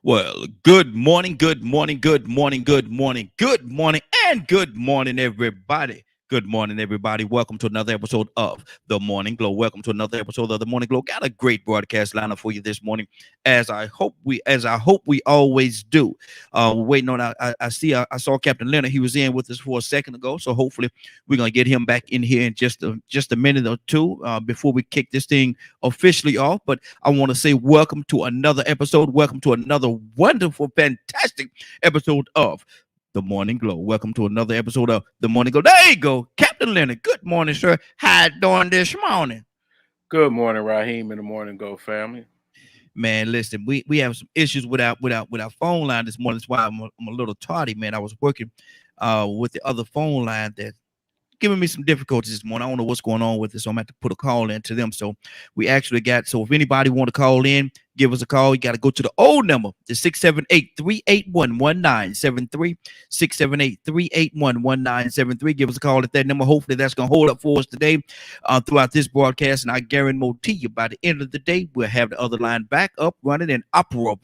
Well, good morning, good morning, good morning, good morning, good morning, and good morning, everybody. Good morning, everybody. Welcome to another episode of The Morning Glow. Welcome to another episode of The Morning Glow. Got a great broadcast lineup for you this morning, as I hope we always do. We're waiting on. I saw Captain Leonard. He was in with us for a second ago, so hopefully we're gonna get him back in here in just a minute or two before we kick this thing officially off. But I want to say welcome to another episode. Welcome to another wonderful, fantastic episode of The Morning Glow. Welcome to another episode of The Morning Glow. There you go, Captain Leonard. Good morning, sir. How you doing this morning? Good morning, Raheem, and the Morning Go family. Man, listen, we have some issues with our phone line this morning. That's why I'm a little tardy, man. I was working with the other phone line that giving me some difficulties this morning. I don't know what's going on with it, so I'm gonna have to put a call in to them. So we actually got. So if anybody want to call in, give us a call. You got to go to the old number, the 678-381-1973, 678-381-1973. Give us a call at that number. Hopefully that's gonna hold up for us today, throughout this broadcast. And I guarantee you, by the end of the day, we'll have the other line back up, running, and operable.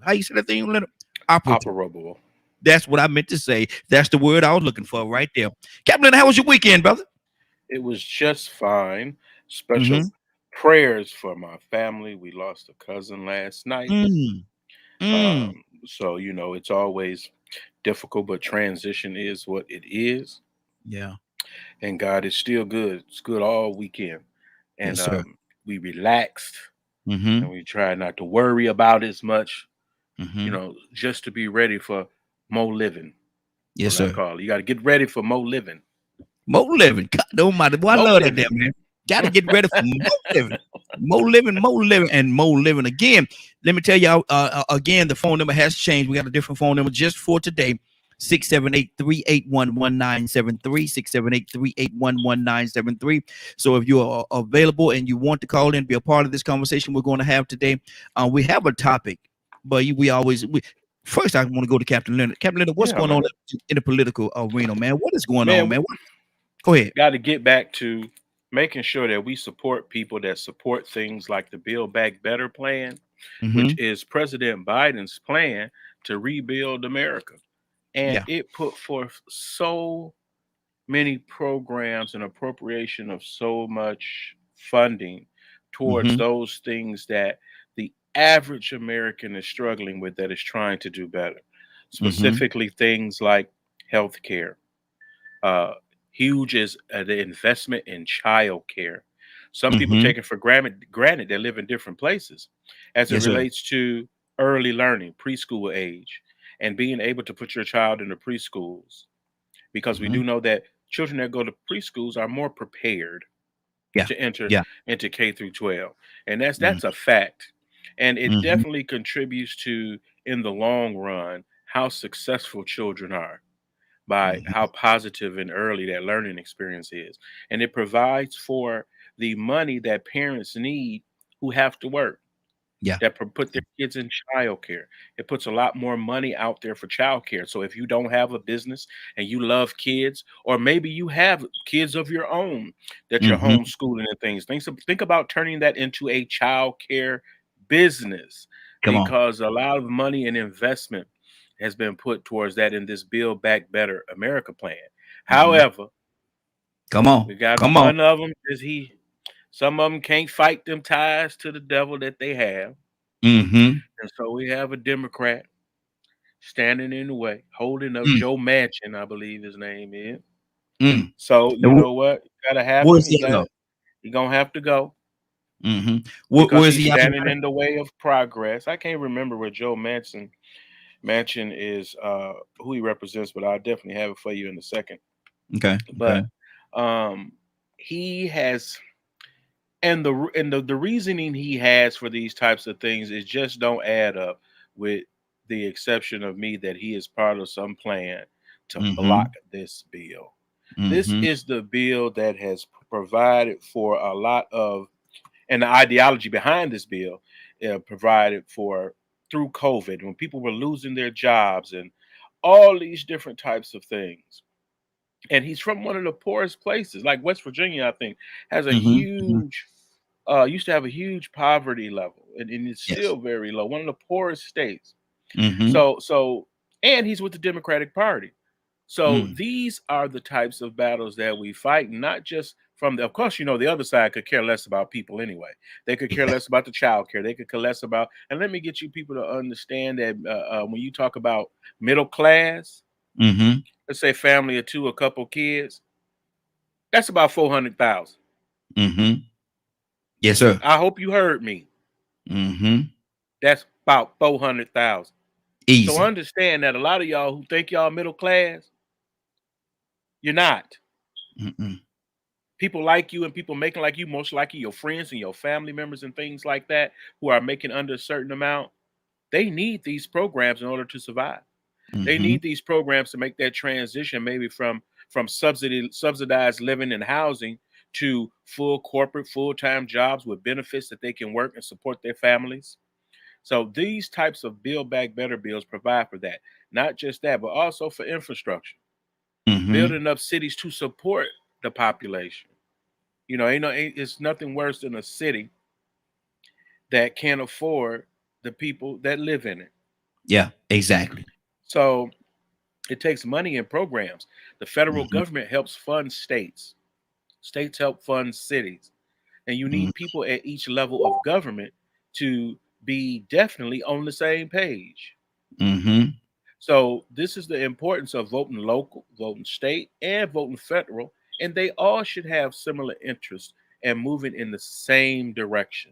How you say that thing, Leonard? Operable. Operable. That's what I meant to say. That's the word I was looking for right there. Captain, how was your weekend, brother? It was just fine. Special Mm-hmm. prayers for my family. We lost a cousin last night. Mm. Mm. So, it's always difficult, but transition is what it is. Yeah. And God is still good. It's good all weekend. And Yes, sir. we relaxed Mm-hmm. and we tried not to worry about as much, Mm-hmm. just to be ready for more living. Yes, What I sir. call it. You got to get ready for more living. More living. God almighty. Boy, I More love that damn living. man. Gotta get ready for more living. More living, and more living. Again, let me tell y'all, again, the phone number has changed. We got a different phone number just for today. 678-381-1973, 678-381-1973. So if you are available and you want to call in, be a part of this conversation we're going to have today, we have a topic, but first I want to go to Captain Leonard. Captain Leonard, what's Yeah, going on man. in the political arena, man? What is going on, Man, man? Go ahead. got to get back to making sure that we support people that support things like the Build Back Better plan, which Mm-hmm. is President Biden's plan to rebuild America. And Yeah. it put forth so many programs and appropriation of so much funding towards Mm-hmm. those things that the average American is struggling with, that is trying to do better. Mm-hmm. Specifically, things like healthcare. Uh, Huge is the investment in childcare. Some people Mm-hmm. take it for granted they live in different places as it Yes, sir. relates to early learning, preschool age, and being able to put your child in the preschools, because we Mm-hmm. do know that children that go to preschools are more prepared Yeah. to enter Yeah. into K through 12. And that's Mm-hmm. that's a fact. And it Mm-hmm. definitely contributes to, in the long run, how successful children are by Mm-hmm. how positive and early that learning experience is. And it provides for the money that parents need who have to work, Yeah. that put their kids in childcare. It puts a lot more money out there for childcare. So if you don't have a business and you love kids, or maybe you have kids of your own that you're Mm-hmm. homeschooling and things, think about turning that into a childcare business, Come on. because a lot of money and investment has been put towards that in this Build Back Better America plan. Mm-hmm. However, Come on. we got Come on. one of them is some of them can't fight them ties to the devil that they have. Mm-hmm. And so we have a Democrat standing in the way, holding up Mm. Joe Manchin, I believe his name is. Mm. So you And know what gotta happen? where's he go? He gonna have to go, Mm-hmm. because Where's he's he out standing there? in the way of progress. I can't remember what Joe Manchin is, who he represents, but I'll definitely have it for you in a second. Okay. Okay. But um he has, and the reasoning he has for these types of things is just don't add up, with the exception of me, that he is part of some plan to Mm-hmm. block this bill. This Mm-hmm. is the bill that has provided for a lot of, and the ideology behind this bill provided for through COVID, when people were losing their jobs and all these different types of things. And he's from one of the poorest places, like West Virginia, I think, has a Mm-hmm. Mm-hmm. huge used to have a huge poverty level, and it's Yes. still very low. One of the poorest states. Mm-hmm. So, and he's with the Democratic Party. So Mm. these are the types of battles that we fight, not just from the, of course, the other side could care less about people anyway. They could care Yeah. less about the child care. They could care less about, and let me get you people to understand that when you talk about middle class, Mm-hmm. let's say family of two, a couple kids, that's about 400,000. Mm-hmm. Yes, sir. I hope you heard me. Mm-hmm. That's about 400,000. So Easy. understand that a lot of y'all who think y'all middle class, you're not. Mm-mm. People like you and people making like you, most likely your friends and your family members and things like that, who are making under a certain amount, they need these programs in order to survive. They Mm-hmm. need these programs to make that transition, maybe from subsidized living and housing to full corporate full-time jobs with benefits that they can work and support their families. So these types of build back better bills provide for that. Not just that, but also for infrastructure, Mm-hmm. building up cities to support the population. It's nothing worse than a city that can't afford the people that live in it. Yeah, exactly. So it takes money and programs. The federal Mm-hmm. government helps fund states. States help fund cities. And you need people at each level of government to be definitely on the same page. Mm-hmm. So this is the importance of voting local, voting state, and voting federal. And they all should have similar interests and moving in the same direction.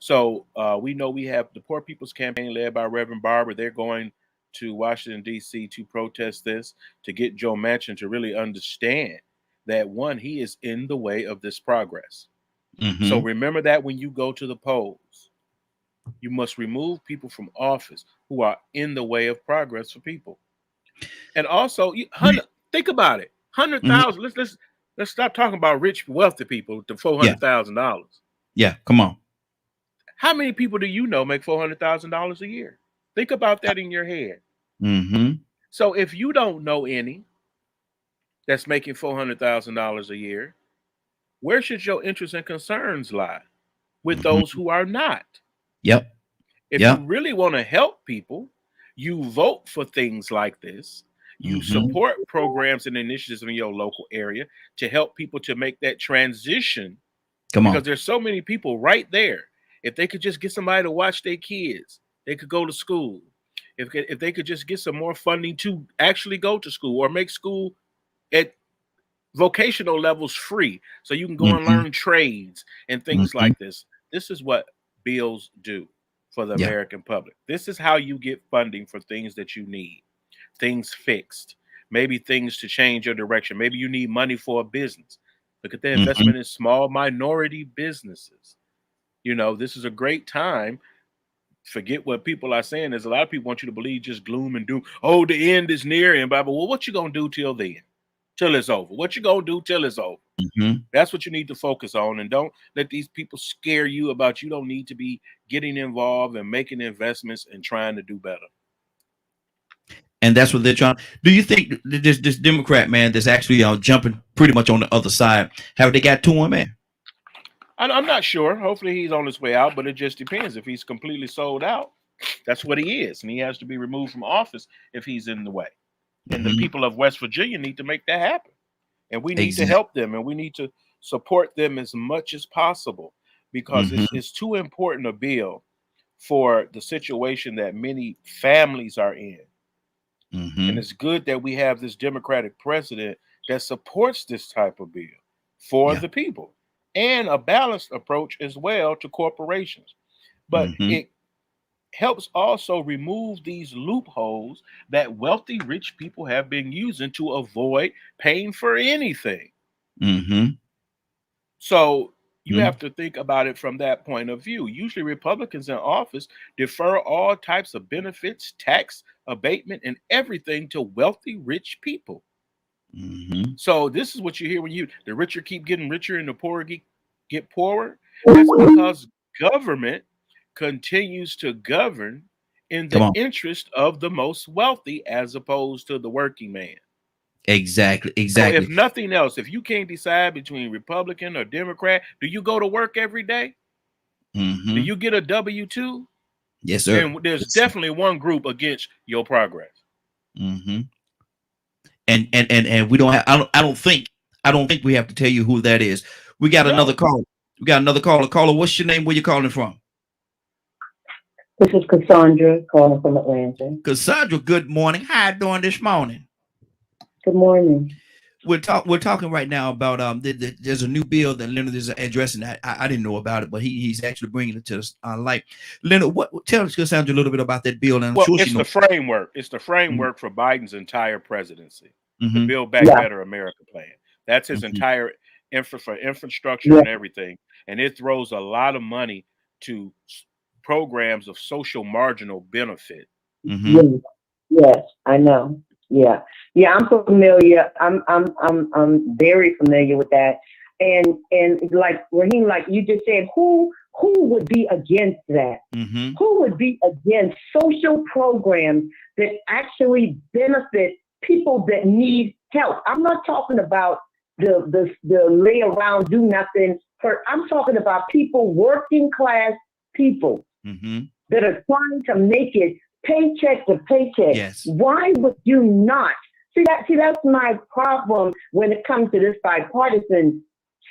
So we know we have the Poor People's Campaign led by Reverend Barber. They're going to Washington, D.C. to protest this, to get Joe Manchin to really understand that, one, he is in the way of this progress. So Mm-hmm. remember that when you go to the polls, you must remove people from office who are in the way of progress for people. And also, think about it, hundred Mm-hmm. thousand. Let's stop talking about rich, wealthy people with the four Yeah. hundred $400,000. Yeah. Come on. How many people do you know make $400,000 a year? Think about that in your head. Mm-hmm. So if you don't know any that's making $400,000 a year, where should your interests and concerns lie? With those Mm-hmm. who are not. Yep. If you Yep. really want to help people, you vote for things like this. You Mm-hmm. support programs and initiatives in your local area to help people to make that transition, Come because on. there's so many people right there. If they could just get somebody to watch their kids, they could go to school. If they could just get some more funding to actually go to school, or make school at vocational levels free, so you can go and Mm-hmm. learn trades and things Mm-hmm. like this. This is what bills do for the Yeah. American public. This is how you get funding for things that you need, things fixed, maybe things to change your direction. Maybe you need money for a business. Look at the Mm-hmm. investment in small minority businesses. This is a great time. Forget what people are saying. There's a lot of people want you to believe just gloom and doom. Oh, the end is near, and blah, blah. Well, what you gonna do till then? Till it's over? What you gonna do till it's over? Mm-hmm. That's what you need to focus on, and don't let these people scare you about, you don't need to be getting involved and making investments and trying to do better. And that's what they're trying. Do you think this Democrat man that's actually jumping pretty much on the other side, have they got to him, man? I'm not sure. Hopefully he's on his way out, but it just depends. If he's completely sold out, that's what he is, and he has to be removed from office if he's in the way. And the Mm-hmm. people of West Virginia need to make that happen. And we need to Exactly. help them, and we need to support them as much as possible, because Mm-hmm. it's too important a bill for the situation that many families are in. And Mm-hmm. it's good that we have this Democratic president that supports this type of bill for Yeah. the people, and a balanced approach as well to corporations. But Mm-hmm. it helps also remove these loopholes that wealthy, rich people have been using to avoid paying for anything. Mm-hmm. So you Mm-hmm. have to think about it from that point of view. Usually, Republicans in office defer all types of benefits, tax abatement, and everything to wealthy, rich people. Mm-hmm. So this is what you hear when the richer keep getting richer and the poorer get poorer. That's because government continues to govern in Come the on. interest of the most wealthy, as opposed to the working man. Exactly. So if Exactly. nothing else, if you can't decide between Republican or Democrat, do you go to work every day? Do Hmm. you get a W-2? Yes, sir. Then there's Yes, sir. definitely one group against your progress. Hmm. And we don't have. I don't think we have to tell you who that is. We got another No. call. We got another caller. Caller, what's your name? Where you calling from? This is Cassandra calling from Atlanta. Cassandra. Good morning. How you doing this morning? Good morning. We're talking right now about there's a new bill that Leonard is addressing. I didn't know about it, but he's actually bringing it to us light. Leonard, what tell Cassandra a little bit about that bill, and I'm Well, sure she it's the knows. framework. It's the framework for Biden's entire presidency, the Mm-hmm. Build Back Yeah, Better America plan. That's his Mm-hmm. entire for infrastructure yeah, and everything. And it throws a lot of money to programs of social marginal benefit. Mm-hmm. yes, yes, I know. Yeah, yeah, I'm familiar. I'm very familiar with that. And like Raheem, like you just said, who would be against that? Mm-hmm. Who would be against social programs that actually benefit people that need help? I'm not talking about the lay around do nothing. I'm talking about people, working class people Mm-hmm. that are trying to make it paycheck to paycheck. Yes. Why would you not see that's my problem when it comes to this bipartisan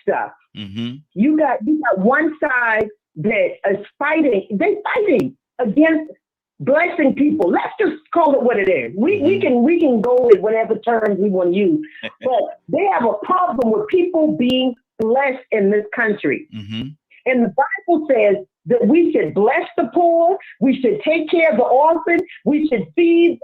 stuff. Mm-hmm. You got one side that is fighting. They fighting against blessing people. Let's just call it what it is. Mm-hmm. We can go with whatever terms we want to use, but they have a problem with people being blessed in this country. Mm-hmm. And the Bible says that we should bless the poor, we should take care of the orphans, we should feed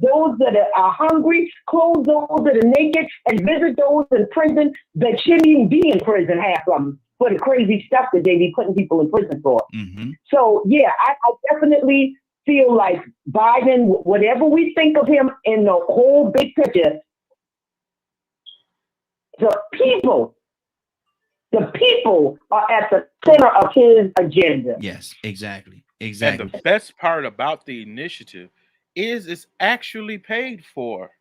those that are hungry, clothe those that are naked, and visit those in prison that shouldn't even be in prison, half of them, for the crazy stuff that they be putting people in prison for. Mm-hmm. So, yeah, I definitely feel like Biden, whatever we think of him in the whole big picture, the people the people are at the center of his agenda. Yes, exactly. And the Exactly. best part about the initiative is it's actually paid for.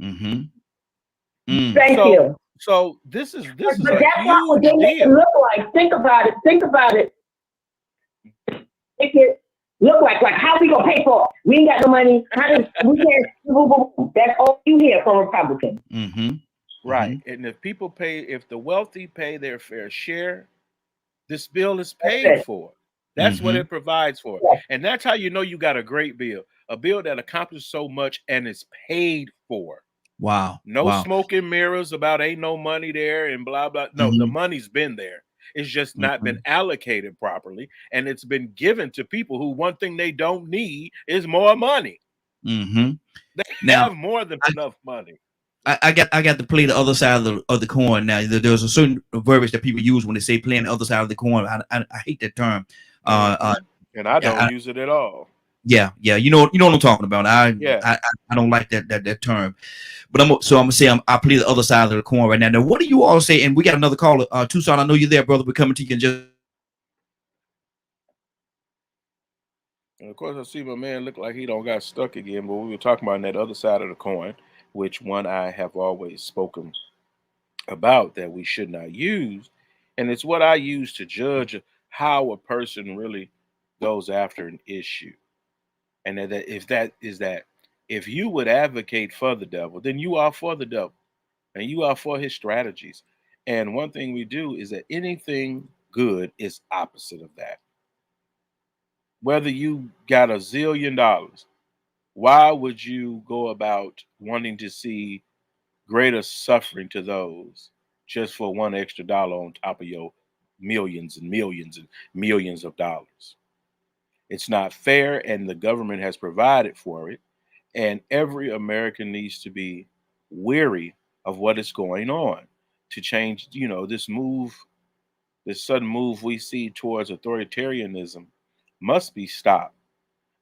Mm-hmm. Mm. Thank So you. this is But a that's not what they huge make it deal. look like. Think about it. Think about it. Make it look like how we gonna pay for it? We ain't got no money. How does we can't? That's all you hear from Republicans. Mm-hmm. Mm-hmm. Right. And if the wealthy pay their fair share, this bill is paid That's it. for. That's what Mm-hmm. it provides for. Yes, And that's how you know you got a great bill. A bill that accomplishes so much and is paid for. Wow. No Wow. smoke and mirrors about ain't no money there and blah blah. No, the Mm-hmm. money's been there. It's just not Mm-hmm. been allocated properly, and it's been given to people who one thing they don't need is more money. Mm-hmm. They Now, have more than I, enough money. I got to play the other side of the coin. Now, there's a certain verbiage that people use when they say playing the other side of the coin. I hate that term. Uh, And I yeah, don't use it at all. yeah. You know what I'm talking about. I Yeah. I, I don't like that term. But I'm gonna say I play the other side of the coin right now. Now, what do you all say? And we got another caller, Tucson. I know you're there, brother. We're coming to you in just. And of course, I see my man look like he don't got stuck again. But we were talking about on that other side of the coin, which one I have always spoken about that we should not use, and it's what I use to judge how a person really goes after an issue. And that if you would advocate for the devil, then you are for the devil, and you are for his strategies. And one thing we do is that anything good is opposite of that. Whether you got $1 zillion, why would you go about wanting to see greater suffering to those just for one extra dollar on top of your millions and millions and millions of dollars? It's not fair, and the government has provided for it. And every American needs to be weary of what is going on to change, this sudden move we see towards authoritarianism must be stopped.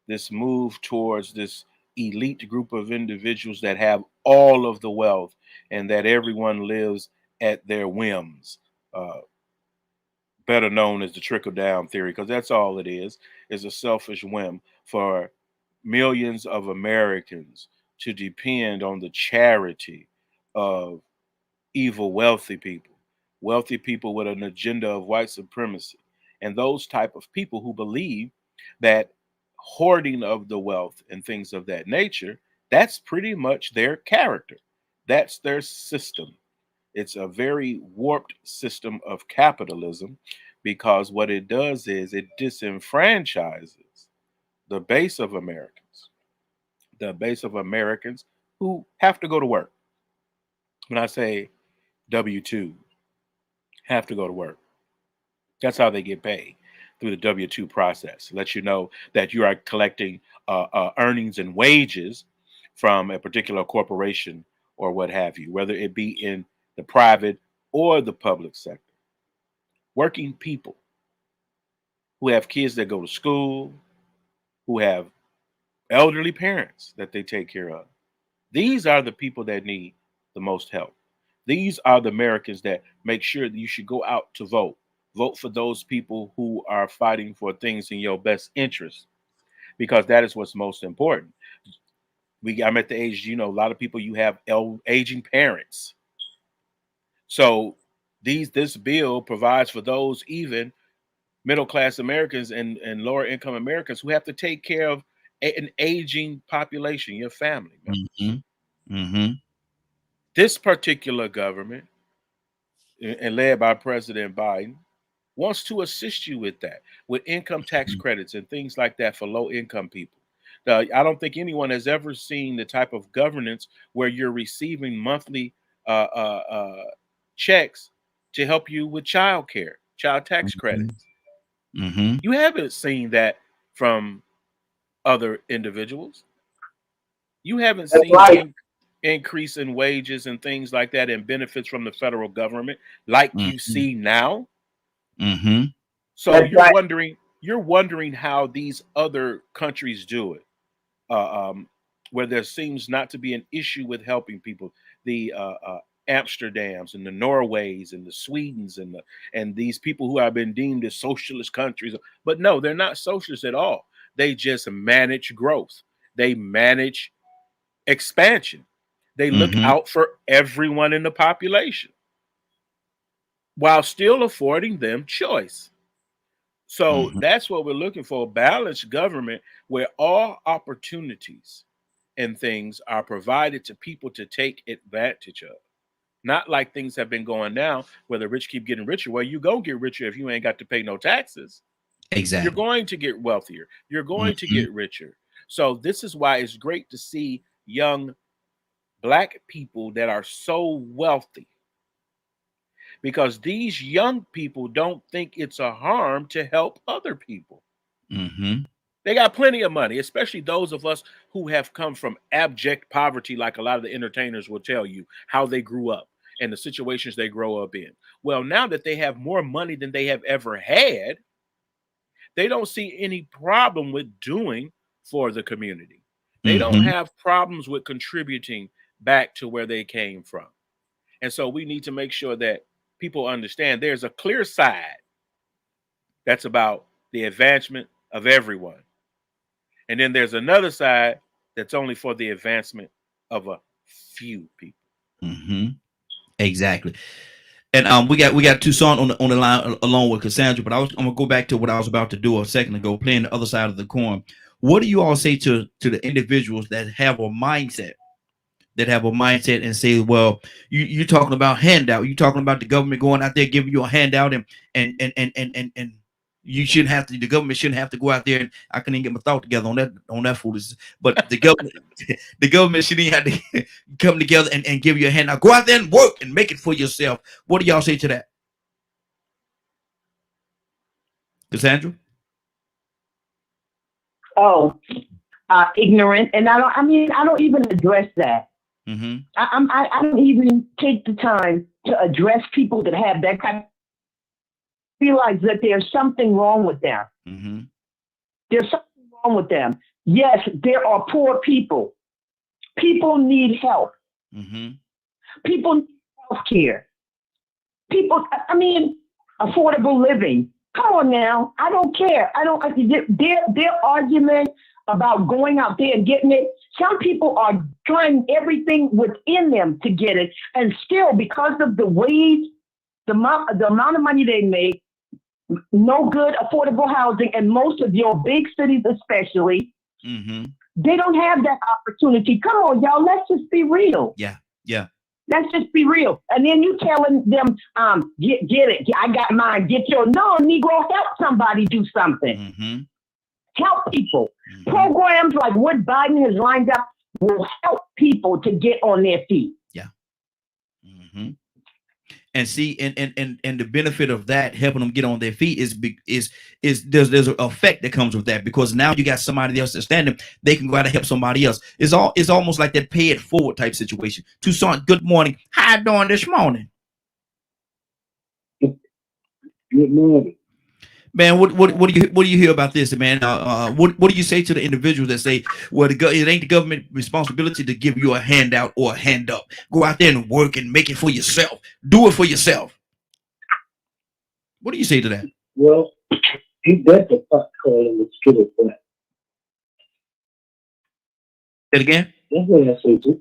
This move towards this elite group of individuals that have all of the wealth and that everyone lives at their whims, uh, better known as the trickle down theory, because that's all it is a selfish whim for millions of Americans to depend on the charity of evil, wealthy people with an agenda of white supremacy, and those type of people who believe that hoarding of the wealth and things of that nature, that's pretty much their character. That's their system. It's a very warped system of capitalism because what it does is it disenfranchises the base of Americans who have to go to work. When I say W-2, have to go to work. That's how they get paid, through the W-2 process. Let you know that you are collecting earnings and wages from a particular corporation or what have you, whether it be in the private or the public sector. Working people who have kids that go to school, who have elderly parents that they take care of. These are the people that need the most help. These are the Americans that make sure that you should go out to vote. Vote for those people who are fighting for things in your best interest, because that is what's most important. I'm at the age, a lot of people, you have aging parents. So this bill provides for those even middle-class Americans and lower income Americans who have to take care of an aging population, your family members. This particular government, and led by President Biden, wants to assist you with that, with income tax credits and things like that for low-income people. I don't think anyone has ever seen the type of governance where you're receiving monthly checks to help you with child care, child tax credits. You haven't seen that from other individuals. You haven't seen increase in wages and things like that and benefits from the federal government like you see now. So you're wondering how these other countries do it, where there seems not to be an issue with helping people. The Amsterdams and the Norways and the Swedens and these people who have been deemed as socialist countries, but no, they're not socialist at all. They just manage growth. They manage expansion. They look out for everyone in the population while still affording them choice. So that's what we're looking for, a balanced government where all opportunities and things are provided to people to take advantage of. Not like things have been going now where the rich keep getting richer. Well, you go get richer if you ain't got to pay no taxes. Exactly. You're going to get wealthier. You're going to get richer. So this is why it's great to see young Black people that are so wealthy, because these young people don't think it's a harm to help other people. They got plenty of money, especially those of us who have come from abject poverty, like a lot of the entertainers will tell you how they grew up and the situations they grow up in. Well, now that they have more money than they have ever had, they don't see any problem with doing for the community. They don't have problems with contributing back to where they came from. And so we need to make sure that people understand there's a clear side that's about the advancement of everyone. And then there's another side that's only for the advancement of a few people. Exactly. And we got Toussaint on the line along with Cassandra, but I'm gonna go back to what I was about to do a second ago, playing the other side of the coin. What do you all say to the individuals that have a mindset and say, well, you're talking about handout, you're talking about the government going out there giving you a handout and you shouldn't have to, the government shouldn't have to go out there, and I couldn't even get my thought together on that foolishness. But the government shouldn't have to come together and give you a handout. Go out there and work and make it for yourself. What do y'all say to that? Cassandra? Ignorant, and I don't even address that. I don't even take the time to address people that have that kind of, realize that there's something wrong with them. There's something wrong with them. Yes, there are poor people. People need help. People need health care. Affordable living. Come on now. I don't care. I don't. Their argument about going out there and getting it. Some people are trying everything within them to get it, and still, because of the wage, the amount of money they make, no good affordable housing, and most of your big cities, especially, Mm-hmm. they don't have that opportunity. Come on, y'all. Let's just be real. Yeah. Yeah. Let's just be real. And then you telling them, get it. I got mine. Get your no, Negro, help somebody do something. Mm-hmm. Help people. Mm-hmm. Programs like what Biden has lined up will help people to get on their feet. Yeah. Mm-hmm. And see, and the benefit of that helping them get on their feet is there's an effect that comes with that, because now you got somebody else that's standing, they can go out and help somebody else. It's almost like that pay it forward type situation. Toussaint, good morning. How you doing this morning? Good morning. Man, what do you hear about this, man? What do you say to the individuals that say, well, it ain't the government responsibility to give you a handout or a hand up. Go out there and work and make it for yourself. Do it for yourself. What do you say to that? Well, that's the pot calling the skittle black. Say it again. That's what I said.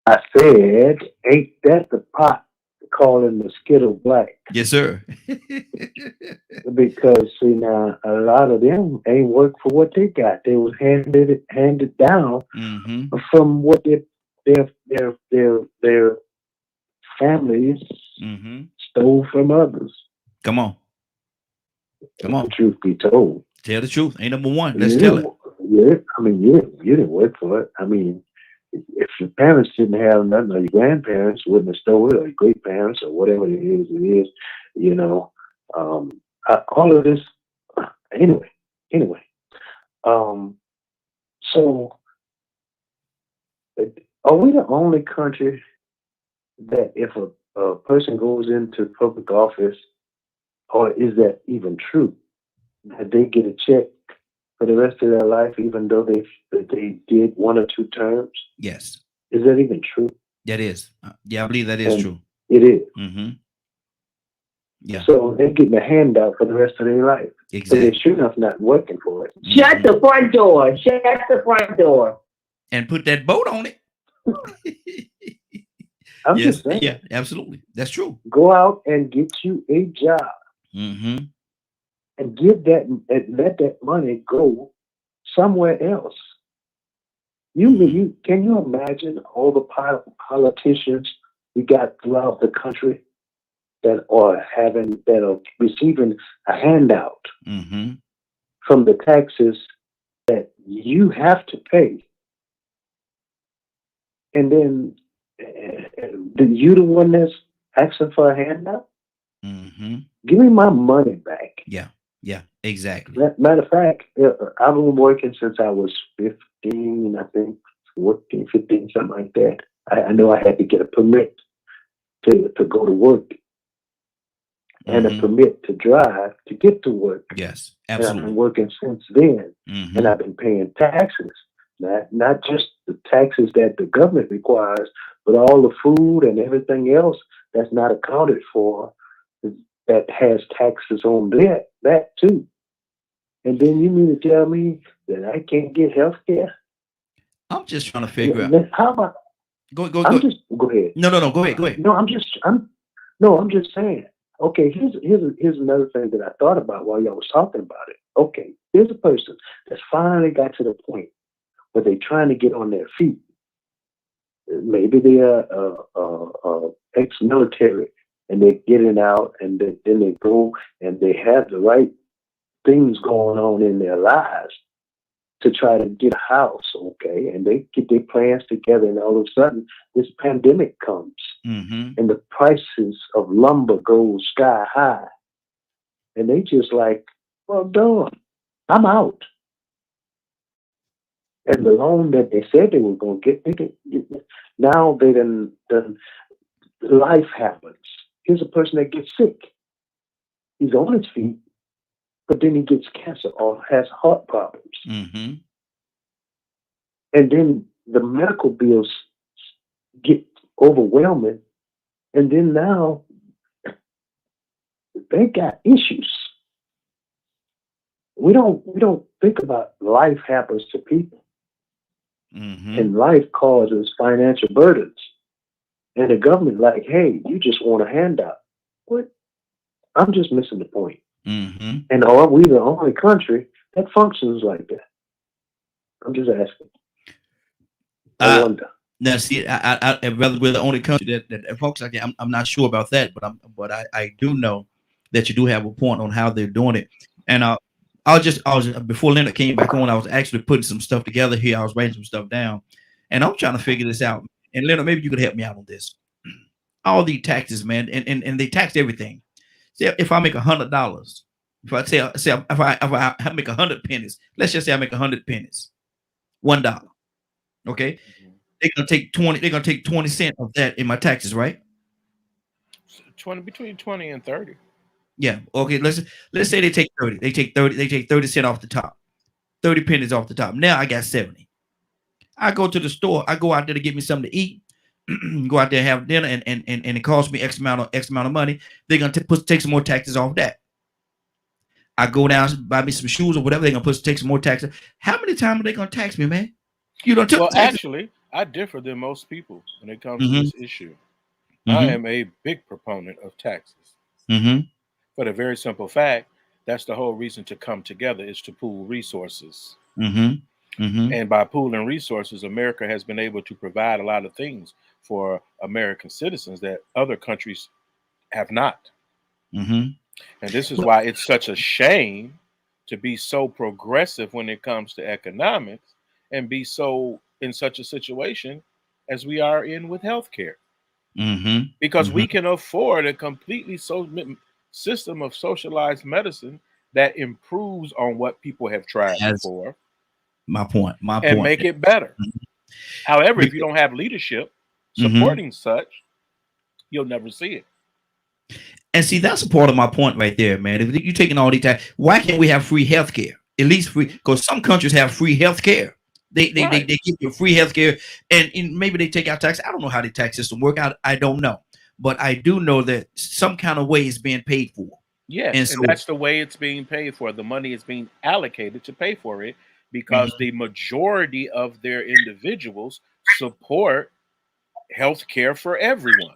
I said, ain't that the pot calling the skittle black? Yes, sir. Because see now, a lot of them ain't work for what they got. They was handed down Mm-hmm. from what their families Mm-hmm. stole from others. Come on. Come The on. truth be told. Tell the truth. Ain't number one. Let's You tell it. Yeah, I mean, you didn't work for it. I mean, if your parents didn't have nothing, or your grandparents wouldn't have stole it, or your great parents, or whatever it is, you know. All of this, anyway. So, are we the only country that if a person goes into public office, or is that even true, that they get a check for the rest of their life, even though they did 1 or 2 terms? Yes, Is that even true? that is. Yeah, I believe that is And true. it is. Mm-hmm. Yeah, So they're getting a handout for the rest of their life. So exactly. they're sure enough not working for it. Shut Mhm. the front door. Shut the front door. And put that boat on it. I'm Yes, just saying, yeah, absolutely. That's true. go out and get you a job Mm-hmm. and give that and let that money go somewhere else. Can you imagine all the politicians we got throughout the country that are receiving a handout Mm-hmm. from the taxes that you have to pay, and then you the one that's asking for a handout? Mm-hmm. Give me my money back. Yeah, yeah, exactly. Matter of fact, I've been working since I was 15, I think, 14, 15, something like that. I know I had to get a permit to go to work and a Mm-hmm. permit to drive to get to work. Yes, And I've been absolutely. working since then. Mm-hmm. And I've been paying taxes. Not just the taxes that the government requires, but all the food and everything else that's not accounted for that has taxes on that too. And then you mean to tell me that I can't get health care? I'm just trying to figure out. How about Go, go, I'm go. just go ahead. No, go ahead, go ahead. No, I'm just saying. Okay, here's another thing that I thought about while y'all was talking about it. Okay, here's a person that's finally got to the point where they're trying to get on their feet. Maybe they are ex-military and they're getting out, and then they go and they have the right things going on in their lives to try to get a house, okay? And they get their plans together, and all of a sudden, this pandemic comes, Mm-hmm. and the prices of lumber go sky high, and they just like, well, done, I'm out. And the loan that they said they were going to get, now they done life happens. Here's a person that gets sick. He's on his feet, but then he gets cancer or has heart problems. Mm-hmm. And then the medical bills get overwhelming. And then now they got issues. We don't think about life happens to people, and life causes financial burdens. And the government, like, hey, you just want a handout. What? I'm just missing the point. And are we the only country that functions like that? I'm just asking. I wonder. Now, see, I rather we're the only country that folks like that. I'm not sure about that, but I do know that you do have a point on how they're doing it. And I was before Leonard came back on, I was actually putting some stuff together here. I was writing some stuff down, and I'm trying to figure this out. And Leonard, maybe you could help me out on this. All these taxes, man, and they tax everything. See, if I make $100, if I say if I make 100 pennies, let's just say I make 100 pennies, $1. Okay. They're gonna take 20. They're gonna take 20 cents of that in my taxes, right? Between 20 and 30. Yeah. Okay. Let's say they take 30. They take 30. They take 30 cents off the top. 30 pennies off the top. Now I got 70. I go to the store. I go out there to get me something to eat. Go out there and have dinner, and it costs me X amount of money. They're gonna take some more taxes off that. I go down, buy me some shoes or whatever. They're gonna take some more taxes. How many times are they gonna tax me, man? You don't. Well, actually, I differ than most people when it comes to this issue. I am a big proponent of taxes. For the very simple fact, that's the whole reason to come together, is to pool resources. And by pooling resources, America has been able to provide a lot of things for American citizens that other countries have not. And this is why it's such a shame to be so progressive when it comes to economics and be so in such a situation as we are in with healthcare. Because we can afford a completely system of socialized medicine that improves on what people have tried before. My point. And make it better. However, if you don't have leadership supporting such, you'll never see it. And see, that's a part of my point right there, man. If you're taking all these tax, why can't we have free health care? At least free, because some countries have free health care. They give you free health care, and maybe they take out tax. I don't know how the tax system work out. I don't know. But I do know that some kind of way is being paid for. Yes, and that's the way it's being paid for. The money is being allocated to pay for it because the majority of their individuals support health care for everyone.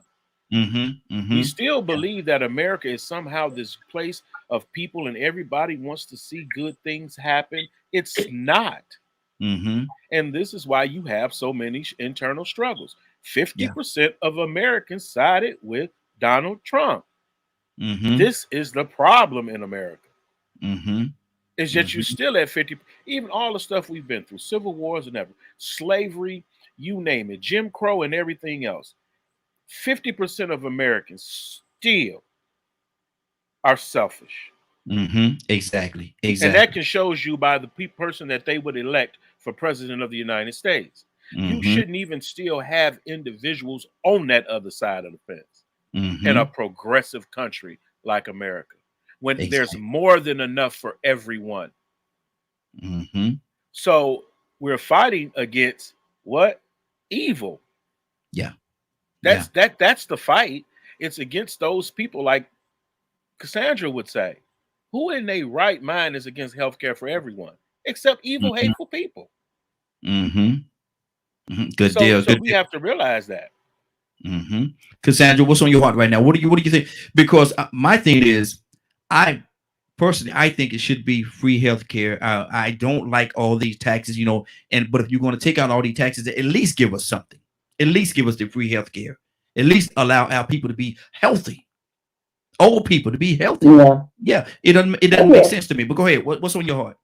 We still believe that America is somehow this place of people and everybody wants to see good things happen. It's not. And this is why you have so many internal struggles. 50% of Americans sided with Donald Trump. This is the problem in America. Is that you still at 50, even all the stuff we've been through, civil wars and everything, slavery, you name it, Jim Crow and everything else. 50% of Americans still are selfish. Exactly. And that can shows you by the person that they would elect for president of the United States. You shouldn't even still have individuals on that other side of the fence in a progressive country like America, when there's more than enough for everyone. So we're fighting against what? Evil. That's the fight. It's against those people, like Cassandra would say. Who in their right mind is against healthcare for everyone, except evil, hateful people? Good deal. So we have to realize that. Cassandra, what's on your heart right now? What do you think? Because my thing is, I think it should be free health care. I don't like all these taxes, but if you're going to take out all these taxes, at least give us something. At least give us the free health care. At least allow our people to be healthy. Old people to be healthy. Yeah. It doesn't make sense to me. But go ahead. What's on your heart?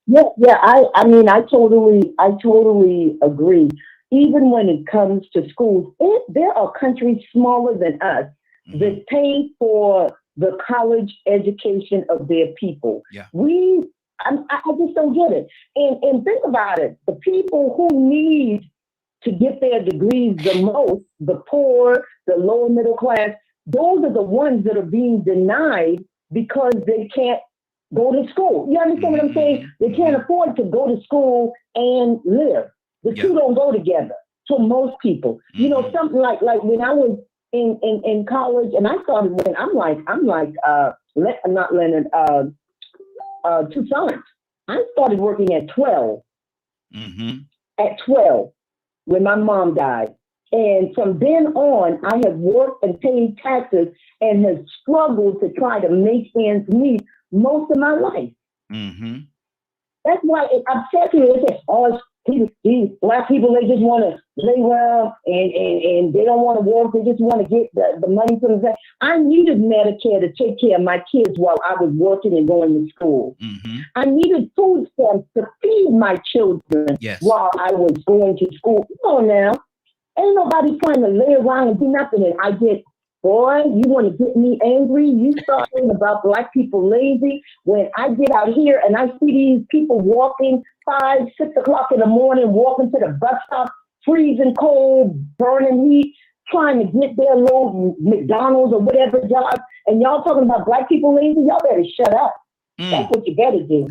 Yeah. I mean, I totally agree. Even when it comes to schools, there are countries smaller than us that pay for the college education of their people. I just don't get it. And think about it. The people who need to get their degrees the most, the poor, the lower middle class, those are the ones that are being denied because they can't go to school. You understand what I'm saying? They can't afford to go to school and live. The two don't go together to most people. Something like when I was in college, and I started when I'm like not Leonard Toussaint. I started working at 12. Mm-hmm. At 12, when my mom died, and from then on, I have worked and paid taxes and have struggled to try to make ends meet most of my life. Mm-hmm. That's why it upsets me. They say, oh, these black people, they just want to lay around and they don't want to work. They just want to get the money from the. I needed Medicare to take care of my kids while I was working and going to school. Mm-hmm. I needed food stamps to feed my children Yes. while I was going to school. Come on now. Ain't nobody trying to lay around and do nothing. And I get, boy, you want to get me angry? You start thinking about black people lazy. When I get out here and I see these people walking 5, 6 o'clock in the morning, walking to the bus stop, freezing cold, burning heat, trying to get their little McDonald's or whatever job, and y'all talking about black people lazy, y'all better shut up. That's what you better do.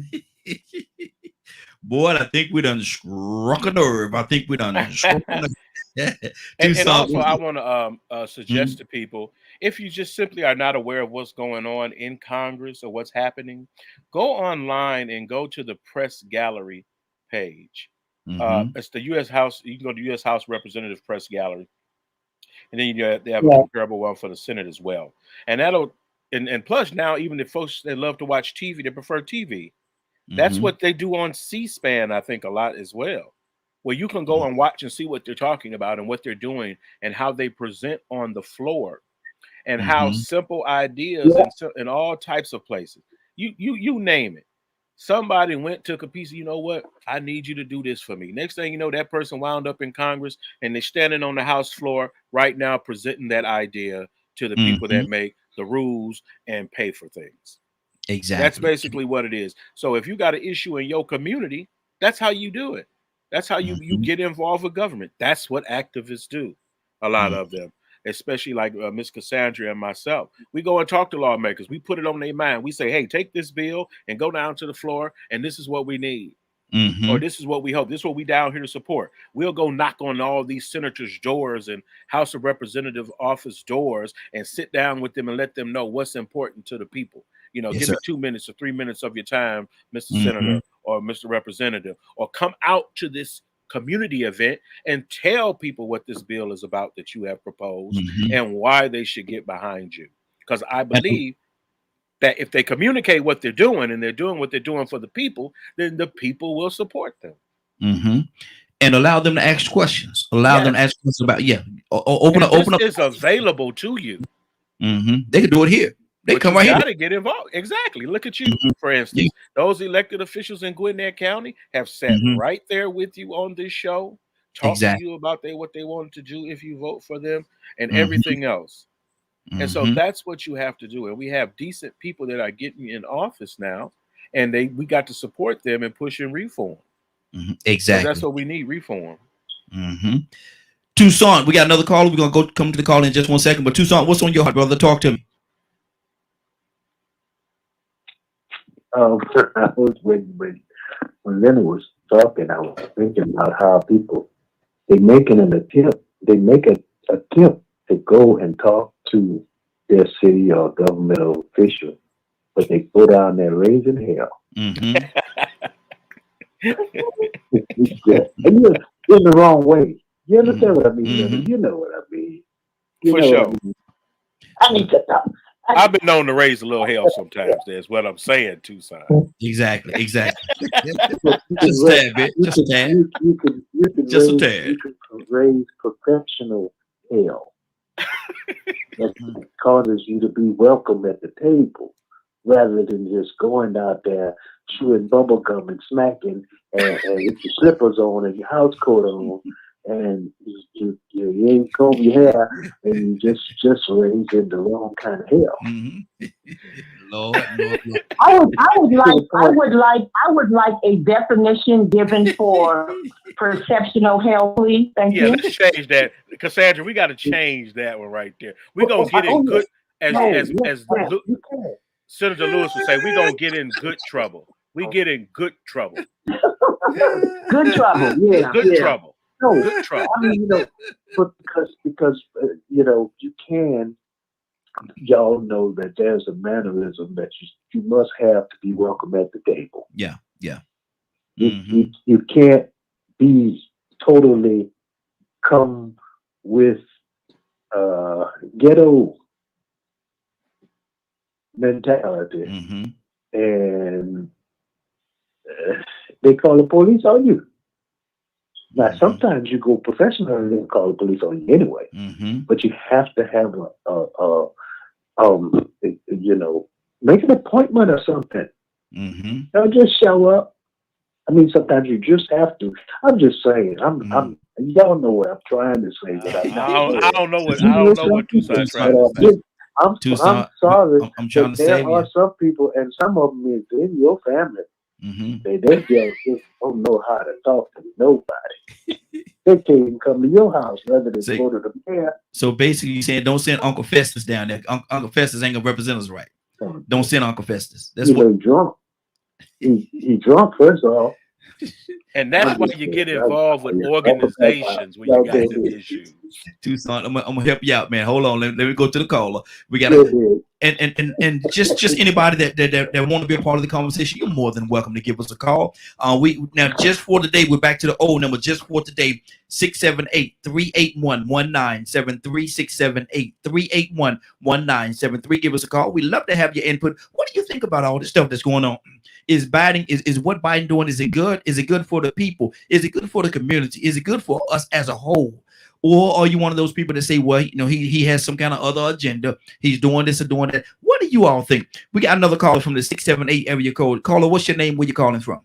Boy, I think we done struck a nerve. I think we done struck a nerve. And also, I want to suggest to people, if you just simply are not aware of what's going on in Congress or what's happening, go online and go to the press gallery page. It's the U.S. House. You can go to U.S. House Representative Press Gallery, and then they have a comparable one for the Senate as well. And that'll and plus now, even the folks that love to watch TV, they prefer TV. That's what they do on C-SPAN, I think, a lot as well, where you can go and watch and see what they're talking about and what they're doing and how they present on the floor and how simple ideas in all types of places. You name it. Somebody took a piece of, you know what, I need you to do this for me. Next thing you know, that person wound up in Congress and they're standing on the House floor right now presenting that idea to the people that make the rules and pay for things. Exactly. That's basically what it is. So if you got an issue in your community, that's how you do it. That's how you get involved with government. That's what activists do. A lot of them, especially like Miss Cassandra and myself. We go and talk to lawmakers. We put it on their mind. We say, hey, take this bill and go down to the floor, and this is what we need. Or this is what we hope. This is what we down here to support. We'll go knock on all these senators' doors and House of Representative office doors and sit down with them and let them know what's important to the people. You know, give me 2 minutes or 3 minutes of your time, Mr. Senator or Mr. Representative, or come out to this community event and tell people what this bill is about that you have proposed and why they should get behind you. Because I believe that if they communicate what they're doing and they're doing what they're doing for the people, then the people will support them. And allow them to ask questions. Allow them to ask questions about, open up. It's available to you. They can do it here. They come right here. Got to get involved. Exactly. Look at you, for instance. Those elected officials in Gwinnett County have sat right there with you on this show, talk to you about what they wanted to do if you vote for them and everything else. And so that's what you have to do. And we have decent people that are getting in office now, and we got to support them and push in reform. Exactly. So that's what we need, reform. Toussaint, we got another caller. We're going to come to the call in just 1 second. But Toussaint, what's on your heart, brother? Talk to me. I was when Lenny was talking, I was thinking about how people they make an attempt to go and talk to their city or governmental official, but they go down there raising hell. And you're in the wrong way. You understand what I mean? You know what I mean. For sure. I need to stop. I've been known to raise a little hell sometimes. That's what I'm saying, Toussaint. Exactly. Just a tad bit. Just a tad. Just a tad. You can raise professional hell that causes you to be welcome at the table, rather than just going out there chewing bubble gum and smacking and with your slippers on and your house coat on, and you ain't comb your hair, and you just raising the wrong kind of hell. Lord. I would like a definition given for perceptional hell, please. Thank you. Let's change that, Cassandra. We got to change that one right there. We're gonna get in good as Senator Lewis would say. We're gonna get in good trouble. We get in good trouble. Good trouble. Yeah. Good trouble. No, Good trouble. I mean, but because you can. Y'all know that there's a mannerism that you must have to be welcome at the table. Yeah, yeah. You can't be totally come with ghetto mentality and they call the police on you. Now, sometimes you go professional and they call the police on you anyway. But you have to have make an appointment or something. Don't just show up. I mean, sometimes you just have to. I'm just saying. Y'all know what I'm trying to say. But I don't know what Tucson trying to say. I'm sorry. I'm trying to there save are you. some people, and some of them is in your family. They just don't know how to talk to nobody. They can't even come to your house rather than go to the mayor. So basically, you're saying don't send Uncle Festus down there. Uncle Festus ain't gonna represent us right. Don't send Uncle Festus. That's what he's drunk. He drunk first of all. And that's why you get involved with organizations when you got them issues. Tucson, I'm gonna help you out, man. Hold on, let me go to the caller. We gotta and just anybody that want to be a part of the conversation, you're more than welcome to give us a call. We now just for today, we're back to the old number. Just for today, 678-381-1973, 678-381-1973. Give us a call. We love to have your input. What do you think about all this stuff that's going on? Is Biden is what Biden doing? Is it good? Is it good for the people? Is it good for the community? Is it good for us as a whole? Or are you one of those people that say, well, he has some kind of other agenda. He's doing this or doing that. What do you all think? We got another caller from the 678 area code. Caller, what's your name? Where you calling from?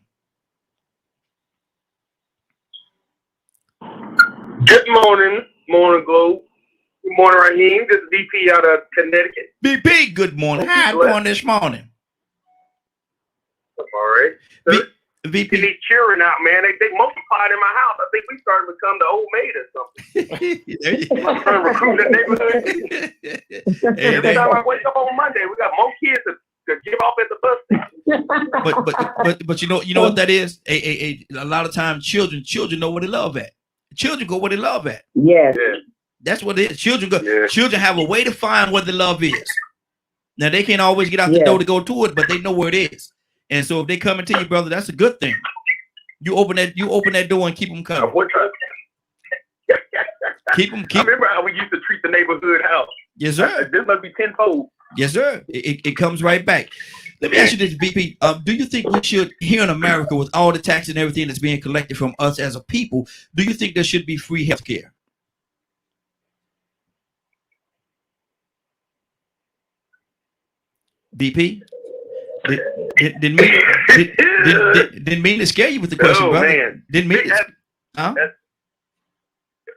Good morning, Morning Globe. Good morning, Raheem. This is BP out of Connecticut. BP, good morning. How you doing this morning? I'm all right. VP. These children out, man. They multiplied in my house. I think we started to become the old maid or something. I'm trying to recruit the neighborhood. Every time I wake up on Monday, we got more kids to give off at the bus station. But you know what that is? A lot of times children know what they love at. Children go where they love at. Yes. Yeah. That's what it is. Children go. Yeah. Children have a way to find what the love is. Now they can't always get out the door to go to it, but they know where it is. And so if they come into you, brother, that's a good thing. You open that door and keep them coming. Keep them. I remember how we used to treat the neighborhood house. Yes, sir. This must be tenfold. Yes, sir. It comes right back. Let me ask you this, BP. Do you think we should, here in America, with all the tax and everything that's being collected from us as a people, do you think there should be free health care? BP? Didn't mean to scare you with the question, brother. Man. Didn't mean to. Huh?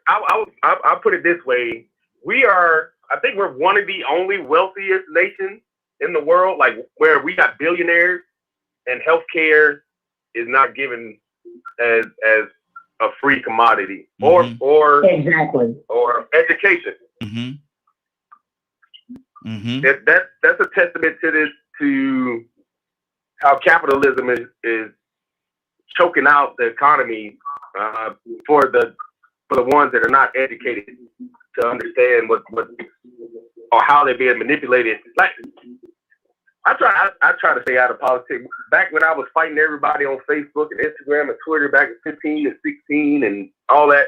I'll put it this way. I think we're one of the only wealthiest nations in the world, like where we got billionaires and healthcare is not given as a free commodity or exactly or education. That's a testament to how capitalism is choking out the economy for the ones that are not educated to understand what or how they're being manipulated. Like I try to stay out of politics. Back when I was fighting everybody on Facebook and Instagram and Twitter back in 15 and 16 and all that,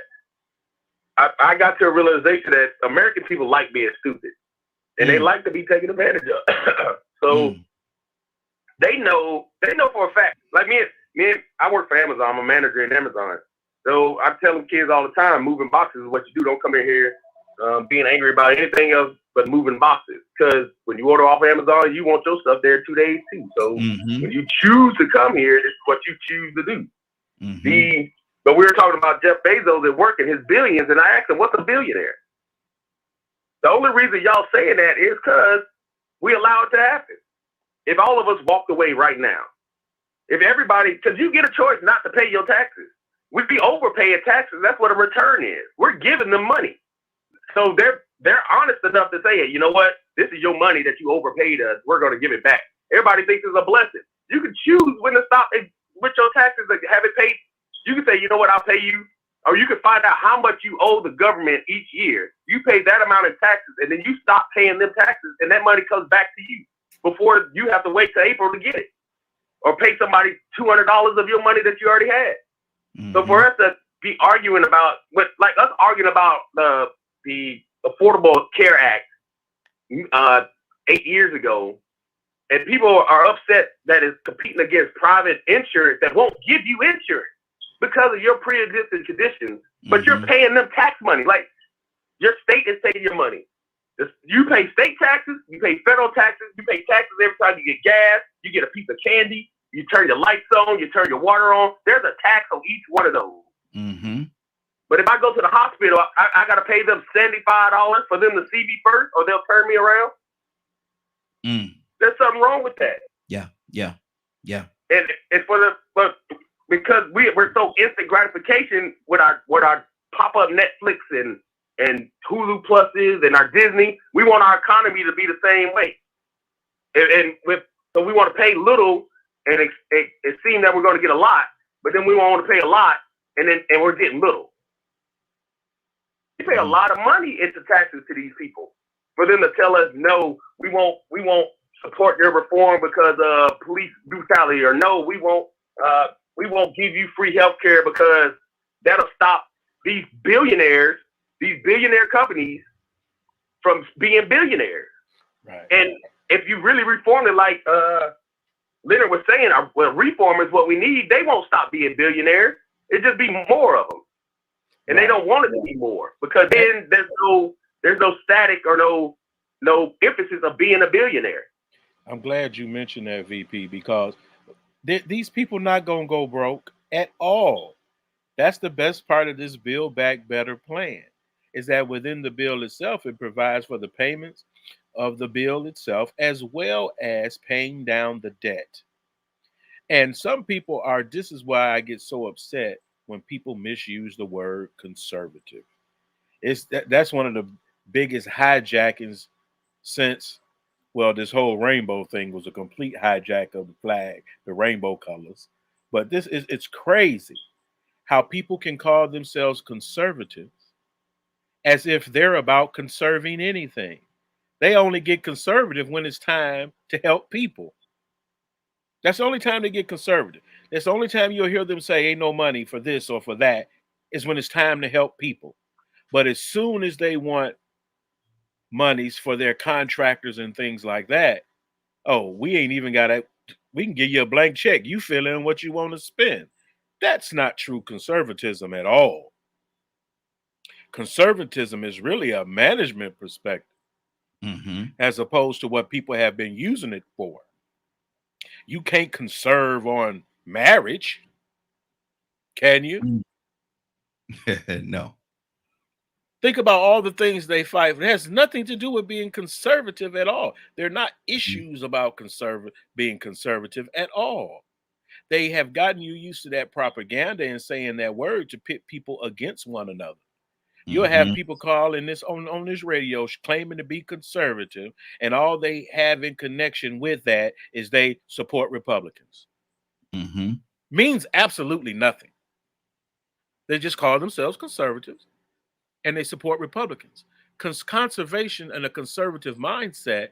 I got to a realization that American people like being stupid and they like to be taken advantage of. So they know for a fact. Like me, I work for Amazon. I'm a manager in Amazon. So I tell them kids all the time, moving boxes is what you do. Don't come in here being angry about anything else but moving boxes. Because when you order off Amazon, you want your stuff there 2 days too. So when you choose to come here, it's what you choose to do. But we were talking about Jeff Bezos at work and his billions, and I asked him, what's a billionaire? The only reason y'all saying that is because we allow it to happen. If all of us walked away right now, if everybody, because you get a choice not to pay your taxes. We'd be overpaying taxes. That's what a return is. We're giving them money. So they're honest enough to say, hey, you know what? This is your money that you overpaid us. We're going to give it back. Everybody thinks it's a blessing. You can choose when to stop with your taxes and have it paid. You can say, you know what? I'll pay you or you can find out how much you owe the government each year. You pay that amount in taxes, and then you stop paying them taxes, and that money comes back to you before you have to wait till April to get it, or pay somebody $200 of your money that you already had. Mm-hmm. So for us to be arguing about, like us arguing about the Affordable Care Act 8 years ago, and people are upset that it's competing against private insurance that won't give you insurance because of your pre-existing conditions, but you're paying them tax money. Like, your state is taking your money. You pay state taxes, you pay federal taxes, you pay taxes every time you get gas, you get a piece of candy, you turn your lights on, you turn your water on. There's a tax on each one of those. Mm-hmm. But if I go to the hospital, I got to pay them $75 for them to see me first, or they'll turn me around. There's something wrong with that. Yeah. And it's because we're so instant gratification with our pop-up Netflix and Hulu Pluses and our Disney. We want our economy to be the same way. So we want to pay little and it seems that we're going to get a lot, but then we want to pay a lot and we're getting little. We pay a lot of money into taxes to these people for them to tell us, no, we won't support your reform because of police brutality, or no, we won't give you free health care because that'll stop these billionaires, these billionaire companies from being billionaires. Right. And if you really reform it, like Leonard was saying, reform is what we need. They won't stop being billionaires. It just be more of them, and they don't want it to be more, because then there's no static or no emphasis of being a billionaire. I'm glad you mentioned that, VP, because these people not gonna go broke at all. That's the best part of this Build Back Better plan, is that within the bill itself, it provides for the payments of the bill itself, as well as paying down the debt. And some people this is why I get so upset when people misuse the word conservative. That's one of the biggest hijackings since, well, this whole rainbow thing was a complete hijack of the flag, the rainbow colors. But it's crazy how people can call themselves conservatives as if they're about conserving anything. They only get conservative when it's time to help people. That's the only time they get conservative. That's the only time you'll hear them say ain't no money for this or for that, is when it's time to help people. But as soon as they want monies for their contractors and things like that, oh, we ain't even got we can give you a blank check. You fill in what you want to spend. That's not true conservatism at all. Conservatism is really a management perspective, as opposed to what people have been using it for. You can't conserve on marriage, can you? No. Think about all the things they fight. It has nothing to do with being conservative at all. They're not issues about being conservative at all. They have gotten you used to that propaganda and saying that word to pit people against one another. You'll have people calling this on this radio claiming to be conservative, and all they have in connection with that is they support Republicans. Means absolutely nothing. They just call themselves conservatives, and they support Republicans. Conservation and a conservative mindset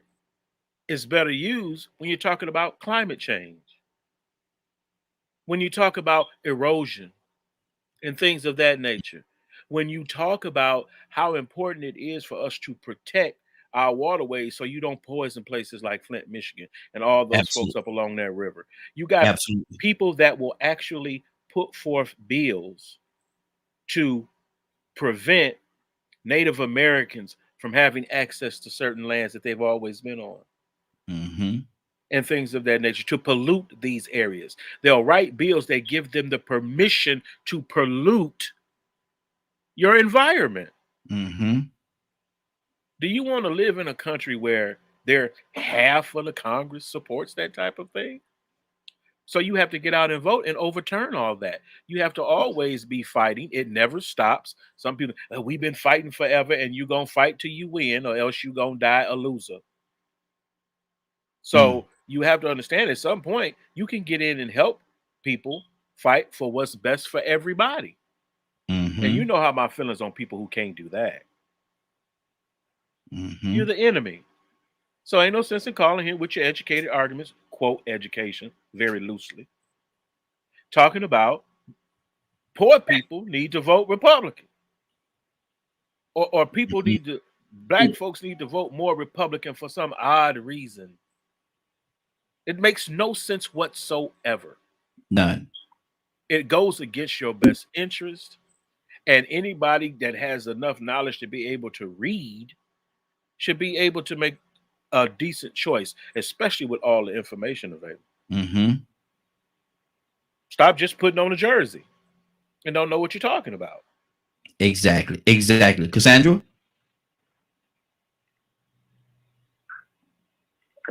is better used when you're talking about climate change, when you talk about erosion and things of that nature, when you talk about how important it is for us to protect our waterways so you don't poison places like Flint, Michigan, and all those folks up along that river. You got people that will actually put forth bills to prevent Native Americans from having access to certain lands that they've always been on. And things of that nature, to pollute these areas. They'll write bills that give them the permission to pollute your environment. Do you want to live in a country where half of the Congress supports that type of thing? So you have to get out and vote and overturn all that. You have to always be fighting. It never stops. Some people, we've been fighting forever, and you're going to fight till you win, or else you're going to die a loser. So you have to understand, at some point, you can get in and help people fight for what's best for everybody. Mhm. And you know how my feelings on people who can't do that. Mhm. You're the enemy. So ain't no sense in calling here with your educated arguments, quote education, very loosely, talking about poor people need to vote Republican. Or people Mhm. need to, black folks need to vote more Republican for some odd reason. It makes no sense whatsoever. None. It goes against your best interest. And anybody that has enough knowledge to be able to read should be able to make a decent choice, especially with all the information available. Mhm. Stop just putting on a jersey and don't know what you're talking about. Exactly. Exactly. Cassandra?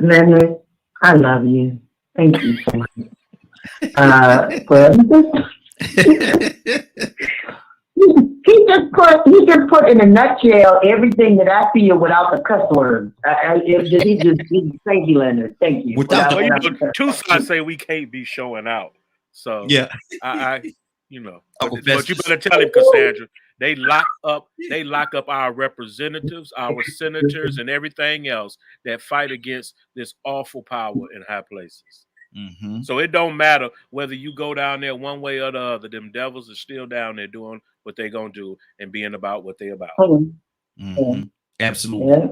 Leonard, I love you. Thank you so much. But he just put in a nutshell everything that I feel without the cuss words. Thank you, Leonard. Thank you. Without the Well, you Without know, the cuss two words. sides say we can't be showing out. So yeah. I you know, Our but you Festus. better tell him, Cassandra, they lock up our representatives, our senators, and everything else that fight against this awful power in high places. Mhm. So it don't matter whether you go down there one way or the other. Them devils are still down there doing what they gonna do and being about what they about. Mhm. Absolutely. Yeah,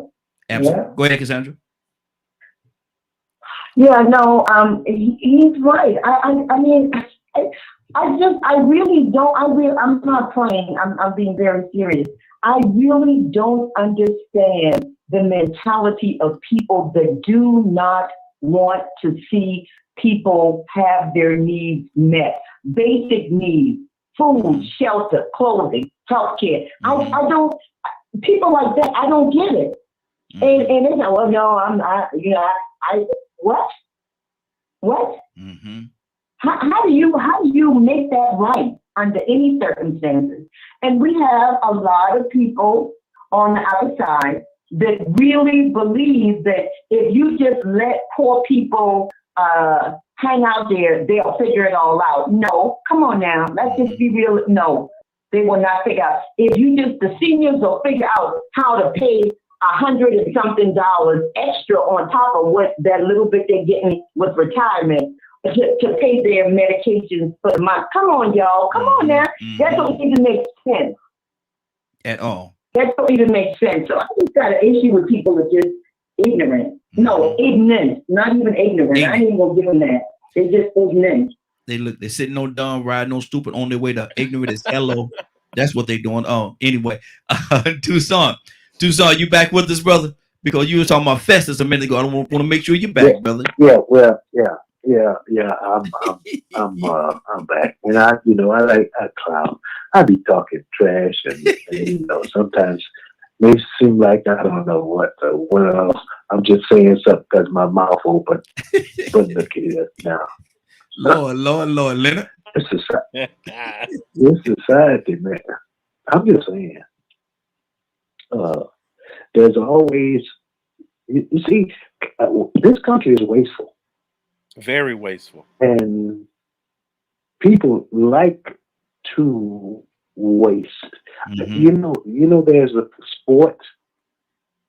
Absolutely. yeah. Go ahead, Cassandra. Yeah, no, he's right. I mean, I really don't. I'm not playing. I'm being very serious. I really don't understand the mentality of people that do not want to see people have their needs met. Basic needs, food, shelter, clothing, healthcare. Mhm. I don't, people like that, I don't get it. And Mhm. they say, well, no, I'm not, what? What? Mhm. How do you make that right under any circumstances? And we have a lot of people on the outside that really believe that if you just let poor people hang out there, they'll figure it all out. No, come on now, let's just be real. No, they will not figure out. If you just the seniors will figure out how to pay $100 and something extra on top of what that little bit they're getting with retirement to pay their medications for the month. Come on, y'all. Come on now. That don't even make sense. At all. That don't even make sense. So I just got an issue with people that are just ignorant. No, ignorant. Not even ignorant. I ain't even gonna give them that. They're just ignorant. They're sitting on dumb, riding on stupid, on their way to ignorant as hello. That's what they're doing. Oh, anyway, Tucson, you back with us, brother? Because you were talking about Festus a minute ago. I want to make sure you're back, brother. Well, yeah. I'm back, and I clown. I be talking trash, and sometimes may seem like I don't know what else. I'm just saying something because my mouth open. But look here now. Lord, Leonard. This society, man. I'm just saying. There's always, you see, this country is wasteful. Very wasteful. And people like to waste. Mm-hmm. There's a sport.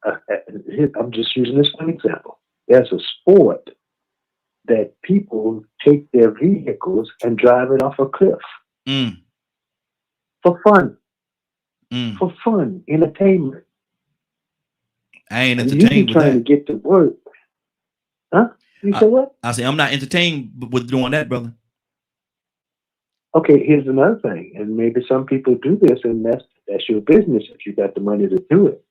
I'm just using this for an example. There's a sport that people take their vehicles and drive it off a cliff for fun. For fun, entertainment. I ain't And entertained you be with trying that. to get to work. Huh? You say what? I say I'm not entertained with doing that, brother. Okay, here's another thing, and maybe some people do this, and that's your business if you got the money to do it.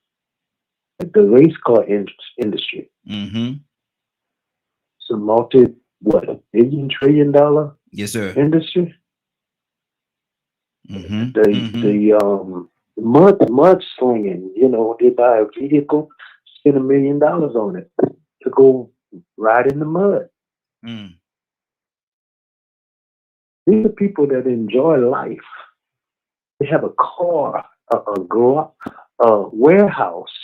Like the race car industry. Mm-hmm. It's a $1 trillion yes, sir. industry. Mm-hmm. The mud slinging, they buy a vehicle, spend $1 million on it to go ride in the mud. These are people that enjoy life. They have a car, a warehouse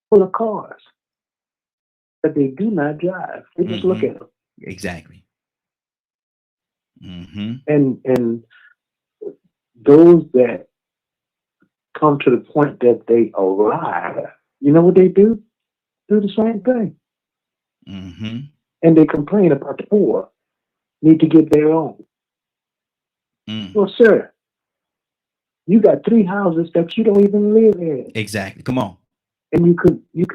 full of cars that they do not drive. They just look at them. Exactly. Mm-hmm. And those that come to the point that they arrive, you know what they do? Do the same thing. Mm-hmm. And they complain about the poor need to get their own. Mm. Well, sir, you got 3 houses that you don't even live in. Exactly. Come on. And you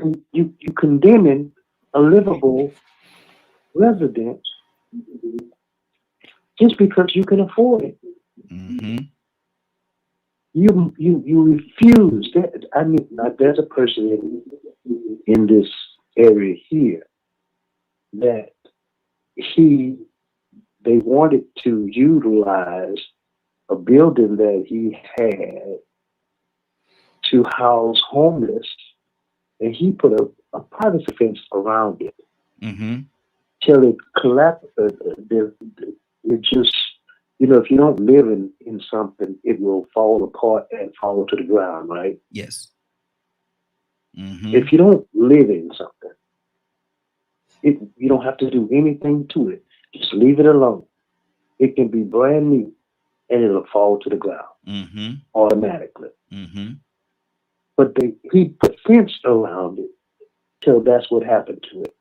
condemning a livable residence just because you can afford it. Mm-hmm. You refuse that. I mean, now there's a person in this area here that they wanted to utilize a building that he had to house homeless, and he put a privacy fence around it Mm-hmm. till it collapsed. It just, if you don't live in something, it will fall apart and fall to the ground, right? Yes. Mm-hmm. If you don't live in something, you don't have to do anything to it. Just leave it alone. It can be brand new, and it'll fall to the ground Mm-hmm. automatically. Mm-hmm. But he put fence around it till that's what happened to it.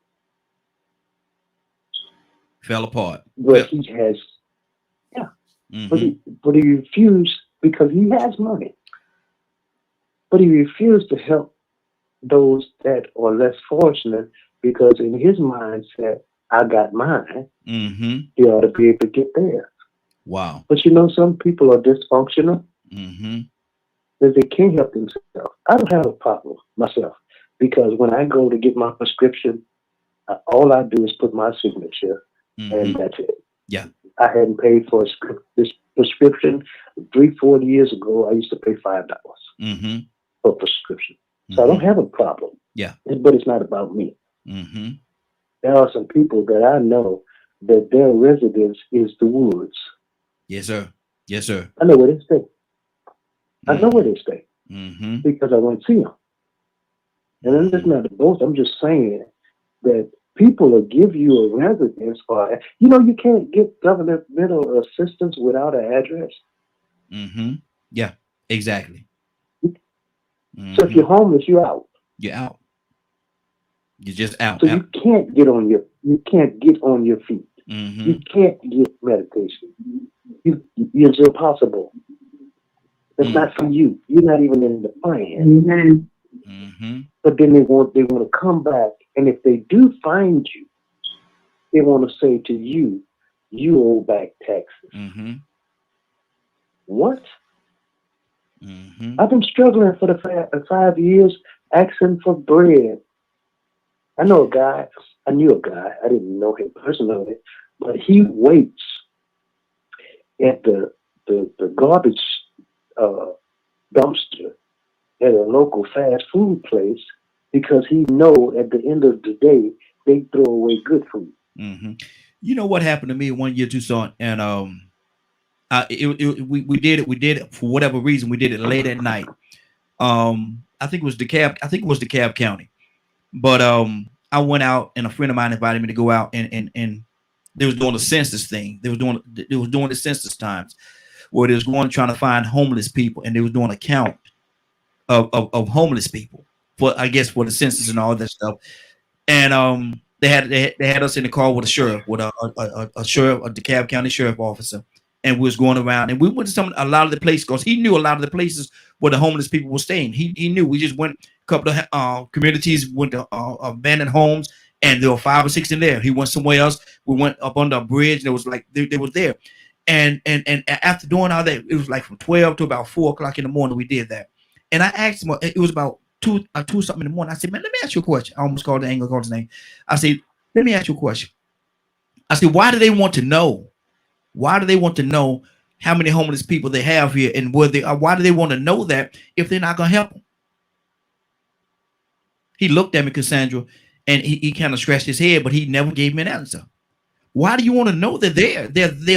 Fell apart. But he has, Mm-hmm. but he refused because he has money. But he refused to help those that are less fortunate because in his mindset, I got mine. Mm-hmm. He ought to be able to get theirs. Wow. But some people are dysfunctional. Mm-hmm. That they can't help themselves. I don't have a problem myself because when I go to get my prescription, all I do is put my signature, and that's it. Yeah. I hadn't paid for this prescription 3-4 years ago. I used to pay $5 Mm-hmm. for prescription, so I don't have a problem. Yeah. But it's not about me. Mm-hmm. There are some people that I know that their residence is the woods. Yes, sir. Yes, sir. I know where they stay. I know where they stay Mm-hmm. because I went to see them. And I'm just not a boast. I'm just saying that people will give you a residence, or you can't get governmental assistance without an address. Mm-hmm. Yeah. Exactly. So if you're homeless, you're out. You're out. You're just out. So you can't get on your feet. Mm-hmm. You can't get medication. It's impossible. It's not for you. You're not even in the plan. Mm-hmm. But then they want to come back, and if they do find you, they want to say to you, you owe back taxes. Mm-hmm. What? Mm-hmm. I've been struggling for the 5 years asking for bread. I knew a guy. I didn't know him personally, but he waits at the garbage dumpster at a local fast food place because he know at the end of the day they throw away good food. Mm-hmm. You know what happened to me one year, Tucson, and we did it for whatever reason. We did it late at night. I think it was DeKalb County, but I went out and a friend of mine invited me to go out and they was doing the census thing. They was doing the census times where they was going trying to find homeless people, and they was doing a count of homeless people for the census and all that stuff. And they had us in the car with a sheriff, with a sheriff, a DeKalb County sheriff officer, and we was going around, and we went to a lot of the places because he knew a lot of the places where the homeless people were staying. He knew. We just went a couple of communities, went to abandoned homes, and there were 5 or 6 in there. He went somewhere else. We went up under a bridge, and it was like they were there. And after doing all that, it was like from 12 to about 4 o'clock in the morning. We did that, and I asked him. It was about 2 something in the morning. I said, "Man, let me ask you a question." I almost called the angle, called his name. I said, "Let me ask you a question." I said, "Why do they want to know? Why do they want to know how many homeless people they have here, and where they are? Why do they want to know that if they're not gonna help them?" He looked at me, Cassandra, and he kind of scratched his head, but he never gave me an answer. Why do you want to know that they're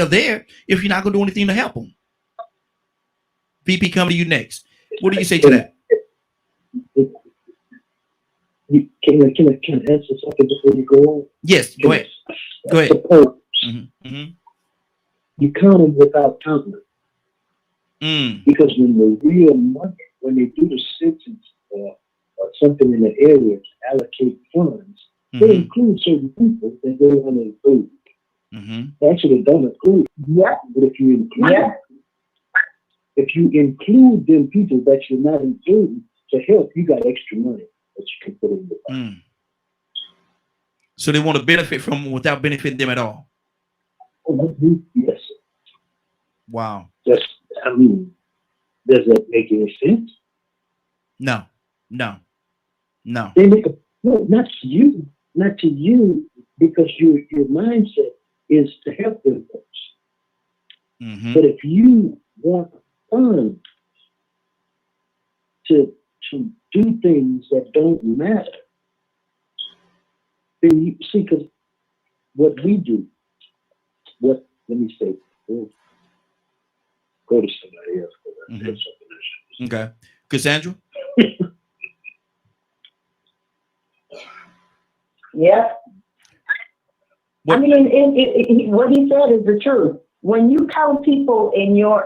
there if you're not going to do anything to help them? VP, come to you next. What do you say to that? Can I answer something before you go? Yes, go ahead. Go ahead. Suppose Mm-hmm. Mm-hmm. you count them without counting them. Because when the real money, when they do the census or something in the area to allocate funds, they include certain people that they want to include. Actually, they don't include. Yeah. But if you include them people that you're not including to help, you got extra money that you can put in the bank. So they want to benefit from without benefiting them at all. Yes. Wow. Just, I mean, does that make any sense? No. They make not to you, because your mindset is to help them folks. But if you want funds to do things that don't matter, then you see, because what we do, let me say, go to somebody else. Okay. Cassandra? Yeah. What? I mean, what he said is the truth. When you count people in your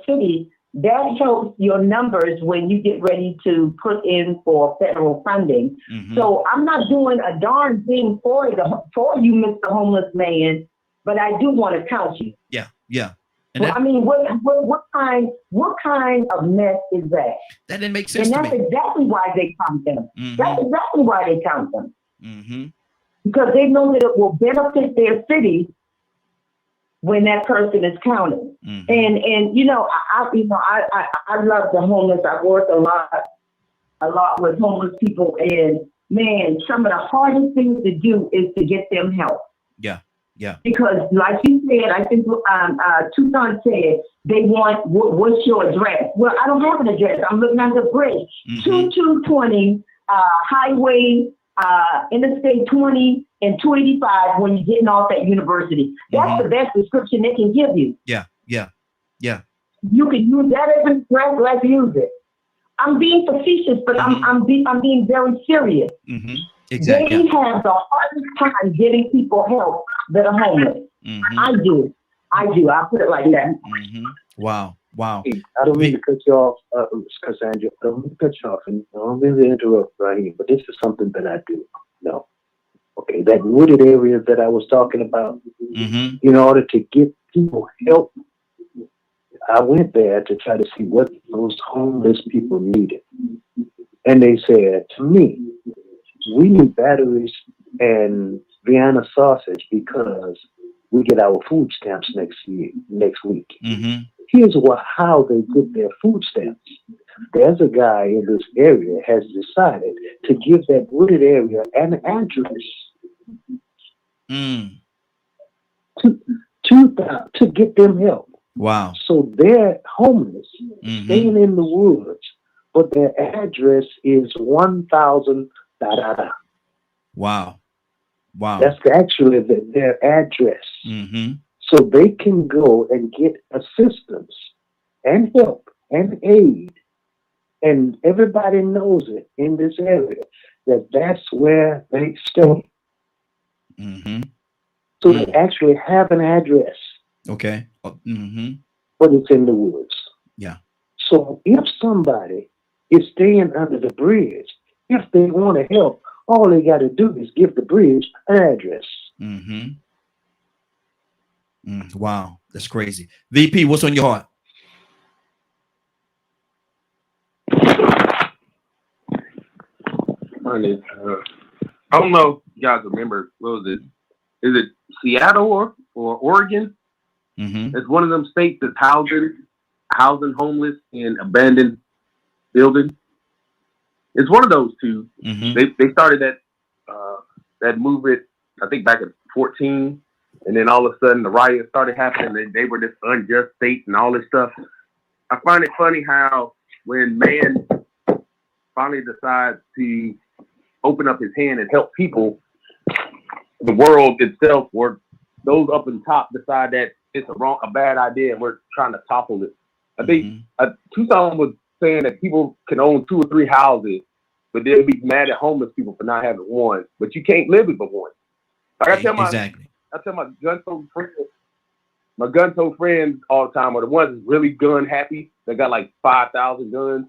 city, that helps your numbers when you get ready to put in for federal funding. So I'm not doing a darn thing for you, Mr. Homeless Man, but I do want to count you. Yeah. And Well, I mean, what kind of mess is that? That didn't make sense and to that's me. exactly why they count them. That's exactly why they count them. Because they know that it will benefit their city when that person is counted. And you know, I love the homeless. I've worked a lot with homeless people, and man, some of the hardest things to do is to get them help. Yeah. Because like you said, I think Tucson said they want, what's your address? Well, I don't have an address. I'm looking at the bridge. 2220 Highway Interstate 20 and 285 when you're getting off at university. That's the best description they can give you. Yeah. You can use that as an address, let's use it. I'm being facetious, but I'm being very serious. Exactly. They have the hardest time getting people help that are homeless. I do. I'll put it like that. Wow. Hey, I don't mean to cut you off, Cassandra. I don't mean to cut you off, and I don't mean to interrupt right here, but this is something that I do. No. Okay, that wooded area that I was talking about, in order to get people help, I went there to try to see what those homeless people needed. And they said to me, we need batteries and Vienna sausage because we get our food stamps next week. Here's how they get their food stamps. There's a guy in this area has decided to give that wooded area an address to get them help. Wow. So they're homeless, staying in the woods, but their address is 1000 Wow. That's actually their address. So they can go and get assistance and help and aid. And everybody knows it in this area that that's where they stay. So they actually have an address. Okay. But it's in the woods. Yeah. So if somebody is staying under the bridge, if they want to help, all they got to do is give the bridge an address. Wow, that's crazy. VP, what's on your heart? I don't know if you guys remember, what was it? Is it Seattle or Oregon? It's one of them states that's housing homeless in abandoned buildings. It's one of those two. They started that movement, I think, back in 2014, and then all of a sudden the riots started happening. They were this unjust state and all this stuff. I find it funny how when man finally decides to open up his hand and help people, the world itself, or those up in top, decide that it's a bad idea and we're trying to topple it. I think Tucson was saying that people can own 2 or 3 houses, but they'll be mad at homeless people for not having one. But you can't live with but one. Like I tell my gun friends, my gun tote friends all the time are the ones that's really gun happy. They got like 5,000 guns.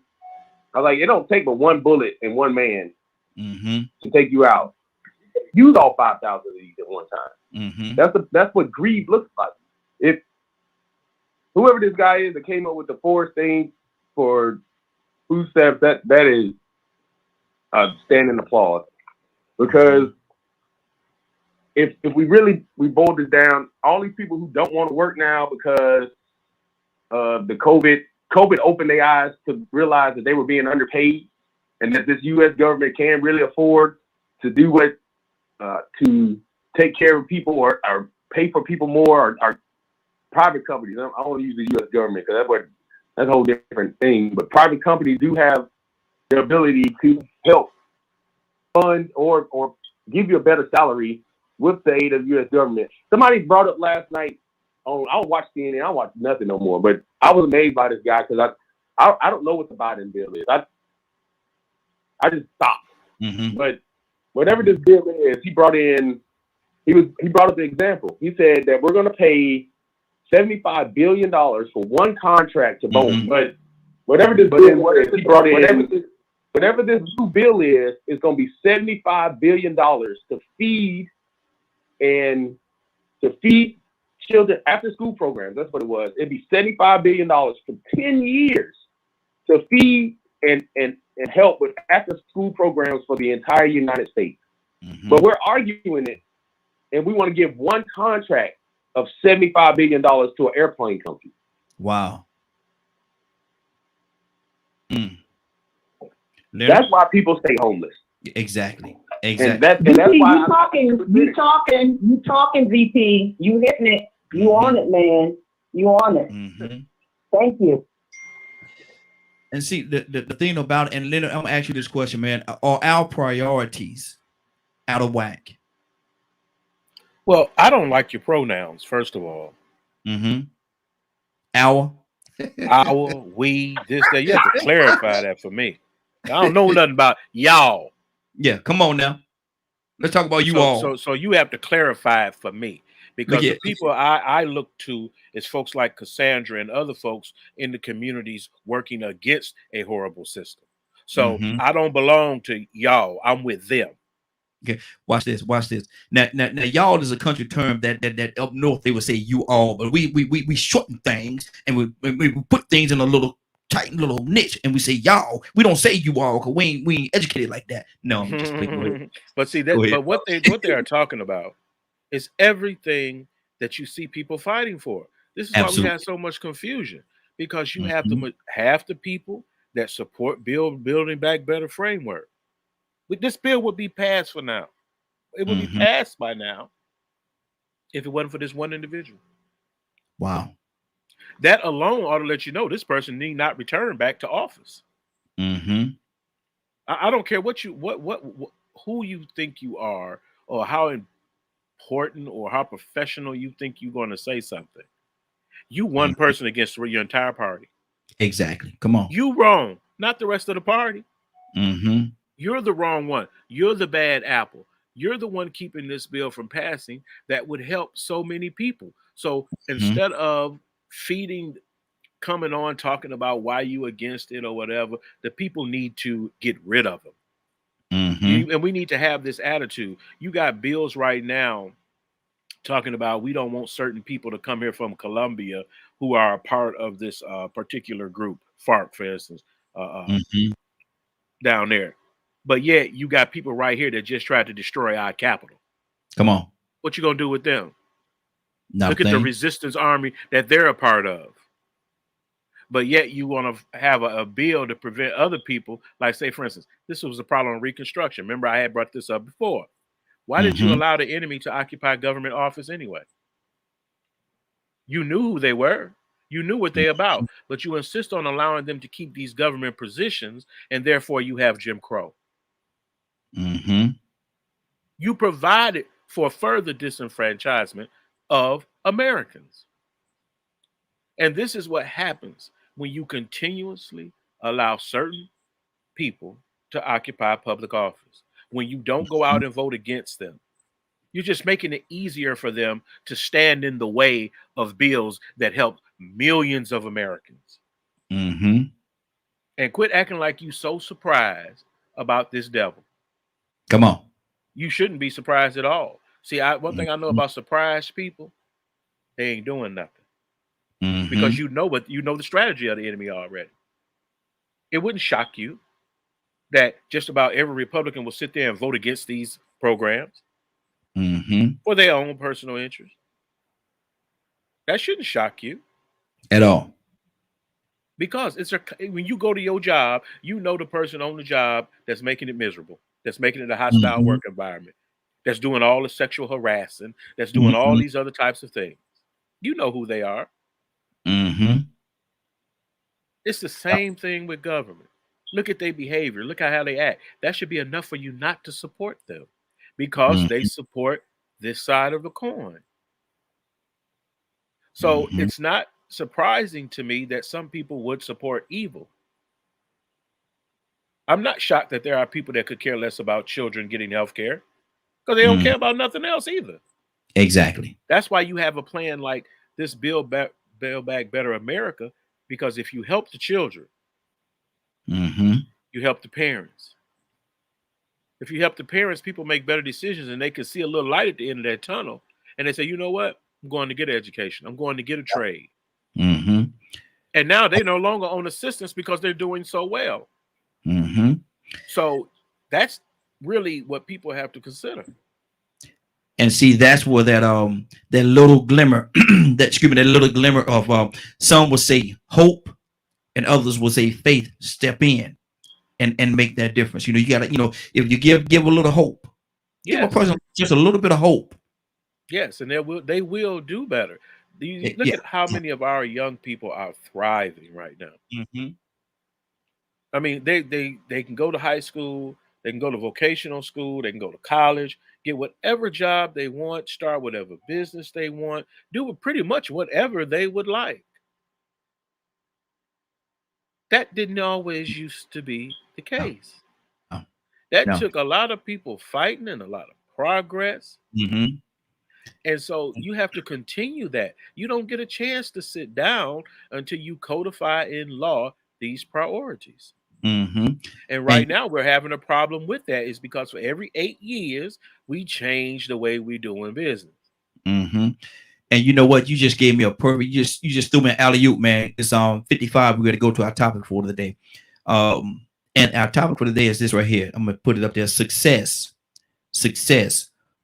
I was like, it don't take but one bullet and one man to take you out. Use all 5,000 of these at one time. That's what greed looks like. If whoever this guy is that came up with the 4 things for food stamps, that is standing applause. Because if we boiled it down, all these people who don't want to work now because of the COVID opened their eyes to realize that they were being underpaid and that this U.S. government can really afford to do what to take care of people or pay for people more or private companies. I don't want to use the U.S. government because that's a whole different thing. But private companies do have the ability to help fund or give you a better salary with the aid of the U.S. government. Somebody brought up last night I don't watch CNN. I don't watch nothing no more. But I was amazed by this guy because I don't know what the Biden bill is. I just stopped. But whatever this bill is, he brought up the example. He said that we're going to pay $75 billion for one contract to Boeing. But whatever this bill is, he brought in. Whatever this new bill is going to be $75 billion to feed children after school programs. That's what it was. It'd be $75 billion for 10 years to feed and help with after school programs for the entire United States. But we're arguing it, and we want to give one contract of $75 billion to an airplane company. Wow. That's why people stay homeless. Exactly. And that's why you talking, VP. You hitting it. You on it, man. You on it. Thank you. And see, the thing about it, and Leonard, I'm gonna ask you this question, man. Are our priorities out of whack? Well, I don't like your pronouns, first of all. Our, we, this, that. You have to clarify that for me. I don't know nothing about y'all. Yeah, come on now. Let's talk about you all. So you have to clarify it for me. Because the people I look to is folks like Cassandra and other folks in the communities working against a horrible system. So I don't belong to y'all. I'm with them. Okay, watch this. Now, y'all is a country term that up north they would say you all, but we shorten things and we put things in a little tight little niche and we say y'all. We don't say you all because we ain't educated like that. No, I'm just playing. But see that. But what they are talking about is everything that you see people fighting for. This is why we have so much confusion, because you have half the people that support building back better framework. This bill would be passed for now. It would be passed by now if it wasn't for this one individual. Wow. That alone ought to let you know this person need not return back to office. I don't care who you think you are or how important or how professional you think you're going to say something. You one person against your entire party. Exactly. Come on. You wrong, not the rest of the party. You're the wrong one. You're the bad apple. You're the one keeping this bill from passing that would help so many people. So instead of coming on talking about why you against it or whatever, the people need to get rid of them. And we need to have this attitude. You got bills right now talking about we don't want certain people to come here from Colombia who are a part of this particular group, FARC, for instance, down there. But yet you got people right here that just tried to destroy our capital. Come on. What you gonna do with them? Nothing. Look at the resistance army that they're a part of. But yet you want to have a bill to prevent other people, like say, for instance, this was a problem in Reconstruction. Remember, I had brought this up before. Why did you allow the enemy to occupy government office anyway? You knew who they were. You knew what they're about, but you insist on allowing them to keep these government positions, and therefore you have Jim Crow. You provided for further disenfranchisement of Americans. And this is what happens when you continuously allow certain people to occupy public office, when you don't go out and vote against them. You're just making it easier for them to stand in the way of bills that help millions of Americans. Mm-hmm. And quit acting like you so surprised about this devil. Come on. You shouldn't be surprised at all. See, one thing I know about surprised people, they ain't doing nothing. Mm-hmm. Because you know the strategy of the enemy already. It wouldn't shock you that just about every Republican will sit there and vote against these programs for their own personal interest. That shouldn't shock you at all. Because when you go to your job, you know the person on the job that's making it miserable, that's making it a hostile work environment, that's doing all the sexual harassing, that's doing all these other types of things. You know who they are. It's the same thing with government. Look at their behavior. Look at how they act. That should be enough for you not to support them because they support this side of the coin. So it's not surprising to me that some people would support evil. I'm not shocked that there are people that could care less about children getting health care because they don't care about nothing else either. Exactly. That's why you have a plan like this Build Back Better America, because if you help the children, you help the parents. If you help the parents, people make better decisions and they can see a little light at the end of that tunnel. And they say, you know what? I'm going to get an education. I'm going to get a trade. And now they no longer own assistance because they're doing so well. So that's really what people have to consider. And see, that's where that little glimmer, that little glimmer of some will say hope, and others will say faith. Step in and make that difference. You gotta, if you give a little hope, give a person just a little bit of hope. Yes, and they will do better. Look at how many of our young people are thriving right now. I mean, they can go to high school, they can go to vocational school, they can go to college, get whatever job they want, start whatever business they want, do pretty much whatever they would like. That didn't always used to be the case. That took a lot of people fighting and a lot of progress. And so you have to continue that. You don't get a chance to sit down until you codify in law these priorities. And right now we're having a problem with that is because for every 8 years, we change the way we're doing business. And you know what? You just gave me a perfect, you just threw me an alley-oop, man. It's 55. We're going to go to our topic for the day. And our topic for the day is this right here. I'm going to put it up there. Success.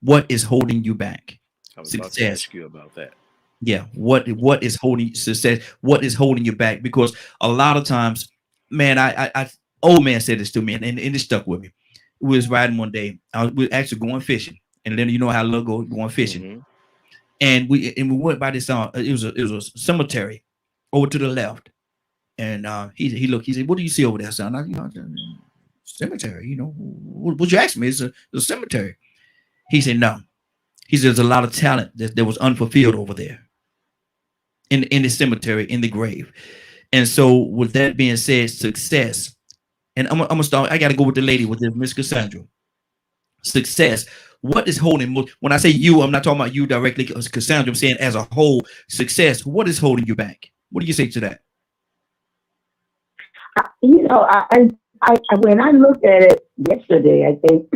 What is holding you back? I was about to ask you about that. Yeah. What is holding success? What is holding you back? Because a lot of times, man, I old man said this to me and it stuck with me. We was riding one day. We were actually going fishing. And then you know how I love going fishing. And we went by this it was a cemetery over to the left. And he looked, he said, "What do you see over there, son?" Cemetery, what you asked me? It's a cemetery. He said, "No." He said, "There's a lot of talent that was unfulfilled over there in the cemetery, in the grave." And so with that being said, success. And I'm gonna start. I gotta go with the lady with Miss Cassandra. Success. What is holding? When I say you, I'm not talking about you directly, Cassandra. I'm saying as a whole, success. What is holding you back? What do you say to that? I when I looked at it yesterday, I think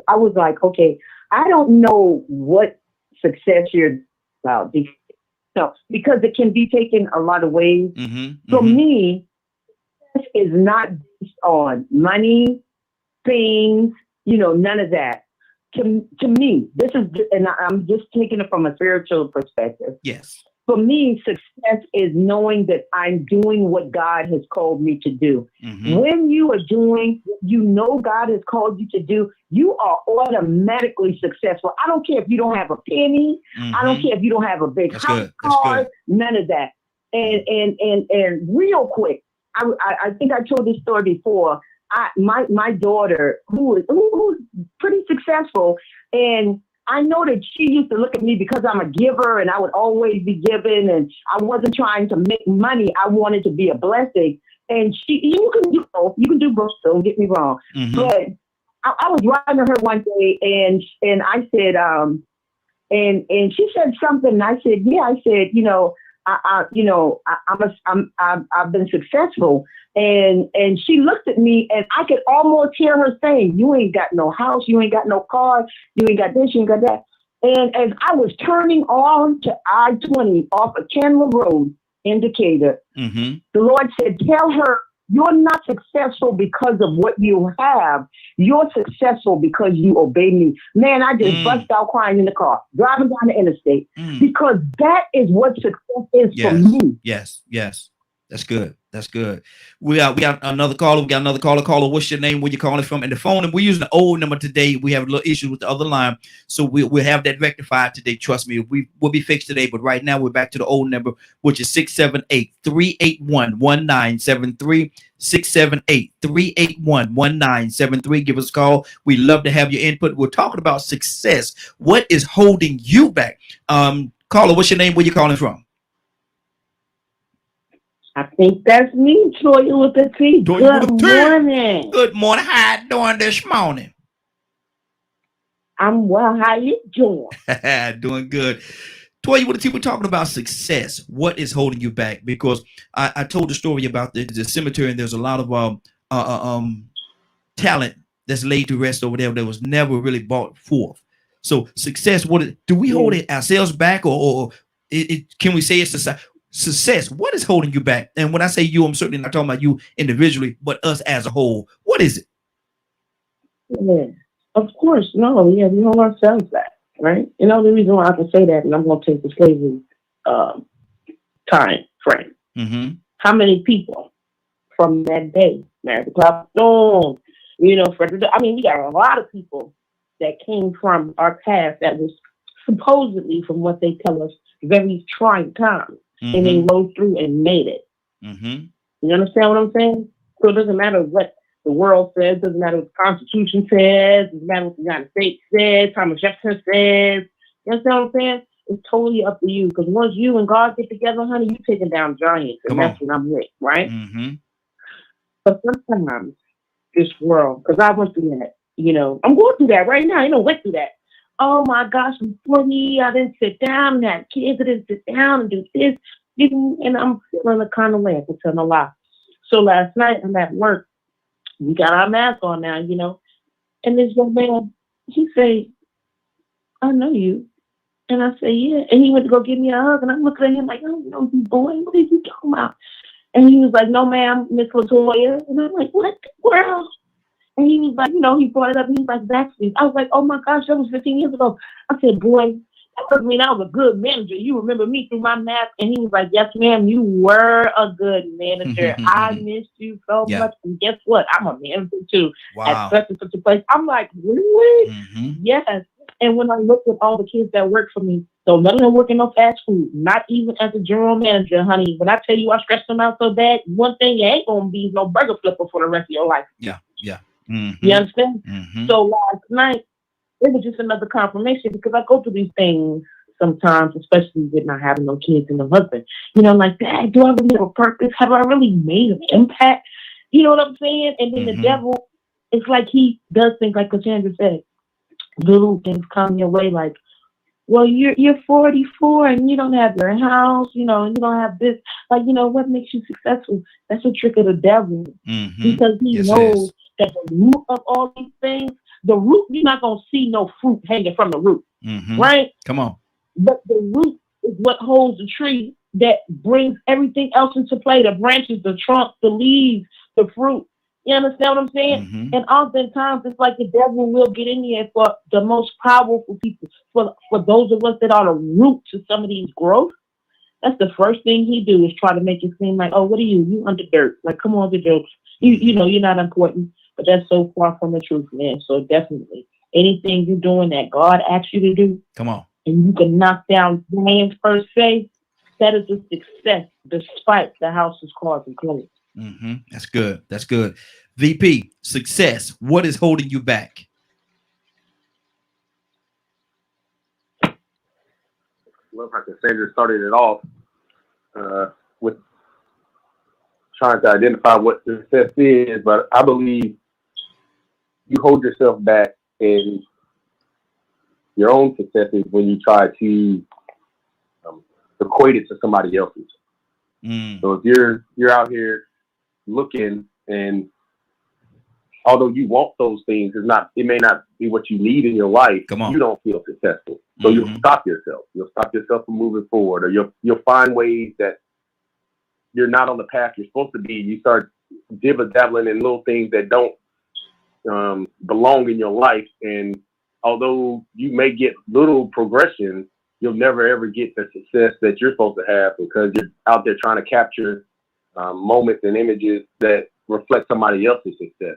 I was like, okay, I don't know what success you're about, because it can be taken a lot of ways. For me, success is not based on money, things, none of that. To me, this is, and I'm just taking it from a spiritual perspective. Yes. For me, success is knowing that I'm doing what God has called me to do. When you are doing what God has called you to do, you are automatically successful. I don't care if you don't have a penny. I don't care if you don't have a big house, car, none of that. And real quick, I think I told this story before. My daughter, who's pretty successful, and I know that she used to look at me because I'm a giver and I would always be giving, and I wasn't trying to make money. I wanted to be a blessing. And you can do both. You can do both. Don't get me wrong. But I was writing to her one day, and I said, and she said something, and I said, yeah, I said, I've been successful, and she looked at me, and I could almost hear her saying, you ain't got no house, you ain't got no car, you ain't got this, you ain't got that. And as I was turning on to I-20 off of Chandler Road indicator, Mm-hmm. the Lord said, tell her, you're not successful because of what you have. You're successful because you obey me. Man, I just bust out crying in the car, driving down the interstate, because that is what success is for me. Yes. That's good. That's good. We got another caller. Caller, what's your name? Where you calling from? And the phone, and we're using the old number today. We have a little issues with the other line. So we'll have that rectified today. Trust me, we'll be fixed today. But right now we're back to the old number, which is 678-381-1973. 678-381-1973. Give us a call. We love to have your input. We're talking about success. What is holding you back? Caller, what's your name? Where you calling from? I think that's me, Toya with the T. Good morning. Good morning. How you doing this morning? I'm well. How you doing? Doing good. Toya with the T, we're talking about success. What is holding you back? Because I told the story about the cemetery, and there's a lot of talent that's laid to rest over there that was never really brought forth. So success, do we hold it ourselves back, or can we say it's success? What is holding you back? And when I say you, I'm certainly not talking about you individually, but us as a whole. What is it? Yeah, of course. No, we hold ourselves back, right? You know, the reason why I can say that, and I'm going to take the slavery time frame. Mm-hmm. How many people from that day, Mary Clapton, we got a lot of people that came from our past that was supposedly, from what they tell us, very trying times. Mm-hmm. And they rode through and made it. Mm-hmm. You understand what I'm saying? So it doesn't matter what the world says, doesn't matter what the Constitution says, doesn't matter what the United States says, Thomas Jefferson says. You understand what I'm saying? It's totally up to you. Because once you and God get together, honey, you're taking down giants. And that's what I'm with, right? Mm-hmm. But sometimes this world, because I went through that, I'm going through that right now. Went through that. Oh my gosh, I'm 40. I didn't sit down and have kids. I didn't sit down and do this. And I'm feeling the kind of way, I can tell no lie. So last night I'm at work. We got our mask on now, And this young man, he say, I know you. And I say, yeah. And he went to go give me a hug. And I'm looking at him like, I don't know you, boy. What are you talking about? And he was like, no, ma'am, Miss Latoya. And I'm like, what the world? And he was like, he brought it up. He was like, vaccines. I was like, oh my gosh, that was 15 years ago. I said, boy, that doesn't mean I was a good manager. You remember me through my mask. And he was like, yes, ma'am, you were a good manager. I missed you so much. And guess what? I'm a manager too. Wow. At such and such a place. I'm like, really? Mm-hmm. Yes. And when I looked at all the kids that work for me, so none of them working no fast food, not even as a general manager, honey. When I tell you I stressed them out so bad, one thing, you ain't going to be no burger flipper for the rest of your life. Yeah. Mm-hmm. You understand? Mm-hmm. So last night, it was just another confirmation, because I go through these things sometimes, especially with not having no kids and no husband. Like, Dad, do I really have a purpose? Have I really made an impact? You know what I'm saying? And then the devil, it's like he does things like Cassandra said. Little things come your way like, well, you're 44 and you don't have your house, and you don't have this. Like, what makes you successful? That's a trick of the devil, because he knows that the root of all these things, the root, you're not going to see no fruit hanging from the root, right? Come on. But the root is what holds the tree that brings everything else into play, the branches, the trunk, the leaves, the fruit. You understand what I'm saying? And oftentimes it's like the devil will get in here for the most powerful people, for those of us that are the root to some of these growth. That's the first thing he do, is try to make it seem like, oh, what are you? You under dirt. Like, come on, the jokes. You know, you're not important. But that's so far from the truth, man. So definitely, anything you're doing that God asks you to do, come on, and you can knock down giants per se, that is a success, despite the house's cars and clothes. That's good. That's good. VP, success. What is holding you back? Love how Cassandra started it off with trying to identify what success is, but I believe, you hold yourself back in your own successes when you try to equate it to somebody else's. So if you're out here looking, and although you want those things, it may not be what you need in your life. You don't feel successful, so you'll stop yourself. You'll stop yourself from moving forward, or you'll find ways that you're not on the path you're supposed to be. You start dabbling in little things that don't belong in your life, and although you may get little progression, you'll never ever get the success that you're supposed to have, because you're out there trying to capture moments and images that reflect somebody else's success.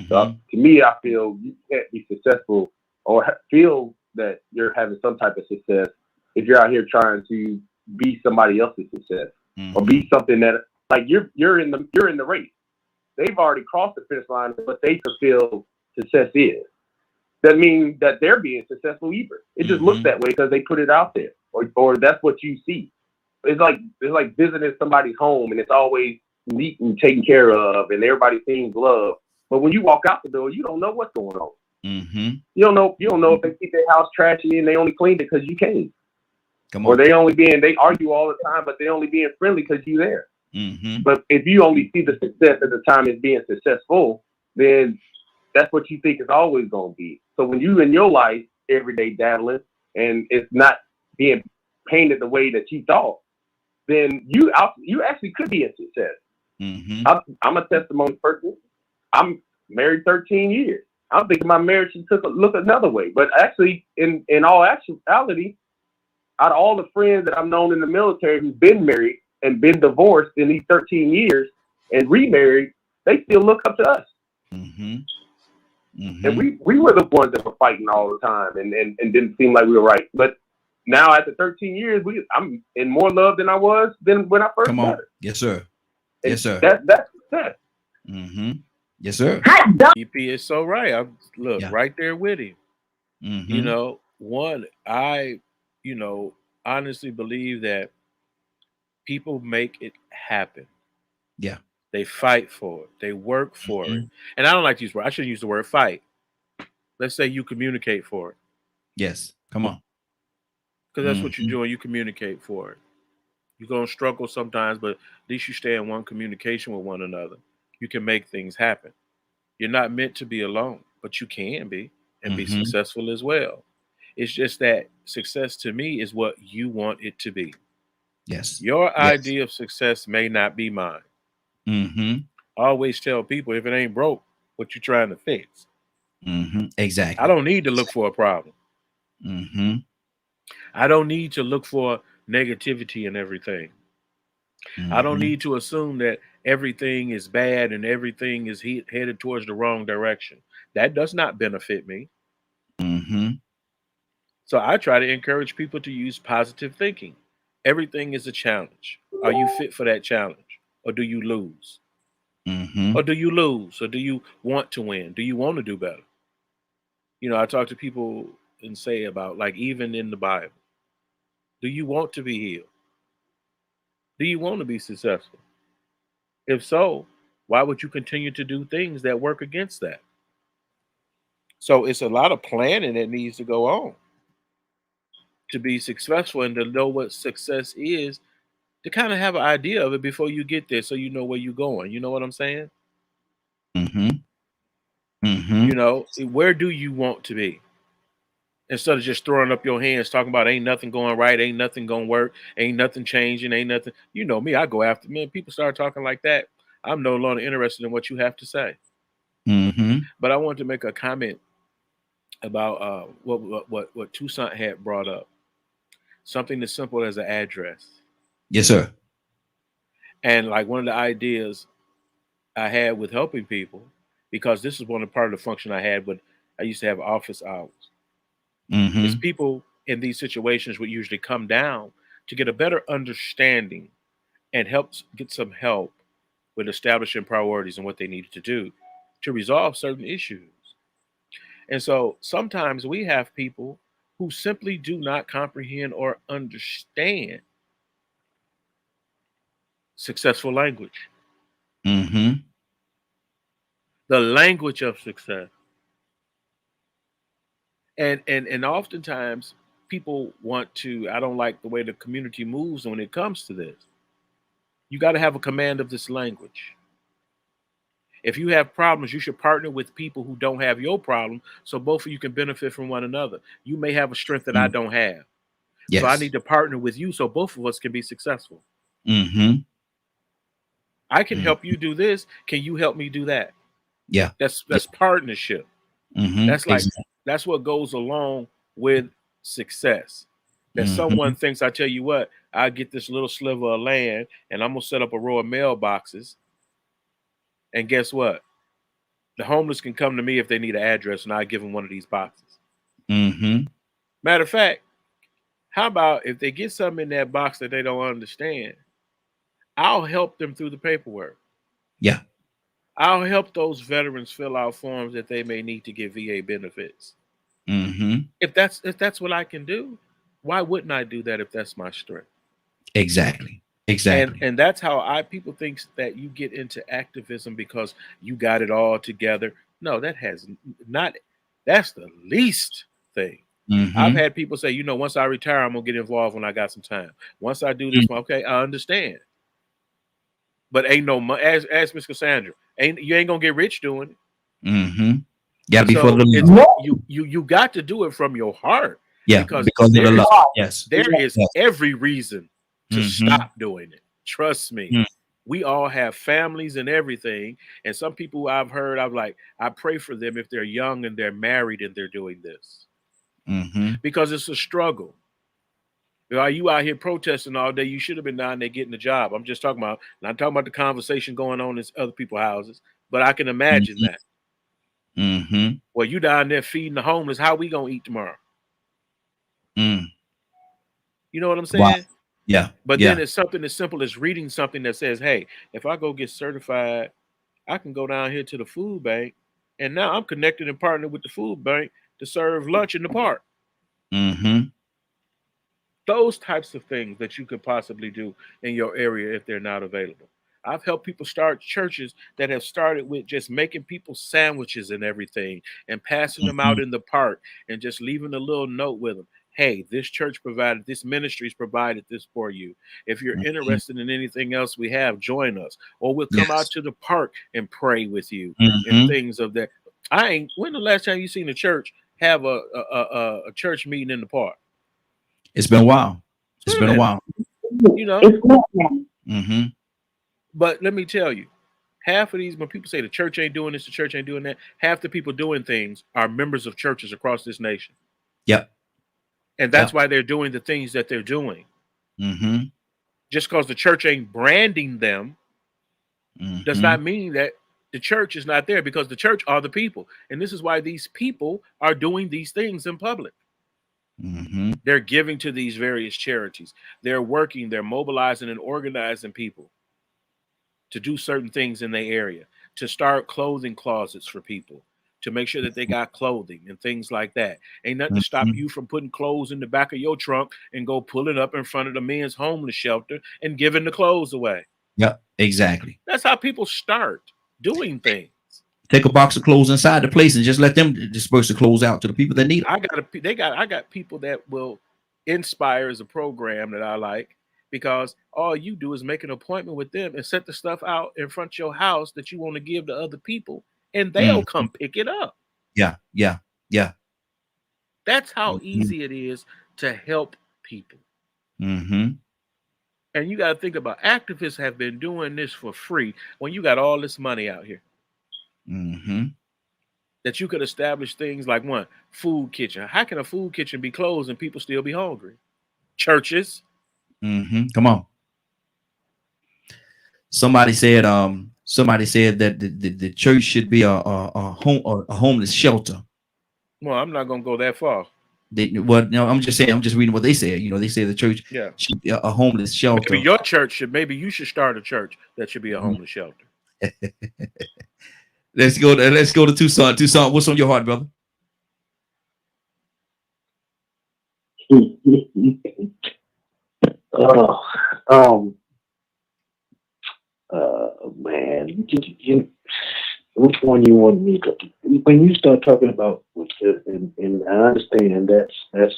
So to me, I feel you can't be successful or feel that you're having some type of success if you're out here trying to be somebody else's success, or be something that, like, you're in the race. They've already crossed the finish line, but they feel success is. That means that they're being successful either. It just looks that way because they put it out there, or that's what you see. It's like visiting somebody's home, and it's always neat and taken care of, and everybody seems love. But when you walk out the door, you don't know what's going on. You don't know if they keep their house trashy and they only cleaned it because you came. Or they argue all the time, but they only being friendly because you there. But if you only see the success at the time as being successful, then that's what you think it's always going to be. So when you in your life every day dabbling, and it's not being painted the way that you thought, then you actually could be a success. I'm a testimony person. I'm married 13 years. I'm thinking my marriage should look another way. But actually, in all actuality, out of all the friends that I've known in the military who've been married and been divorced in these 13 years and remarried, they still look up to us. And we were the ones that were fighting all the time and didn't seem like we were right. But now after 13 years, I'm in more love than I was than when I first met her. Yes, sir. And yes, sir. That's success. Yes, sir. EP is so right. I'm right there with him. You know, I honestly believe that people make it happen. Yeah. They fight for it. They work for it. And I don't like to use words. I shouldn't use the word fight. Let's say you communicate for it. Yes. Come on. Because that's what you're doing. You communicate for it. You're going to struggle sometimes, but at least you stay in one communication with one another. You can make things happen. You're not meant to be alone, but you can be and be successful as well. It's just that success to me is what you want it to be. Yes. Your idea of success may not be mine. I always tell people, if it ain't broke, what you trying to fix? Exactly. I don't need to look for a problem. I don't need to look for negativity in everything. I don't need to assume that everything is bad and everything is headed towards the wrong direction. That does not benefit me. So I try to encourage people to use positive thinking. Everything is a challenge. Are you fit for that challenge? Or do you lose? Or do you lose? Or do you want to win? Do you want to do better? You know, I talk to people and say about, like, even in the Bible, do you want to be healed? Do you want to be successful? If so, why would you continue to do things that work against that? So it's a lot of planning that needs to go on to be successful and to know what success is, to kind of have an idea of it before you get there, so you know where you're going. You know what I'm saying? You know, where do you want to be? Instead of just throwing up your hands, talking about ain't nothing going right, ain't nothing gonna work, ain't nothing changing, ain't nothing. You know me, I go after, man. People start talking like that, I'm no longer interested in what you have to say. But I wanted to make a comment about what Toussaint had brought up. Something as simple as an address. Yes, sir. And like one of the ideas I had with helping people, because this is one of part of the function I had, but I used to have office hours. Is people in these situations would usually come down to get a better understanding and get some help with establishing priorities and what they needed to do to resolve certain issues. And so sometimes we have people who simply do not comprehend or understand successful language. The language of success. And oftentimes people want to, I don't like the way the community moves when it comes to this. You got to have a command of this language. If you have problems, you should partner with people who don't have your problem, so both of you can benefit from one another. You may have a strength that I don't have. So I Yes. need to partner with you so both of us can be successful. Mm-hmm. I can help you do this. Can you help me do that? Yeah. That's partnership. Mm-hmm. That's like Exactly. that's what goes along with success. That Mhm. someone thinks, I tell you what, I get this little sliver of land and I'm gonna set up a row of mailboxes. And guess what? The homeless can come to me if they need an address, and I give them one of these boxes. Mm-hmm. Matter of fact, how about if they get something in that box that they don't understand, I'll help them through the paperwork. Yeah. I'll help those veterans fill out forms that they may need to get VA benefits. Mm-hmm. If that's what I can do, why wouldn't I do that if that's my strength? Exactly. Exactly. And that's how people think that you get into activism because you got it all together. No, that has not. That's the least thing. Mm-hmm. I've had people say, once I retire, I'm gonna get involved when I got some time. Once I do this, okay, I understand. But ain't no money. Ask Miss Cassandra. You ain't gonna get rich doing it. Mm-hmm. Gotta be So for the it's, love. you got to do it from your heart. Yeah, because of the love. Yes. There is Yes. every reason to Mhm. stop doing it. Trust me. Mm. We all have families and everything. And some people I've heard, I pray for them if they're young and they're married and they're doing this. Mm-hmm. Because it's a struggle. You out here protesting all day. You should have been down there getting a job. I'm just talking about, not talking about the conversation going on in other people's houses, but I can imagine that. Mm-hmm. Well, you down there feeding the homeless. How we gonna eat tomorrow? Mm. You know what I'm saying? Wow. Yeah. But yeah. then it's something as simple as reading something that says, hey, if I go get certified, I can go down here to the food bank. And now I'm connected and partnered with the food bank to serve lunch in the park. Mm-hmm. Those types of things that you could possibly do in your area if they're not available. I've helped people start churches that have started with just making people sandwiches and everything and passing them out in the park and just leaving a little note with them. Hey, this church provided, this ministry's provided this for you. If you're interested in anything else we have, join us. Or we'll come out to the park and pray with you and things of that. When the last time you seen a church have a church meeting in the park? It's been a while. It's been a while. It's not now. Mm-hmm. But let me tell you, half of these, when people say the church ain't doing this, the church ain't doing that, half the people doing things are members of churches across this nation. Yep. And that's why they're doing the things that they're doing. Mm-hmm. Just because the church ain't branding them does not mean that the church is not there, because the church are the people. And this is why these people are doing these things in public. Mm-hmm. They're giving to these various charities. They're working, they're mobilizing and organizing people to do certain things in their area, to start clothing closets for people, to make sure that they got clothing and things like that. Ain't nothing to stop you from putting clothes in the back of your trunk and go pull it up in front of the men's homeless shelter and giving the clothes away. Yep, exactly. That's how people start doing things. Take a box of clothes inside the place and just let them disperse the clothes out to the people that need it. I got people that will Inspire is a program that I like, because all you do is make an appointment with them and set the stuff out in front of your house that you want to give to other people, and they'll come pick it up. Yeah. That's how easy it is to help people. Mm-hmm. And you got to think about, activists have been doing this for free when you got all this money out here. Mm-hmm. That you could establish things like, one, food kitchen. How can a food kitchen be closed and people still be hungry? Churches. Mm-hmm. Come on. Somebody said that the church should be a homeless shelter. Well, I'm not gonna go that far. I'm just saying. I'm just reading what they said. They say the church should be a homeless shelter. Maybe your church maybe you should start a church that should be a homeless shelter. Let's go to Tucson. Tucson, what's on your heart, brother? Man, which one you want me to? When you start talking about what and I understand that's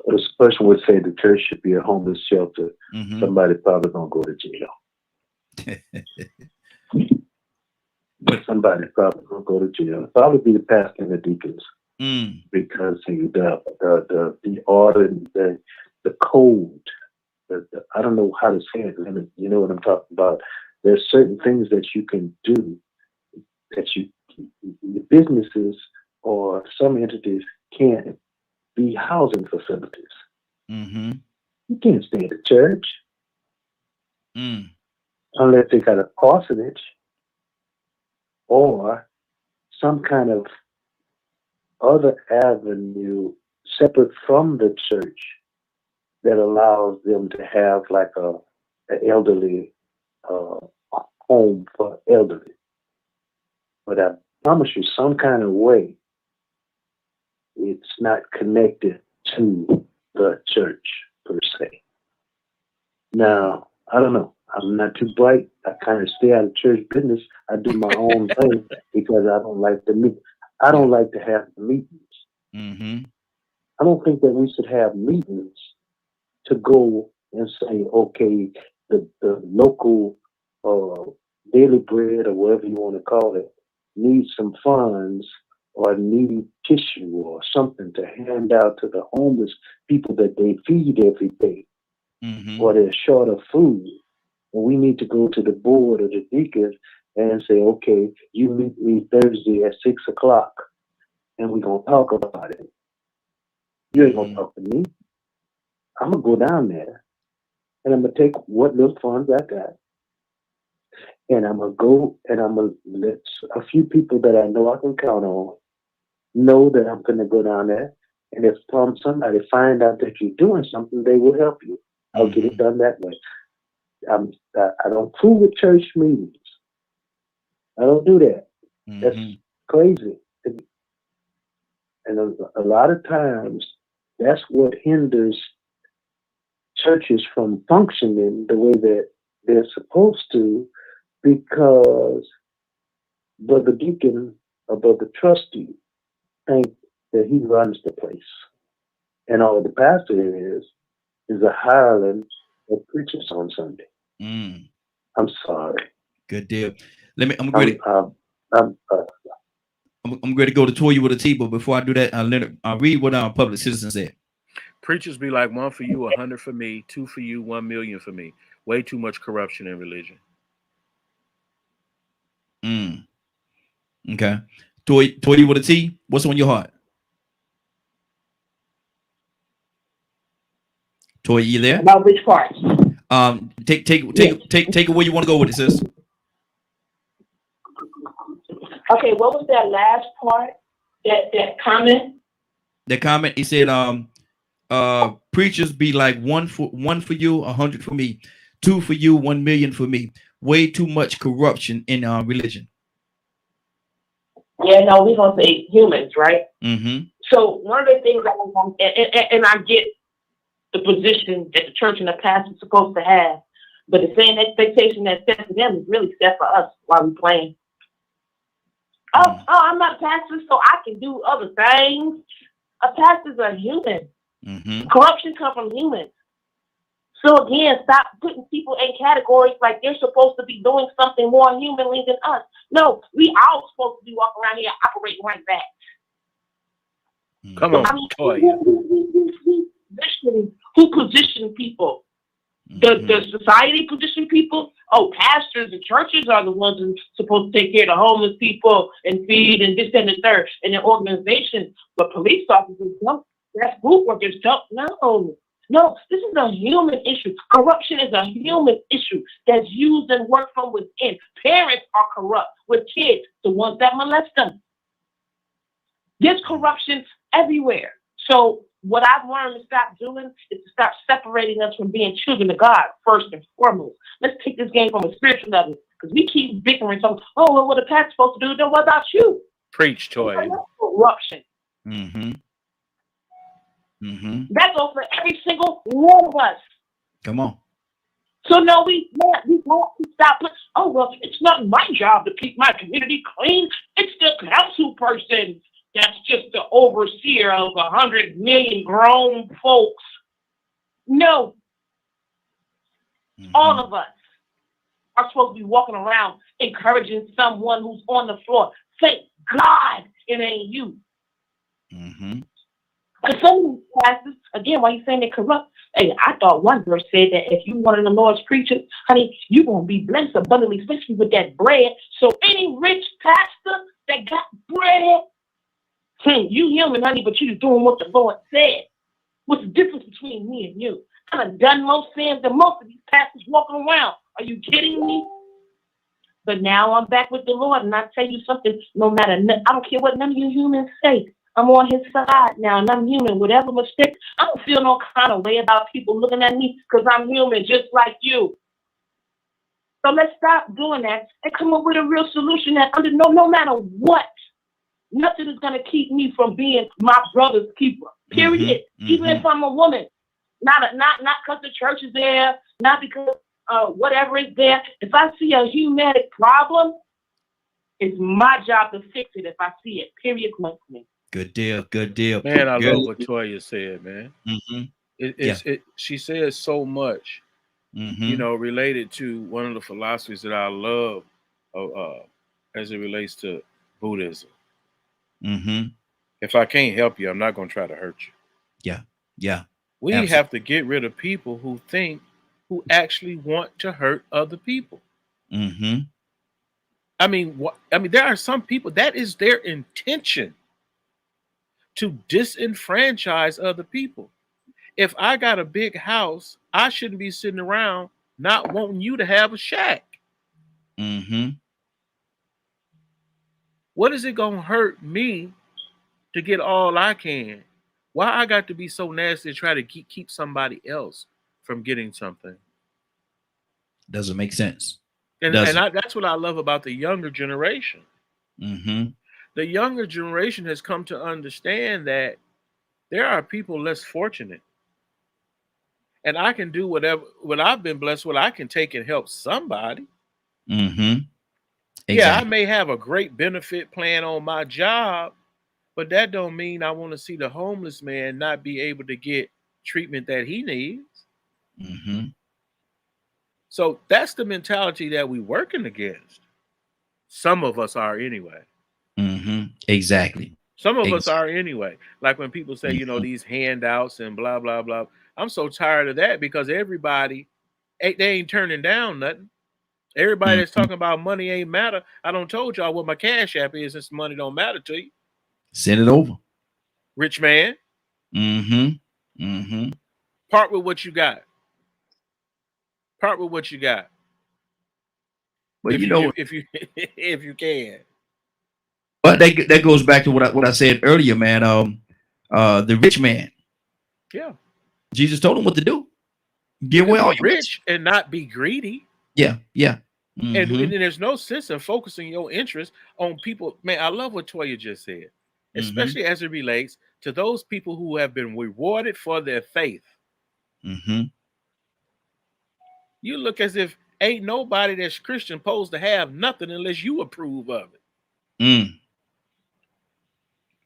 this person would say the church should be a homeless shelter. Mm-hmm. Somebody probably gonna go to jail. But somebody probably gonna go to jail. Probably be the pastor and the deacons mm, because the order, the code. I don't know how to say it. You know what I'm talking about. There's certain things that you can do that the businesses or some entities can't be housing facilities. mm-hmm. You can't stay at a church unless they got a parsonage or some kind of other avenue separate from the church that allows them to have like an elderly home for elderly. But I promise you, some kind of way, it's not connected to the church per se. Now, I don't know. I'm not too bright. I kind of stay out of church business. I do my own thing because I don't like to meet. I don't like to have meetings. Mm-hmm. I don't think that we should have meetings to go and say, okay, the local Daily Bread or whatever you want to call it needs some funds or need tissue or something to hand out to the homeless people that they feed every day, or they're short of food. And we need to go to the board or the deacons and say, okay, you meet me Thursday at 6 o'clock and we're going to talk about it. You ain't going to talk to me. I'm going to go down there and I'm going to take what little funds I got. And I'm going to go and I'm going to let a few people that I know I can count on know that I'm going to go down there. And if somebody find out that you're doing something, they will help you. I'll get it done that way. I don't fool with church meetings. I don't do that. That's crazy. And a lot of times, that's what hinders churches from functioning the way that they're supposed to, because Brother Deacon or Brother Trustee think that he runs the place. And all the pastor is a hireling that preaches on Sunday. I'm sorry. Good deal. I'm ready. I'm ready to go to Toya with a T, but before I do that, I'll read what our public citizen said. Preachers be like, 1 for you, 100 for me, 2 for you, 1 million for me. Way too much corruption in religion. Okay. Toya with a T, what's on your heart? Toya, you there? About which part? Take it where you want to go with it, sis. Okay, what was that last part? That comment? The comment, he said, preachers be like 1 for you, 100 for me, 2 for you, 1 million for me. Way too much corruption in religion. Yeah, no, we're gonna say humans, right? Mm-hmm. So one of the things and I get the position that the church and the pastor is supposed to have, but the same expectation that's set for them is really set for us while we're playing. Oh, I'm not a pastor, so I can do other things. A pastor's a human. Corruption comes from humans. So again, stop putting people in categories like they're supposed to be doing something more humanly than us. No, we all supposed to be walking around here operating like that. Come on, Toya. Who position people? The society position people? Oh, pastors and churches are the ones who are supposed to take care of the homeless people and feed and this and the third. And the organizations, but police officers don't. That's group workers don't. No, this is a human issue. Corruption is a human issue that's used and worked from within. Parents are corrupt with kids, the ones that molest them. There's corruption everywhere. So what I've learned to stop doing is to stop separating us from being children of God first and foremost. Let's take this game from a spiritual level, because we keep bickering. So, well, what the pastor's supposed to do? Then what about you? Preach, Toya. Corruption. That goes for every single one of us. Come on. So no, we won't stop. Oh well, it's not my job to keep my community clean. It's the council person that's just the overseer of 100 million grown folks. No, all of us are supposed to be walking around encouraging someone who's on the floor. Thank God it ain't you. Because some of these pastors, again, why you saying they're corrupt? Hey, I thought one verse said that if you one of the Lord's preachers, honey, you're going to be blessed abundantly, especially with that bread. So any rich pastor that got bread, you human, honey, but you doing what the Lord said. What's the difference between me and you? I've done most sins than most of these pastors walking around. Are you kidding me? But now I'm back with the Lord, and I tell you something, no matter, I don't care what none of you humans say. I'm on his side now, and I'm human. Whatever mistake, I don't feel no kind of way about people looking at me because I'm human just like you. So let's stop doing that and come up with a real solution that no matter what, nothing is going to keep me from being my brother's keeper, period. Even if I'm a woman. Not because the church is there, not because whatever is there. If I see a humanistic problem, it's my job to fix it if I see it, period. Good deal. Good deal. Man, I Good. love what Toya said, man. She says so much, you know, related to one of the philosophies that I love as it relates to Buddhism. If I can't help you, I'm not going to try to hurt you. Yeah. We have to get rid of people who actually want to hurt other people. I mean, there are some people that is their intention to disenfranchise other people. If I got a big house, I shouldn't be sitting around not wanting you to have a shack. What is it gonna hurt me to get all I can? Why I got to be so nasty to try to keep somebody else from getting something? Doesn't make sense. And that's what I love about the younger generation. The younger generation has come to understand that there are people less fortunate. And I can do what I've been blessed with. I can take and help somebody. Exactly. Yeah, I may have a great benefit plan on my job, but that don't mean I want to see the homeless man not be able to get treatment that he needs. So that's the mentality that we're working against. Some of us are anyway. Exactly. Some of us are anyway. Like when people say, you know, these handouts and blah, blah, blah. I'm so tired of that because everybody, they ain't turning down nothing. Everybody that's talking about money ain't matter. I don't told y'all what my Cash App is since money don't matter to you. Send it over. Rich man. Part with what you got. Part with what you got. But if you can. But that goes back to what I said earlier, man. The rich man. Yeah. Jesus told him what to do. Give away all your rich and not be greedy. Yeah. And there's no sense in focusing your interest on people. Man, I love what Toya just said, especially as it relates to those people who have been rewarded for their faith. You look as if ain't nobody that's Christian supposed to have nothing unless you approve of it.